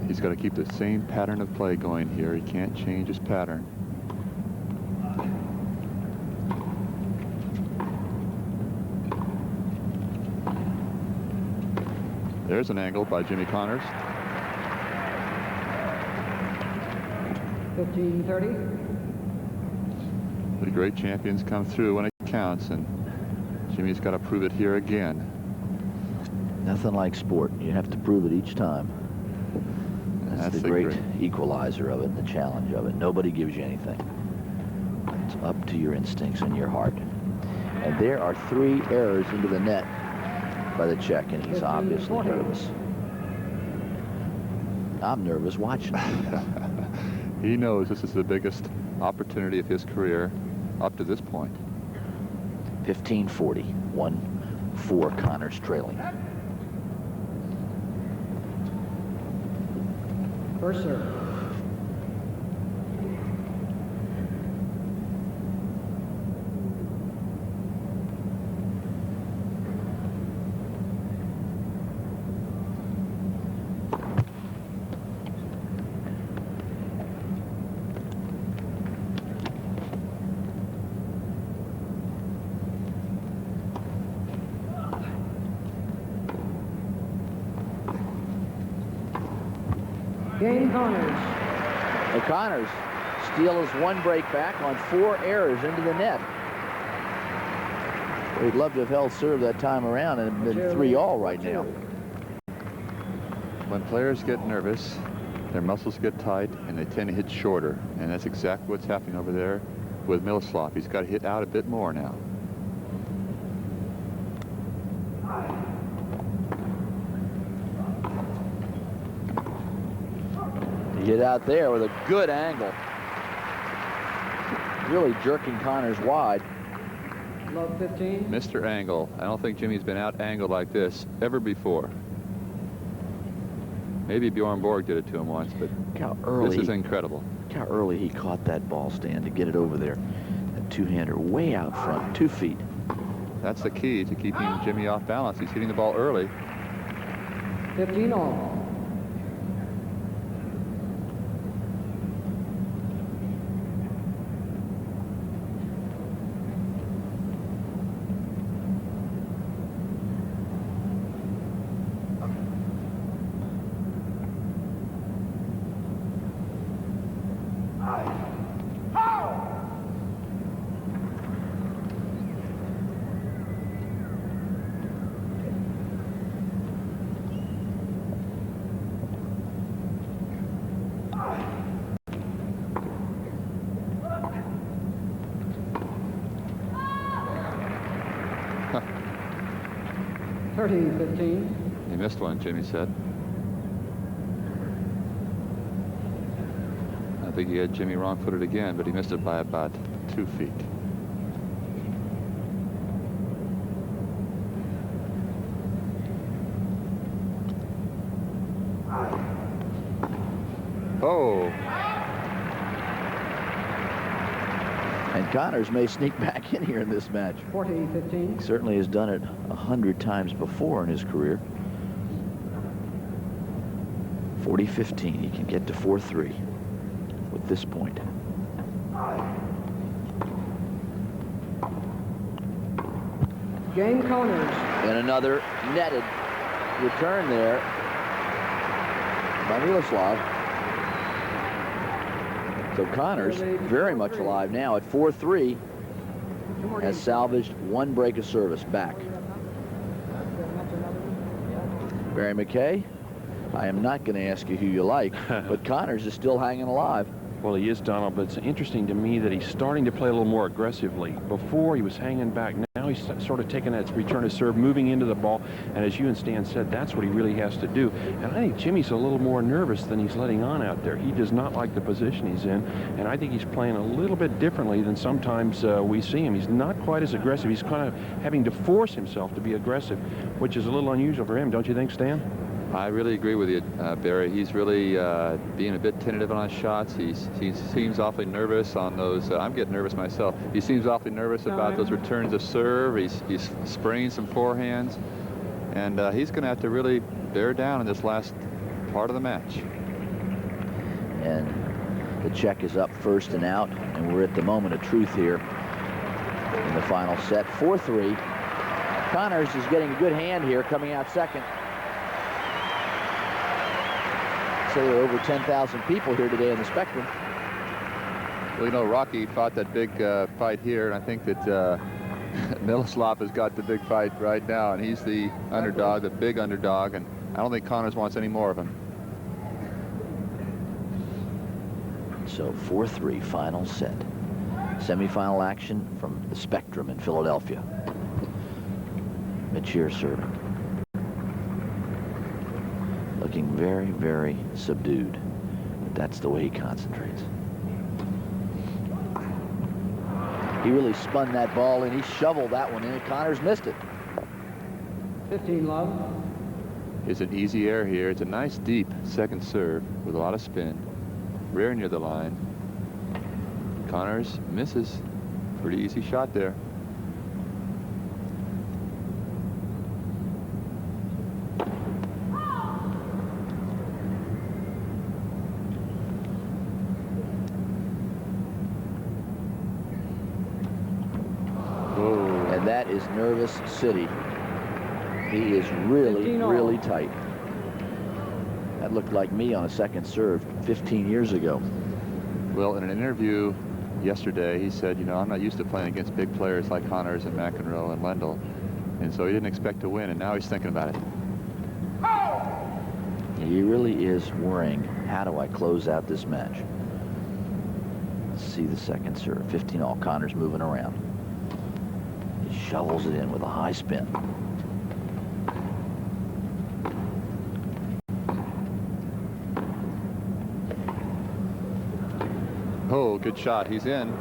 [SPEAKER 3] He's got to keep the same pattern of play going here. He can't change his pattern. There's an angle by Jimmy Connors.
[SPEAKER 5] 15-30.
[SPEAKER 3] The great champions come through when it counts, and Jimmy's got to prove it here again.
[SPEAKER 2] Nothing like sport. You have to prove it each time. That's the great equalizer of it, the challenge of it. Nobody gives you anything. It's up to your instincts and your heart. And there are 3 errors into the net by the Czech, and he's obviously nervous. I'm nervous watching him.
[SPEAKER 3] He knows this is the biggest opportunity of his career up to this point.
[SPEAKER 2] 15-40, 1-4, Connors trailing.
[SPEAKER 5] First serve. Game, Connors.
[SPEAKER 2] Connors steals 1 break back on 4 errors into the net. We'd love to have held serve that time around and been 3-all right now.
[SPEAKER 3] when players get nervous, their muscles get tight and they tend to hit shorter. And that's exactly what's happening over there with Miloslav. He's got to hit out a bit more now.
[SPEAKER 2] He hit out there with a good angle. Really jerking Connors wide.
[SPEAKER 5] Love 15.
[SPEAKER 3] Mr. Angle. I don't think Jimmy's been out angled like this ever before. Maybe Bjorn Borg did it to him once, but
[SPEAKER 2] how early,
[SPEAKER 3] this is incredible.
[SPEAKER 2] Look how early he caught that ball stand to get it over there. That two-hander way out front, 2 feet.
[SPEAKER 3] That's the key to keeping Jimmy off balance. He's hitting the ball early.
[SPEAKER 5] 15 all.
[SPEAKER 3] Huh.
[SPEAKER 5] 30-15.
[SPEAKER 3] He missed one, Jimmy said. I think he had Jimmy wrong-footed again, but he missed it by about 2 feet. Oh.
[SPEAKER 2] And Connors may sneak back in here in this match.
[SPEAKER 5] 40-15.
[SPEAKER 2] He certainly has done it 100 times before in his career. 40-15. He can get to 4-3 with this point.
[SPEAKER 5] Game Connors.
[SPEAKER 2] And another netted return there by Miloslav. So Connors, very much alive now at 4-3, has salvaged 1 break of service back. Barry McKay, I am not going to ask you who you like, but Connors is still hanging alive.
[SPEAKER 1] Well, he is, Donald, but it's interesting to me that he's starting to play a little more aggressively. Before, he was hanging back. Now he's sort of taking that return to serve, moving into the ball, and as you and Stan said, that's what he really has to do. And I think Jimmy's a little more nervous than he's letting on out there. He does not like the position he's in, and I think he's playing a little bit differently than sometimes we see him. He's not quite as aggressive. He's kind of having to force himself to be aggressive, which is a little unusual for him, don't you think, Stan?
[SPEAKER 3] I really agree with you, Barry. He's really being a bit tentative on his shots. He seems awfully nervous on those. I'm getting nervous myself. He seems awfully nervous about those returns of serve. He's spraying some forehands, and he's going to have to really bear down in this last part of the match.
[SPEAKER 2] And the check is up first and out, and we're at the moment of truth here in the final set. 4-3. Connors is getting a good hand here, coming out second. So there are over 10,000 people here today in the Spectrum.
[SPEAKER 3] Well, you know, Rocky fought that big fight here, and I think that Miloslav has got the big fight right now, and he's the underdog, the big underdog, and I don't think Connors wants any more of him.
[SPEAKER 2] So 4-3 final set. Semifinal action from the Spectrum in Philadelphia. Mecir serving. Looking very, very subdued, but that's the way he concentrates. He really spun that ball in. He shoveled that one in, and Connors missed it.
[SPEAKER 5] 15 love.
[SPEAKER 3] It's an easy air here. It's a nice deep second serve with a lot of spin. Rear near the line. Connors misses. Pretty easy shot there.
[SPEAKER 2] And that is Nervous City. He is really, really tight. That looked like me on a second serve 15 years ago.
[SPEAKER 3] Well, in an interview yesterday, he said, you know, I'm not used to playing against big players like Connors and McEnroe and Lendl. And so he didn't expect to win, and now he's thinking about it.
[SPEAKER 2] He really is worrying, how do I close out this match? Let's see the second serve. 15-all. Connors moving around. He shovels it in with a high spin.
[SPEAKER 3] Oh, good shot. He's in.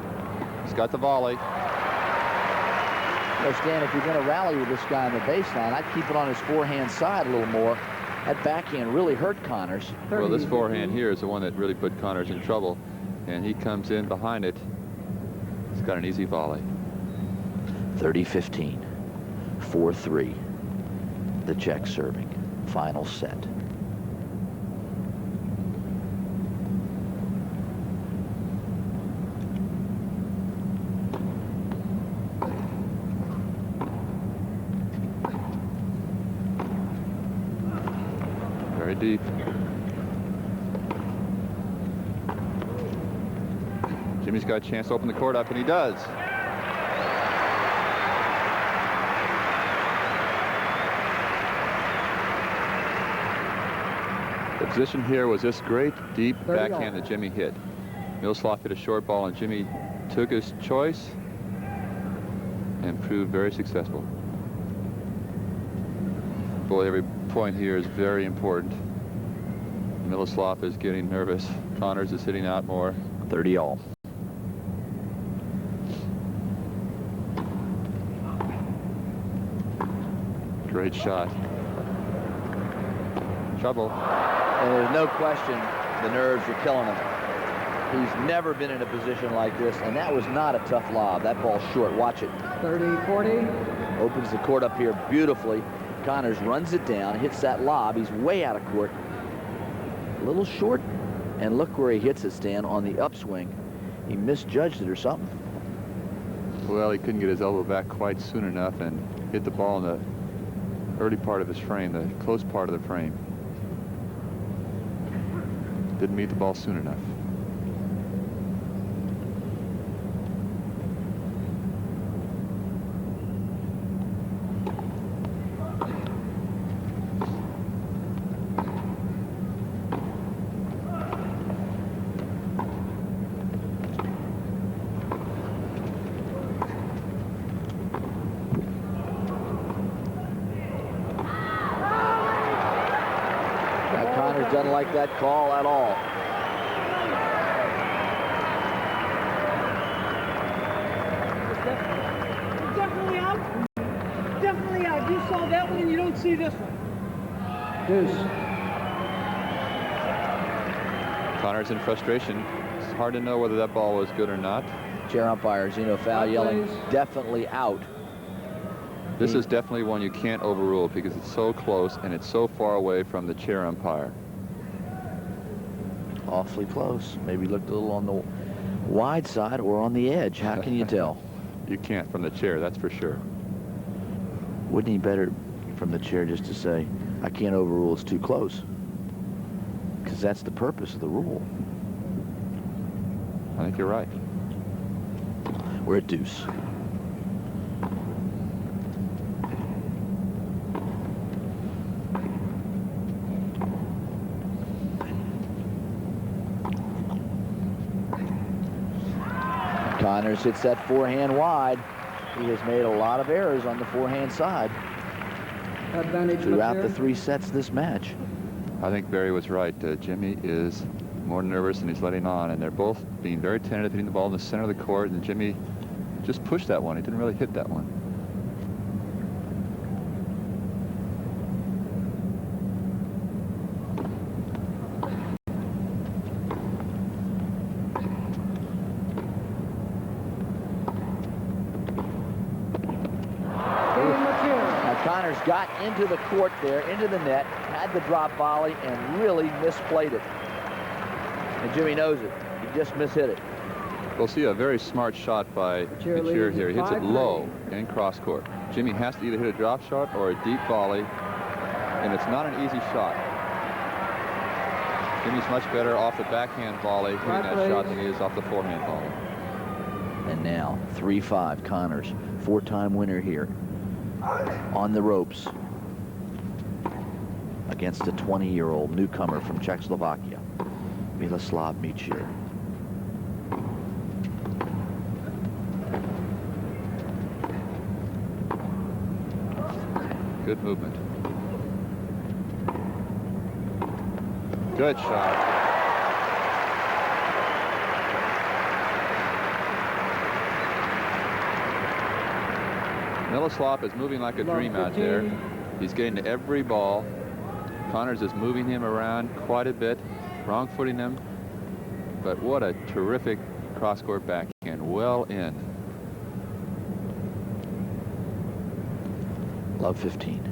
[SPEAKER 3] He's got the volley.
[SPEAKER 2] Well, Stan, if you're going to rally with this guy on the baseline, I'd keep it on his forehand side a little more. That backhand really hurt Connors.
[SPEAKER 3] Well, this forehand here is the one that really put Connors in trouble, and he comes in behind it. He's got an easy volley.
[SPEAKER 2] 30-15, 4-3. The Czech serving. Final set.
[SPEAKER 3] Very deep. Jimmy's got a chance to open the court up, and he does. The position here was this great deep backhand that Jimmy hit. Miloslav hit a short ball, and Jimmy took his choice and proved very successful. Boy, every point here is very important. Miloslav is getting nervous. Connors is hitting out more.
[SPEAKER 2] 30-all.
[SPEAKER 3] Great shot. Trouble.
[SPEAKER 2] And there's no question the nerves are killing him. He's never been in a position like this, and that was not a tough lob. That ball's short. Watch it.
[SPEAKER 5] 30-40.
[SPEAKER 2] Opens the court up here beautifully. Connors runs it down, hits that lob. He's way out of court. A little short, and look where he hits it, Stan, on the upswing. He misjudged it or something.
[SPEAKER 3] Well, he couldn't get his elbow back quite soon enough and hit the ball in the early part of his frame, the close part of the frame. Didn't meet the ball soon enough.
[SPEAKER 2] Doesn't like that call at all.
[SPEAKER 12] Definitely out. Definitely out. You saw that one and you don't see this one.
[SPEAKER 5] Deuce.
[SPEAKER 3] Connors in frustration. It's hard to know whether that ball was good or not.
[SPEAKER 2] Chair umpire Zeno foul yelling definitely out.
[SPEAKER 3] This is definitely one you can't overrule because it's so close and it's so far away from the chair umpire.
[SPEAKER 2] Awfully close. Maybe looked a little on the wide side or on the edge. How can you tell?
[SPEAKER 3] You can't from the chair, that's for sure.
[SPEAKER 2] Wouldn't he better from the chair just to say, I can't overrule, it's too close? Because that's the purpose of the rule.
[SPEAKER 3] I think you're right.
[SPEAKER 2] We're at deuce. Connors hits that forehand wide. He has made a lot of errors on the forehand side throughout the 3 sets of this match.
[SPEAKER 3] I think Barry was right. Jimmy is more nervous than he's letting on, and they're both being very tentative, hitting the ball in the center of the court, and Jimmy just pushed that one. He didn't really hit that one.
[SPEAKER 2] Connors got into the court there, into the net, had the drop volley, and really misplayed it. And Jimmy knows it. He just mishit it.
[SPEAKER 3] We'll see a very smart shot by Mecir here. He hits it low in cross court. Jimmy has to either hit a drop shot or a deep volley, and it's not an easy shot. Jimmy's much better off the backhand volley hitting that shot than he is off the forehand volley.
[SPEAKER 2] And now 3-5 Connors, 4-time winner here on the ropes. against a 20-year-old newcomer from Czechoslovakia, Miroslav Mecir.
[SPEAKER 3] Good movement. Good shot. Miroslav is moving like a dream out there. He's getting to every ball. Connors is moving him around quite a bit, wrong-footing him. But what a terrific cross-court backhand. Well in.
[SPEAKER 2] Love 15.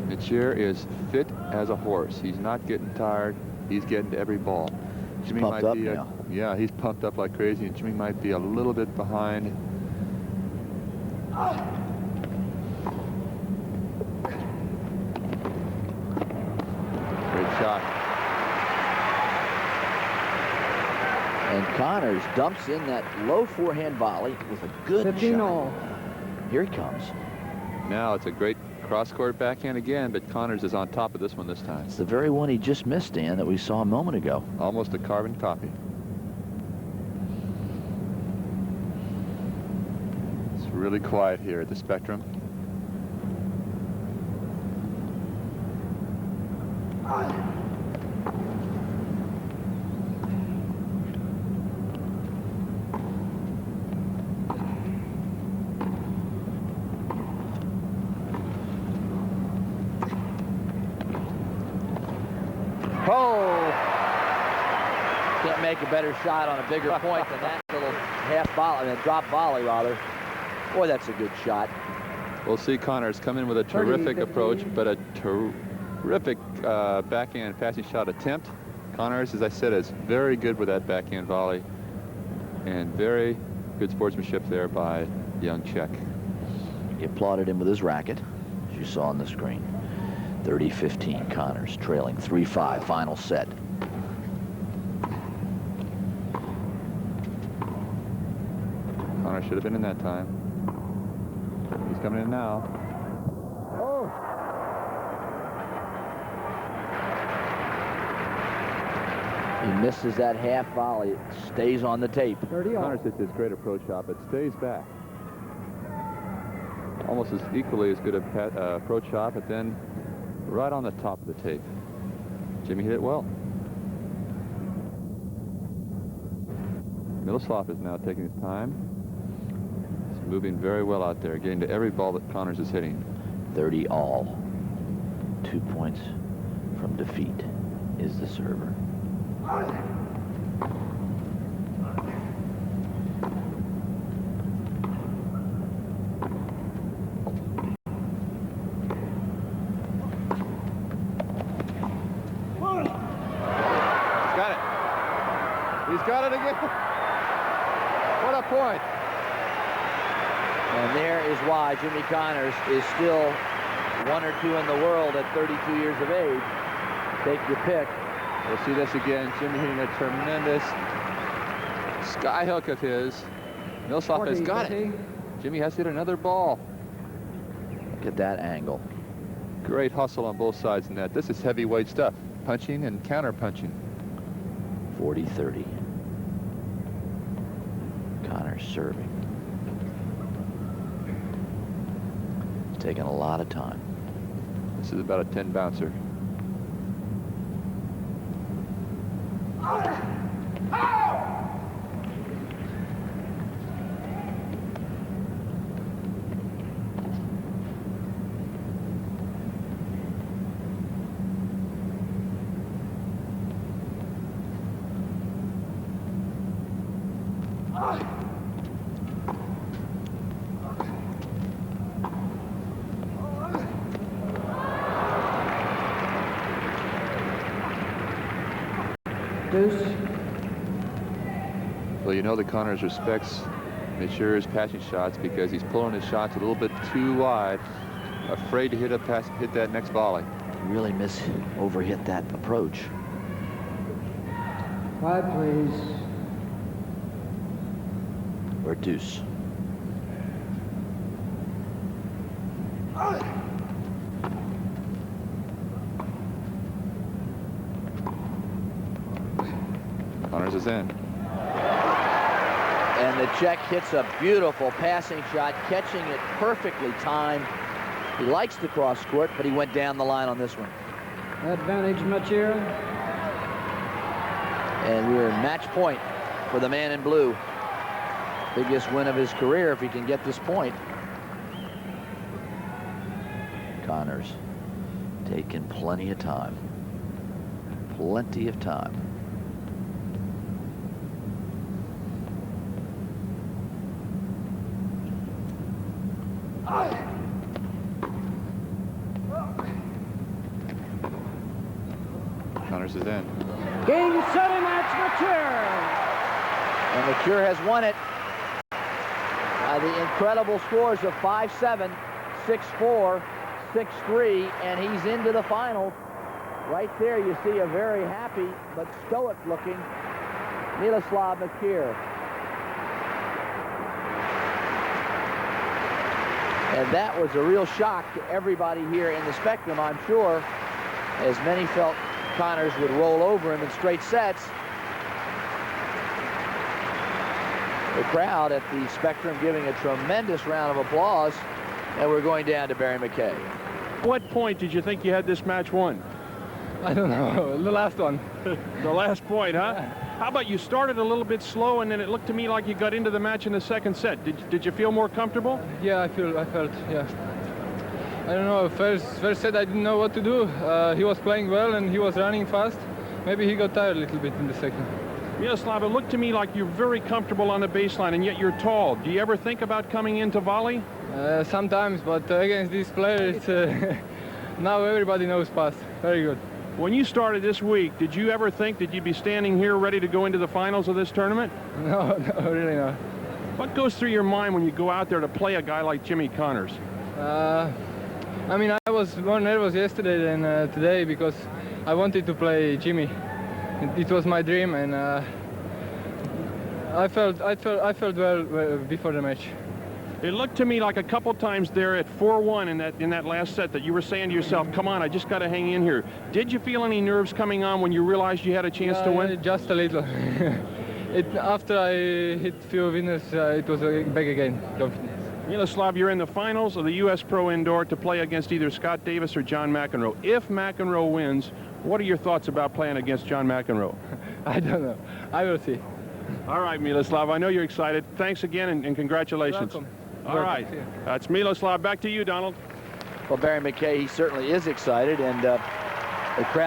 [SPEAKER 3] Mecir is fit as a horse. He's not getting tired. He's getting to every ball. Jimmy
[SPEAKER 2] pumped
[SPEAKER 3] might
[SPEAKER 2] up
[SPEAKER 3] be
[SPEAKER 2] now.
[SPEAKER 3] Yeah, he's pumped up like crazy, and Jimmy might be a little bit behind. Great shot.
[SPEAKER 2] And Connors dumps in that low forehand volley with a good
[SPEAKER 5] 15
[SPEAKER 2] shot.
[SPEAKER 5] all.
[SPEAKER 2] Here he comes.
[SPEAKER 3] Now it's a great cross-court backhand again, but Connors is on top of this one this time.
[SPEAKER 2] It's the very one he just missed, Dan, that we saw a moment ago.
[SPEAKER 3] Almost a carbon copy. It's really quiet here at the Spectrum.
[SPEAKER 2] Oh! Can't make a better shot on a bigger point than that little half volley, drop volley rather. Boy, that's a good shot.
[SPEAKER 3] We'll see Connors come in with a terrific approach, but a terrific backhand passing shot attempt. Connors, as I said, is very good with that backhand volley, and very good sportsmanship there by young Czech.
[SPEAKER 2] He applauded him with his racket, as you saw on the screen. 30-15, Connors trailing 3-5, final set.
[SPEAKER 3] Connors should have been in that time. He's coming in now.
[SPEAKER 2] Oh! He misses that half volley. It stays on the tape.
[SPEAKER 5] 30 all.
[SPEAKER 3] Connors hits his great approach shot, but stays back. Almost as equally as good a approach shot, but then right on the top of the tape. Jimmy hit it well. Miroslav is now taking his time. He's moving very well out there, getting to every ball that Connors is hitting.
[SPEAKER 2] 30 all. 2 points from defeat is the server.
[SPEAKER 3] He's got it again. What a point.
[SPEAKER 2] And there is why Jimmy Connors is still 1 or 2 in the world at 32 years of age. Take your pick.
[SPEAKER 3] We'll see this again. Jimmy hitting a tremendous skyhook of his. Miroslav has got it. Jimmy has hit another ball.
[SPEAKER 2] Look at that angle.
[SPEAKER 3] Great hustle on both sides in that. This is heavyweight stuff. Punching and counter-punching.
[SPEAKER 2] 40-30. Connors serving. It's taking a lot of time.
[SPEAKER 3] This is about a 10 bouncer. Well, you know that Connors respects Mecir's passing shots because he's pulling his shots a little bit too wide, afraid to hit that next volley.
[SPEAKER 2] Really overhit that approach.
[SPEAKER 5] 5, please.
[SPEAKER 2] Or deuce.
[SPEAKER 3] Connors is in.
[SPEAKER 2] And the Czech hits a beautiful passing shot, catching it perfectly timed. He likes the cross court, but he went down the line on this one.
[SPEAKER 5] Advantage, Mecir.
[SPEAKER 2] And we're in match point for the man in blue. Biggest win of his career if he can get this point. Connors taking plenty of time. Plenty of time.
[SPEAKER 3] Connors is in.
[SPEAKER 5] Game, set, and match, Mecir.
[SPEAKER 2] And Mecir has won it by the incredible scores of 5-7, 6-4, 6-3, and he's into the finals. Right there you see a very happy but stoic looking Miroslav Mecir. And that was a real shock to everybody here in the Spectrum, I'm sure, as many felt Connors would roll over him in straight sets. The crowd at the Spectrum giving a tremendous round of applause, and we're going down to Barry McKay.
[SPEAKER 1] What point did you think you had this match won?
[SPEAKER 4] I don't know, the last one.
[SPEAKER 1] The last point, huh? How about you started a little bit slow, and then it looked to me like you got into the match in the second set. Did you feel more comfortable?
[SPEAKER 4] Yeah, I felt, yeah. I don't know, first set I didn't know what to do. He was playing well and he was running fast. Maybe he got tired a little bit in the second.
[SPEAKER 1] Miroslav, it looked to me like you're very comfortable on the baseline, and yet you're tall. Do you ever think about coming into volley?
[SPEAKER 4] Sometimes, but against these players, now everybody knows pass. Very good.
[SPEAKER 1] When you started this week, did you ever think that you'd be standing here ready to go into the finals of this tournament?
[SPEAKER 4] No, really not.
[SPEAKER 1] What goes through your mind when you go out there to play a guy like Jimmy Connors?
[SPEAKER 4] I mean, I was more nervous yesterday than today because I wanted to play Jimmy. It was my dream, and I felt well before the match.
[SPEAKER 1] It looked to me like a couple times there at 4-1 in that last set that you were saying to yourself, come on, I just got to hang in here. Did you feel any nerves coming on when you realized you had a chance to win?
[SPEAKER 4] Just a little. After I hit few winners, it was back again.
[SPEAKER 1] Miroslav, you're in the finals of the U.S. Pro Indoor to play against either Scott Davis or John McEnroe. If McEnroe wins, what are your thoughts about playing against John McEnroe?
[SPEAKER 4] I don't know. I will see.
[SPEAKER 1] All right, Miroslav, I know you're excited. Thanks again, and congratulations.
[SPEAKER 4] Welcome.
[SPEAKER 1] All right. That's Miroslav. Back to you, Donald.
[SPEAKER 2] Well, Barry McKay, he certainly is excited, and the crowd